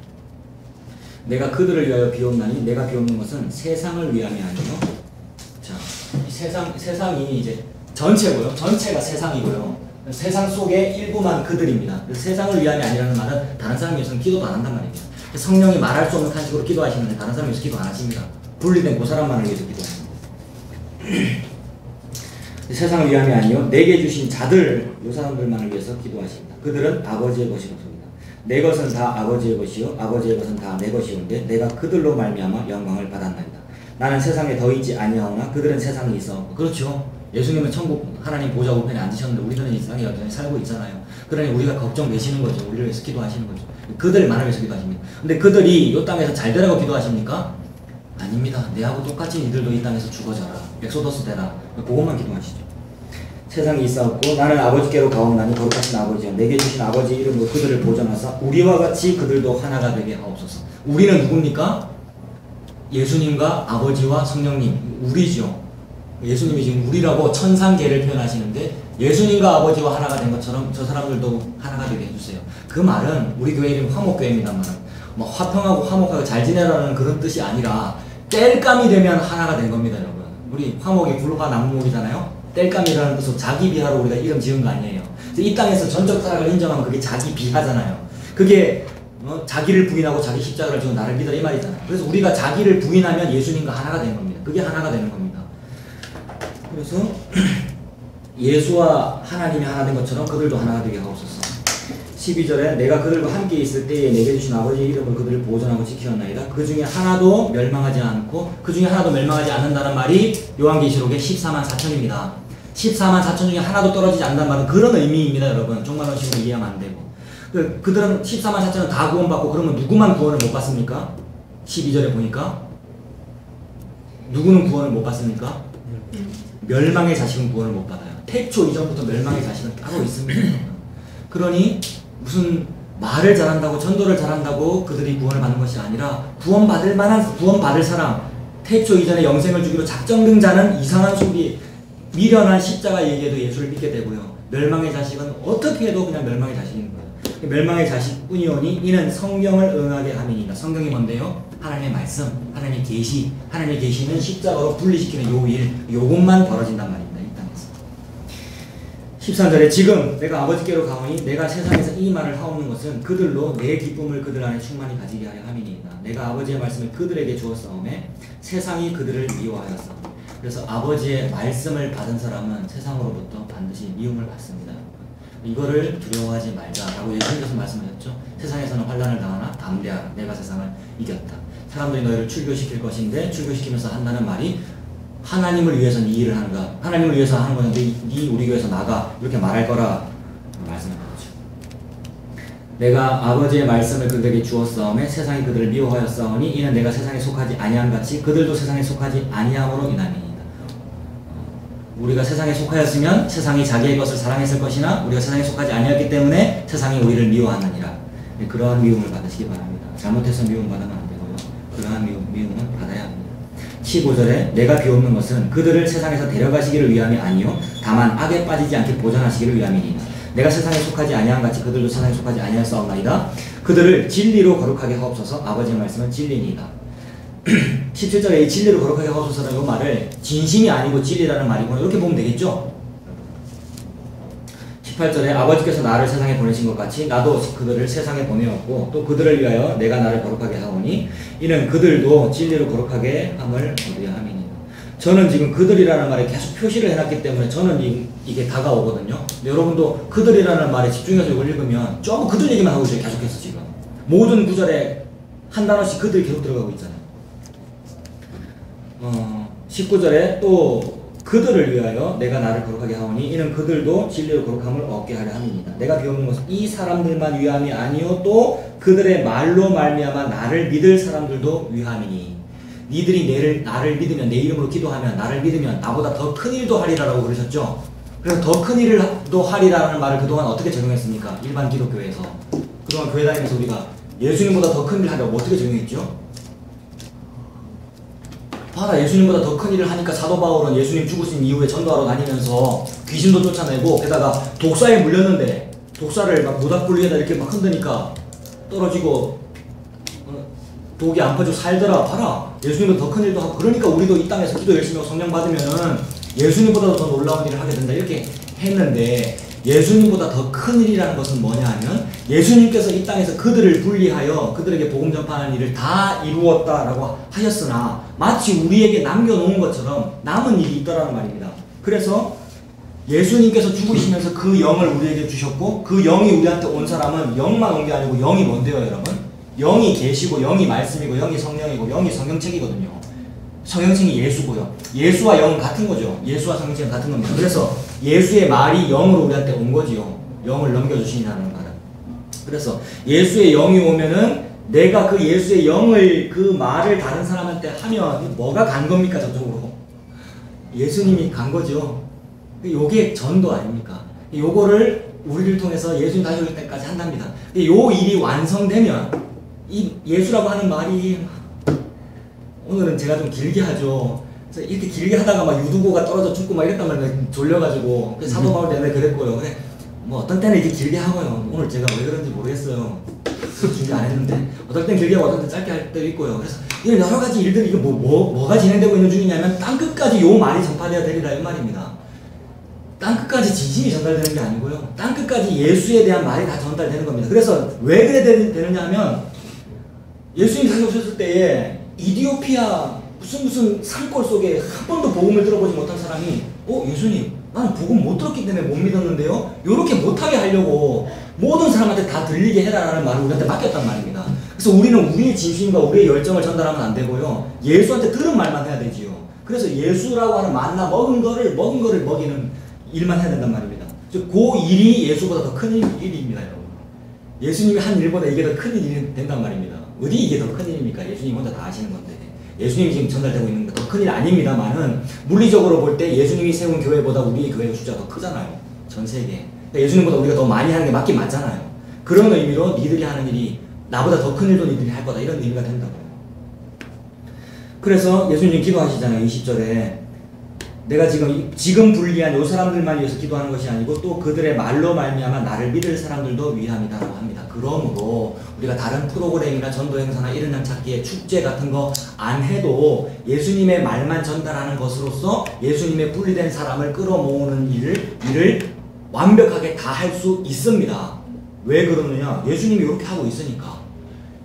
Speaker 1: 내가 그들을 위하여 비옵나니, 내가 비옵는 것은 세상을 위함이 아니요. 자, 이 세상이 이제 전체고요. 전체가 세상이고요. 세상 속의 일부만 그들입니다. 세상을 위함이 아니라는 말은 다른 사람을 위해서는 기도도 안 한단 말입니다. 성령이 말할 수 없는 탄식으로 기도하시는데 다른 사람을 위해서 기도 안 하십니다. 분리된 그 사람만을 위해서 기도하십니다. 세상을 위함이 아니요 내게 주신 자들, 이 사람들만을 위해서 기도하십니다. 그들은 아버지의 것이로소이다. 내 것은 다 아버지의 것이요 아버지의 것은 다 내 것이온데 내가 그들로 말미암아 영광을 받았나이다. 나는 세상에 더 있지 아니하오나 그들은 세상에 있어. 그렇죠. 예수님은 천국 하나님 보좌 우편에 앉으셨는데 우리들은 이 세상에 여전히 살고 있잖아요. 그러니 우리가 걱정되시는 거죠. 우리를 위해서 기도하시는 거죠. 그들만을 위해서 기도하십니다. 근데 그들이 이 땅에서 잘 되라고 기도하십니까? 아닙니다. 내하고 똑같이 이들도 이 땅에서 죽어져라. 엑소더스 되라. 그것만 기도하시죠. 세상에 있사옵고 나는 아버지께로 가옵나니 거룩하신 아버지여 내게 주신 아버지 이름으로 그들을 보존하사 우리와 같이 그들도 하나가 되게 하옵소서. 우리는 누굽니까? 예수님과 아버지와 성령님. 우리죠. 예수님이 지금 우리라고 천상계를 표현하시는데, 예수님과 아버지와 하나가 된 것처럼 저 사람들도 하나가 되게 해주세요. 그 말은 우리 교회 이름 화목교회입니다만, 뭐 화평하고 화목하고 잘 지내라는 그런 뜻이 아니라 땔감이 되면 하나가 된 겁니다, 여러분. 우리 화목이 불화 나무목이잖아요. 땔감이라는 뜻으로 자기 비하로 우리가 이름 지은 거 아니에요. 이 땅에서 전적 타락을 인정하면 그게 자기 비하잖아요. 그게 자기를 부인하고 자기 십자가를 지고 나를 믿어라 이 말이잖아요. 그래서 우리가 자기를 부인하면 예수님과 하나가 되는 겁니다. 그게 하나가 되는 겁니다. 그래서 예수와 하나님이 하나 된 것처럼 그들도 하나가 되게 하옵소서. 12절에 내가 그들과 함께 있을 때에 내게 주신 아버지의 이름을 그들을 보존하고 지키었나이다. 그 중에 하나도 멸망하지 않고 그 중에 하나도 멸망하지 않는다는 말이 요한계시록의 14만 4천입니다. 14만 4천 중에 하나도 떨어지지 않는다는 말은 그런 의미입니다. 여러분 종말론식으로 이해하면 안 되고 그들은 14만 4천은 다 구원받고 그러면 누구만 구원을 못 받습니까? 12절에 보니까 누구는 구원을 못 받습니까? 멸망의 자식은 구원을 못 받아요. 태초 이전부터 멸망의 자식은 따로 있습니다. 그러니 무슨 말을 잘한다고 전도를 잘한다고 그들이 구원을 받는 것이 아니라 구원받을 만한 구원받을 사람 태초 이전에 영생을 주기로 작정된 자는 이상한 소리 미련한 십자가 얘기에도 예수를 믿게 되고요. 멸망의 자식은 어떻게 해도 그냥 멸망의 자식인 거예요. 멸망의 자식뿐이오니 이는 성경을 응하게 함이니라. 성경이 뭔데요? 하나님의 말씀, 하나님의 계시, 하나님의 계시는 십자가로 분리시키는 요 일, 요것만 벌어진단 말입니다. 이 땅에서. 13절에 지금 내가 아버지께로 가오니 내가 세상에서 이 말을 하오는 것은 그들로 내 기쁨을 그들 안에 충만히 가지게 하려 함이니이다. 내가 아버지의 말씀을 그들에게 주었사오매 세상이 그들을 미워하였사. 그래서 아버지의 말씀을 받은 사람은 세상으로부터 반드시 미움을 받습니다. 이거를 두려워하지 말자라고 예수님께서 말씀하셨죠. 세상에서는 환난을 당하나 담대하라. 내가 세상을 이겼다. 사람들이 너희를 출교시킬 것인데 출교시키면서 한다는 말이 하나님을 위해서는 이 일을 하는가, 하나님을 위해서 하는 건데 네 우리 교회에서 나가 이렇게 말할 거라 말씀하셨죠. 내가 아버지의 말씀을 그들에게 주었사오매 세상이 그들을 미워하였사오니 이는 내가 세상에 속하지 아니함 같이 그들도 세상에 속하지 아니함으로 인함이니이다. 우리가 세상에 속하였으면 세상이 자기의 것을 사랑했을 것이나 우리가 세상에 속하지 아니었기 때문에 세상이 우리를 미워하느니라. 그러한 미움을 받으시기 바랍니다. 잘못해서 미움받으면 안 되고요. 그러한 미움은 받아야 합니다. 15절에 내가 비옵는 것은 그들을 세상에서 데려가시기를 위함이 아니요 다만 악에 빠지지 않게 보전하시기를 위함이니라. 내가 세상에 속하지 아니함 같이 그들도 세상에 속하지 아니하였사옵나이다. 그들을 진리로 거룩하게 하옵소서. 아버지의 말씀은 진리니이다. 17절에 이 진리로 거룩하게 하옵소서라는 이 말을 진심이 아니고 진리라는 말이구나 이렇게 보면 되겠죠. 18절에 아버지께서 나를 세상에 보내신 것 같이 나도 그들을 세상에 보내었고 또 그들을 위하여 내가 나를 거룩하게 하오니 이는 그들도 진리로 거룩하게 함을 얻으려 함이니라. 저는 지금 그들이라는 말에 계속 표시를 해놨기 때문에 저는 이게 다가오거든요. 근데 여러분도 그들이라는 말에 집중해서 이걸 읽으면 조금 그들 얘기만 하고 있어요. 계속해서 지금 모든 구절에 한 단어씩 그들 계속 들어가고 있잖아요. 19절에 또 그들을 위하여 내가 나를 거룩하게 하오니 이는 그들도 진리로 거룩함을 얻게 하려 함이니이다. 내가 비오는 것은 이 사람들만 위함이 아니요 또 그들의 말로 말미암아 나를 믿을 사람들도 위함이니 니들이 나를 믿으면 내 이름으로 기도하면 나를 믿으면 나보다 더 큰 일도 하리라라고 그러셨죠. 그래서 더 큰 일도 하리라는 말을 그동안 어떻게 적용했습니까? 일반 기독교에서 그동안 교회 다니면서 우리가 예수님보다 더 큰 일을 하려고 어떻게 적용했죠? 봐라 예수님보다 더 큰 일을 하니까 사도 바울은 예수님 죽으신 이후에 전도하러 다니면서 귀신도 쫓아내고 게다가 독사에 물렸는데 독사를 막 모닥불 위에다 이렇게 막 흔드니까 떨어지고 독이 안 퍼지고 살더라. 봐라 예수님보다 더 큰 일도 하고 그러니까 우리도 이 땅에서 기도 열심히 하고 성령 받으면은 예수님보다 더 놀라운 일을 하게 된다 이렇게 했는데 예수님보다 더 큰 일이라는 것은 뭐냐 하면 예수님께서 이 땅에서 그들을 분리하여 그들에게 복음 전파하는 일을 다 이루었다라고 하셨으나 마치 우리에게 남겨놓은 것처럼 남은 일이 있더라는 말입니다. 그래서 예수님께서 죽으시면서 그 영을 우리에게 주셨고 그 영이 우리한테 온 사람은 영만 온 게 아니고 영이 뭔데요 여러분? 영이 계시고 영이 말씀이고 영이 성령이고 영이 성경책이거든요. 성경책이 예수고요. 예수와 영은 같은 거죠. 예수와 성경책은 같은 겁니다. 그래서 예수의 말이 영으로 우리한테 온 거지요. 영을 넘겨주시라는 말은. 그래서 예수의 영이 오면은 내가 그 예수의 영을 그 말을 다른 사람한테 하면 뭐가 간 겁니까 저쪽으로? 예수님이 간 거죠. 요게 전도 아닙니까? 요거를 우리를 통해서 예수님 다시 올 때까지 한답니다. 요 일이 완성되면 이 예수라고 하는 말이 오늘은 제가 좀 길게 하죠. 그래서 이렇게 길게 하다가 막 유두고가 떨어져 죽고 막 이랬단 말이에요. 졸려가지고. 그래서 사도 바울 때문에 그랬고요. 근데 뭐 어떤 때는 이렇게 길게 하고요. 오늘 제가 왜 그런지 모르겠어요. 준비 안 했는데. 어떨 땐 길게 하고 어떨 땐 짧게 할 때도 있고요. 그래서 이런 여러 가지 일들이 이게 뭐가 진행되고 있는 중이냐면 땅끝까지 요 말이 전파되어야 되리라 이 말입니다. 땅끝까지 진심이 전달되는 게 아니고요. 땅끝까지 예수에 대한 말이 다 전달되는 겁니다. 그래서 왜 그래 되느냐 하면 예수님 다시 오셨을 때에 이디오피아 무슨 산골 속에 한 번도 복음을 들어보지 못한 사람이 예수님 나는 복음 못 들었기 때문에 못 믿었는데요. 이렇게 못하게 하려고 모든 사람한테 다 들리게 해라라는 말을 우리한테 맡겼단 말입니다. 그래서 우리는 우리의 진심과 우리의 열정을 전달하면 안 되고요. 예수한테 들은 말만 해야 되지요. 그래서 예수라고 하는 만나 먹은 거를 먹이는 일만 해야 된단 말입니다. 그 일이 예수보다 더 큰 일입니다, 여러분. 예수님이 한 일보다 이게 더 큰 일이 된단 말입니다. 어디 이게 더 큰 일입니까? 예수님 혼자 다 하시는 건데. 예수님이 지금 전달되고 있는 거 더 큰 일 아닙니다만은 물리적으로 볼 때 예수님이 세운 교회보다 우리의 교회 숫자가 더 크잖아요. 전 세계에. 그러니까 예수님보다 우리가 더 많이 하는 게 맞긴 맞잖아요. 그런 의미로 니들이 하는 일이 나보다 더 큰 일도 니들이 할 거다. 이런 의미가 된다고요. 그래서 예수님 기도하시잖아요. 20절에 내가 지금 불리한 요 사람들만 위해서 기도하는 것이 아니고 또 그들의 말로 말미암아 나를 믿을 사람들도 위함이다라고 합니다. 그러므로 우리가 다른 프로그램이나 전도 행사나 이런 양 찾기에 축제 같은 거 안 해도 예수님의 말만 전달하는 것으로서 예수님의 분리된 사람을 끌어모으는 일을 완벽하게 다 할 수 있습니다. 왜 그러느냐? 예수님이 이렇게 하고 있으니까.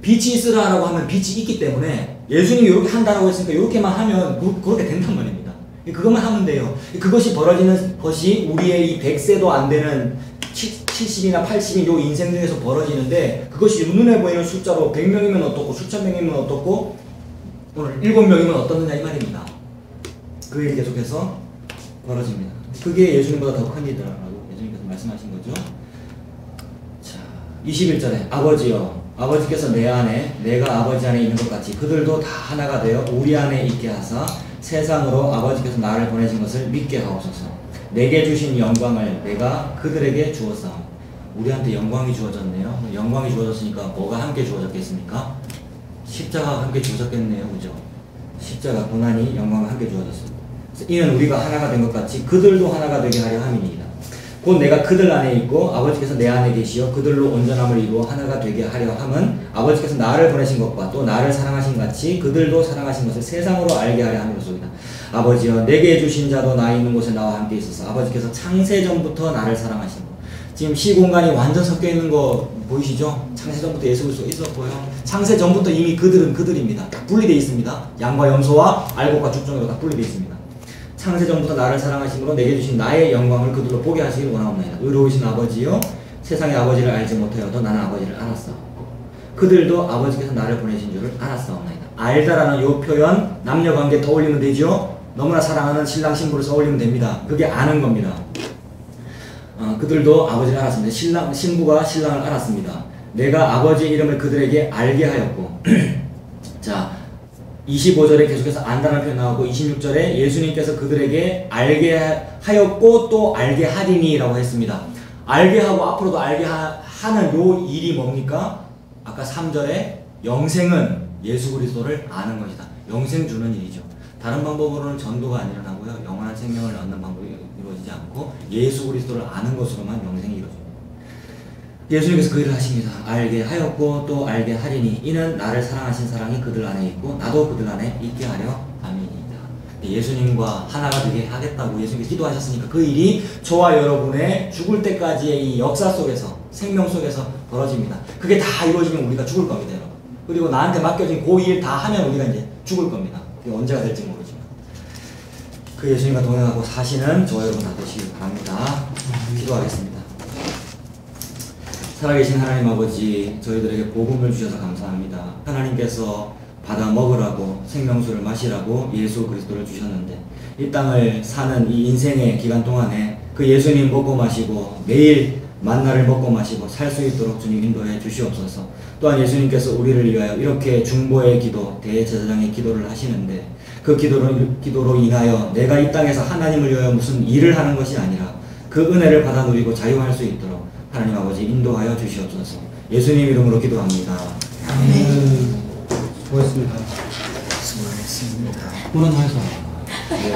Speaker 1: 빛이 있으라라고 하면 빛이 있기 때문에 예수님이 이렇게 한다라고 했으니까 이렇게만 하면 그렇게 된단 말입니다. 그것만 하면 돼요. 그것이 벌어지는 것이 우리의 이 100세도 안 되는 70이나 80인 요 인생 중에서 벌어지는데 그것이 눈에 보이는 숫자로 100명이면 어떻고 수천 명이면 어떻고 오늘 7명이면 어떻느냐 이 말입니다. 그 일이 계속해서 벌어집니다. 그게 예수님보다 더 큰 일이라고 예수님께서 말씀하신 거죠. 자, 21절에 아버지여 아버지께서 내 안에 내가 아버지 안에 있는 것 같이 그들도 다 하나가 되어 우리 안에 있게 하사 세상으로 아버지께서 나를 보내신 것을 믿게 하옵소서. 내게 주신 영광을 내가 그들에게 주었사오. 우리한테 영광이 주어졌네요. 영광이 주어졌으니까 뭐가 함께 주어졌겠습니까? 십자가가 함께 주어졌겠네요. 그죠? 십자가 고난이 영광과 함께 주어졌습니다. 그래서 이는 우리가 하나가 된 것 같이 그들도 하나가 되게 하려 함이니이다. 곧 내가 그들 안에 있고 아버지께서 내 안에 계시어 그들로 온전함을 이루어 하나가 되게 하려 함은 아버지께서 나를 보내신 것과 또 나를 사랑하신 같이 그들도 사랑하신 것을 세상으로 알게 하려 함이로소이다. 아버지여 내게 주신 자도 나 있는 곳에 나와 함께 있어서 아버지께서 창세전부터 나를 사랑하신 것. 지금 시공간이 완전 섞여 있는 거 보이시죠? 창세전부터 예수 그리스도가 있었고요. 창세전부터 이미 그들은 그들입니다. 딱 분리되어 있습니다. 양과 염소와 알곡과 죽종으로 다 분리되어 있습니다. 창세전부터 나를 사랑하심으로 내게 주신 나의 영광을 그들로 보게 하시길 원하옵나이다. 의로우신 아버지여 세상의 아버지를 알지 못하여도 나는 아버지를 알았어. 그들도 아버지께서 나를 보내신 줄을 알았사옵나이다. 알다라는 요 표현 남녀관계 떠올리면 되죠. 너무나 사랑하는 신랑 신부를 떠올리면 됩니다. 그게 아는 겁니다. 그들도 아버지를 알았습니다. 신부가 신랑을 알았습니다. 내가 아버지의 이름을 그들에게 알게 하였고 자 25절에 계속해서 안다는 표현 나오고 26절에 예수님께서 그들에게 알게 하였고 또 알게 하리니 라고 했습니다. 알게 하고 앞으로도 알게 하는 요 일이 뭡니까? 아까 3절에 영생은 예수 그리스도를 아는 것이다. 영생 주는 일이죠. 다른 방법으로는 전도가 안 일어나고요. 영원한 생명을 얻는 방법이 이루어지지 않고 예수 그리스도를 아는 것으로만 영생이 이루어집니다. 예수님께서 그 일을 하십니다. 알게 하였고 또 알게 하리니 이는 나를 사랑하신 사랑이 그들 안에 있고 나도 그들 안에 있게 하려 함이니이다. 예수님과 하나가 되게 하겠다고 예수님께서 기도하셨으니까 그 일이 저와 여러분의 죽을 때까지의 이 역사 속에서 생명 속에서 벌어집니다. 그게 다 이루어지면 우리가 죽을 겁니다, 여러분. 그리고 나한테 맡겨진 그 일 다 하면 우리가 이제 죽을 겁니다. 그게 언제가 될지 모르지만 그 예수님과 동행하고 사시는 저와 여러분 다 되시길 바랍니다. 기도하겠습니다. 살아계신 하나님 아버지, 저희들에게 복음을 주셔서 감사합니다. 하나님께서 받아 먹으라고 생명수를 마시라고 예수 그리스도를 주셨는데 이 땅을 사는 이 인생의 기간 동안에 그 예수님 먹고 마시고 매일 만나를 먹고 마시고 살 수 있도록 주님 인도해 주시옵소서. 또한 예수님께서 우리를 위하여 이렇게 중보의 기도, 대제사장의 기도를 하시는데 그 기도로 인하여 내가 이 땅에서 하나님을 위하여 무슨 일을 하는 것이 아니라 그 은혜를 받아 누리고 자유할 수 있도록 하나님 아버지 인도하여 주시옵소서. 예수님 이름으로 기도합니다.
Speaker 3: 아멘. 수고했습니다.
Speaker 2: 수고하셨습니다.
Speaker 3: 오늘 하셔서.
Speaker 1: 네,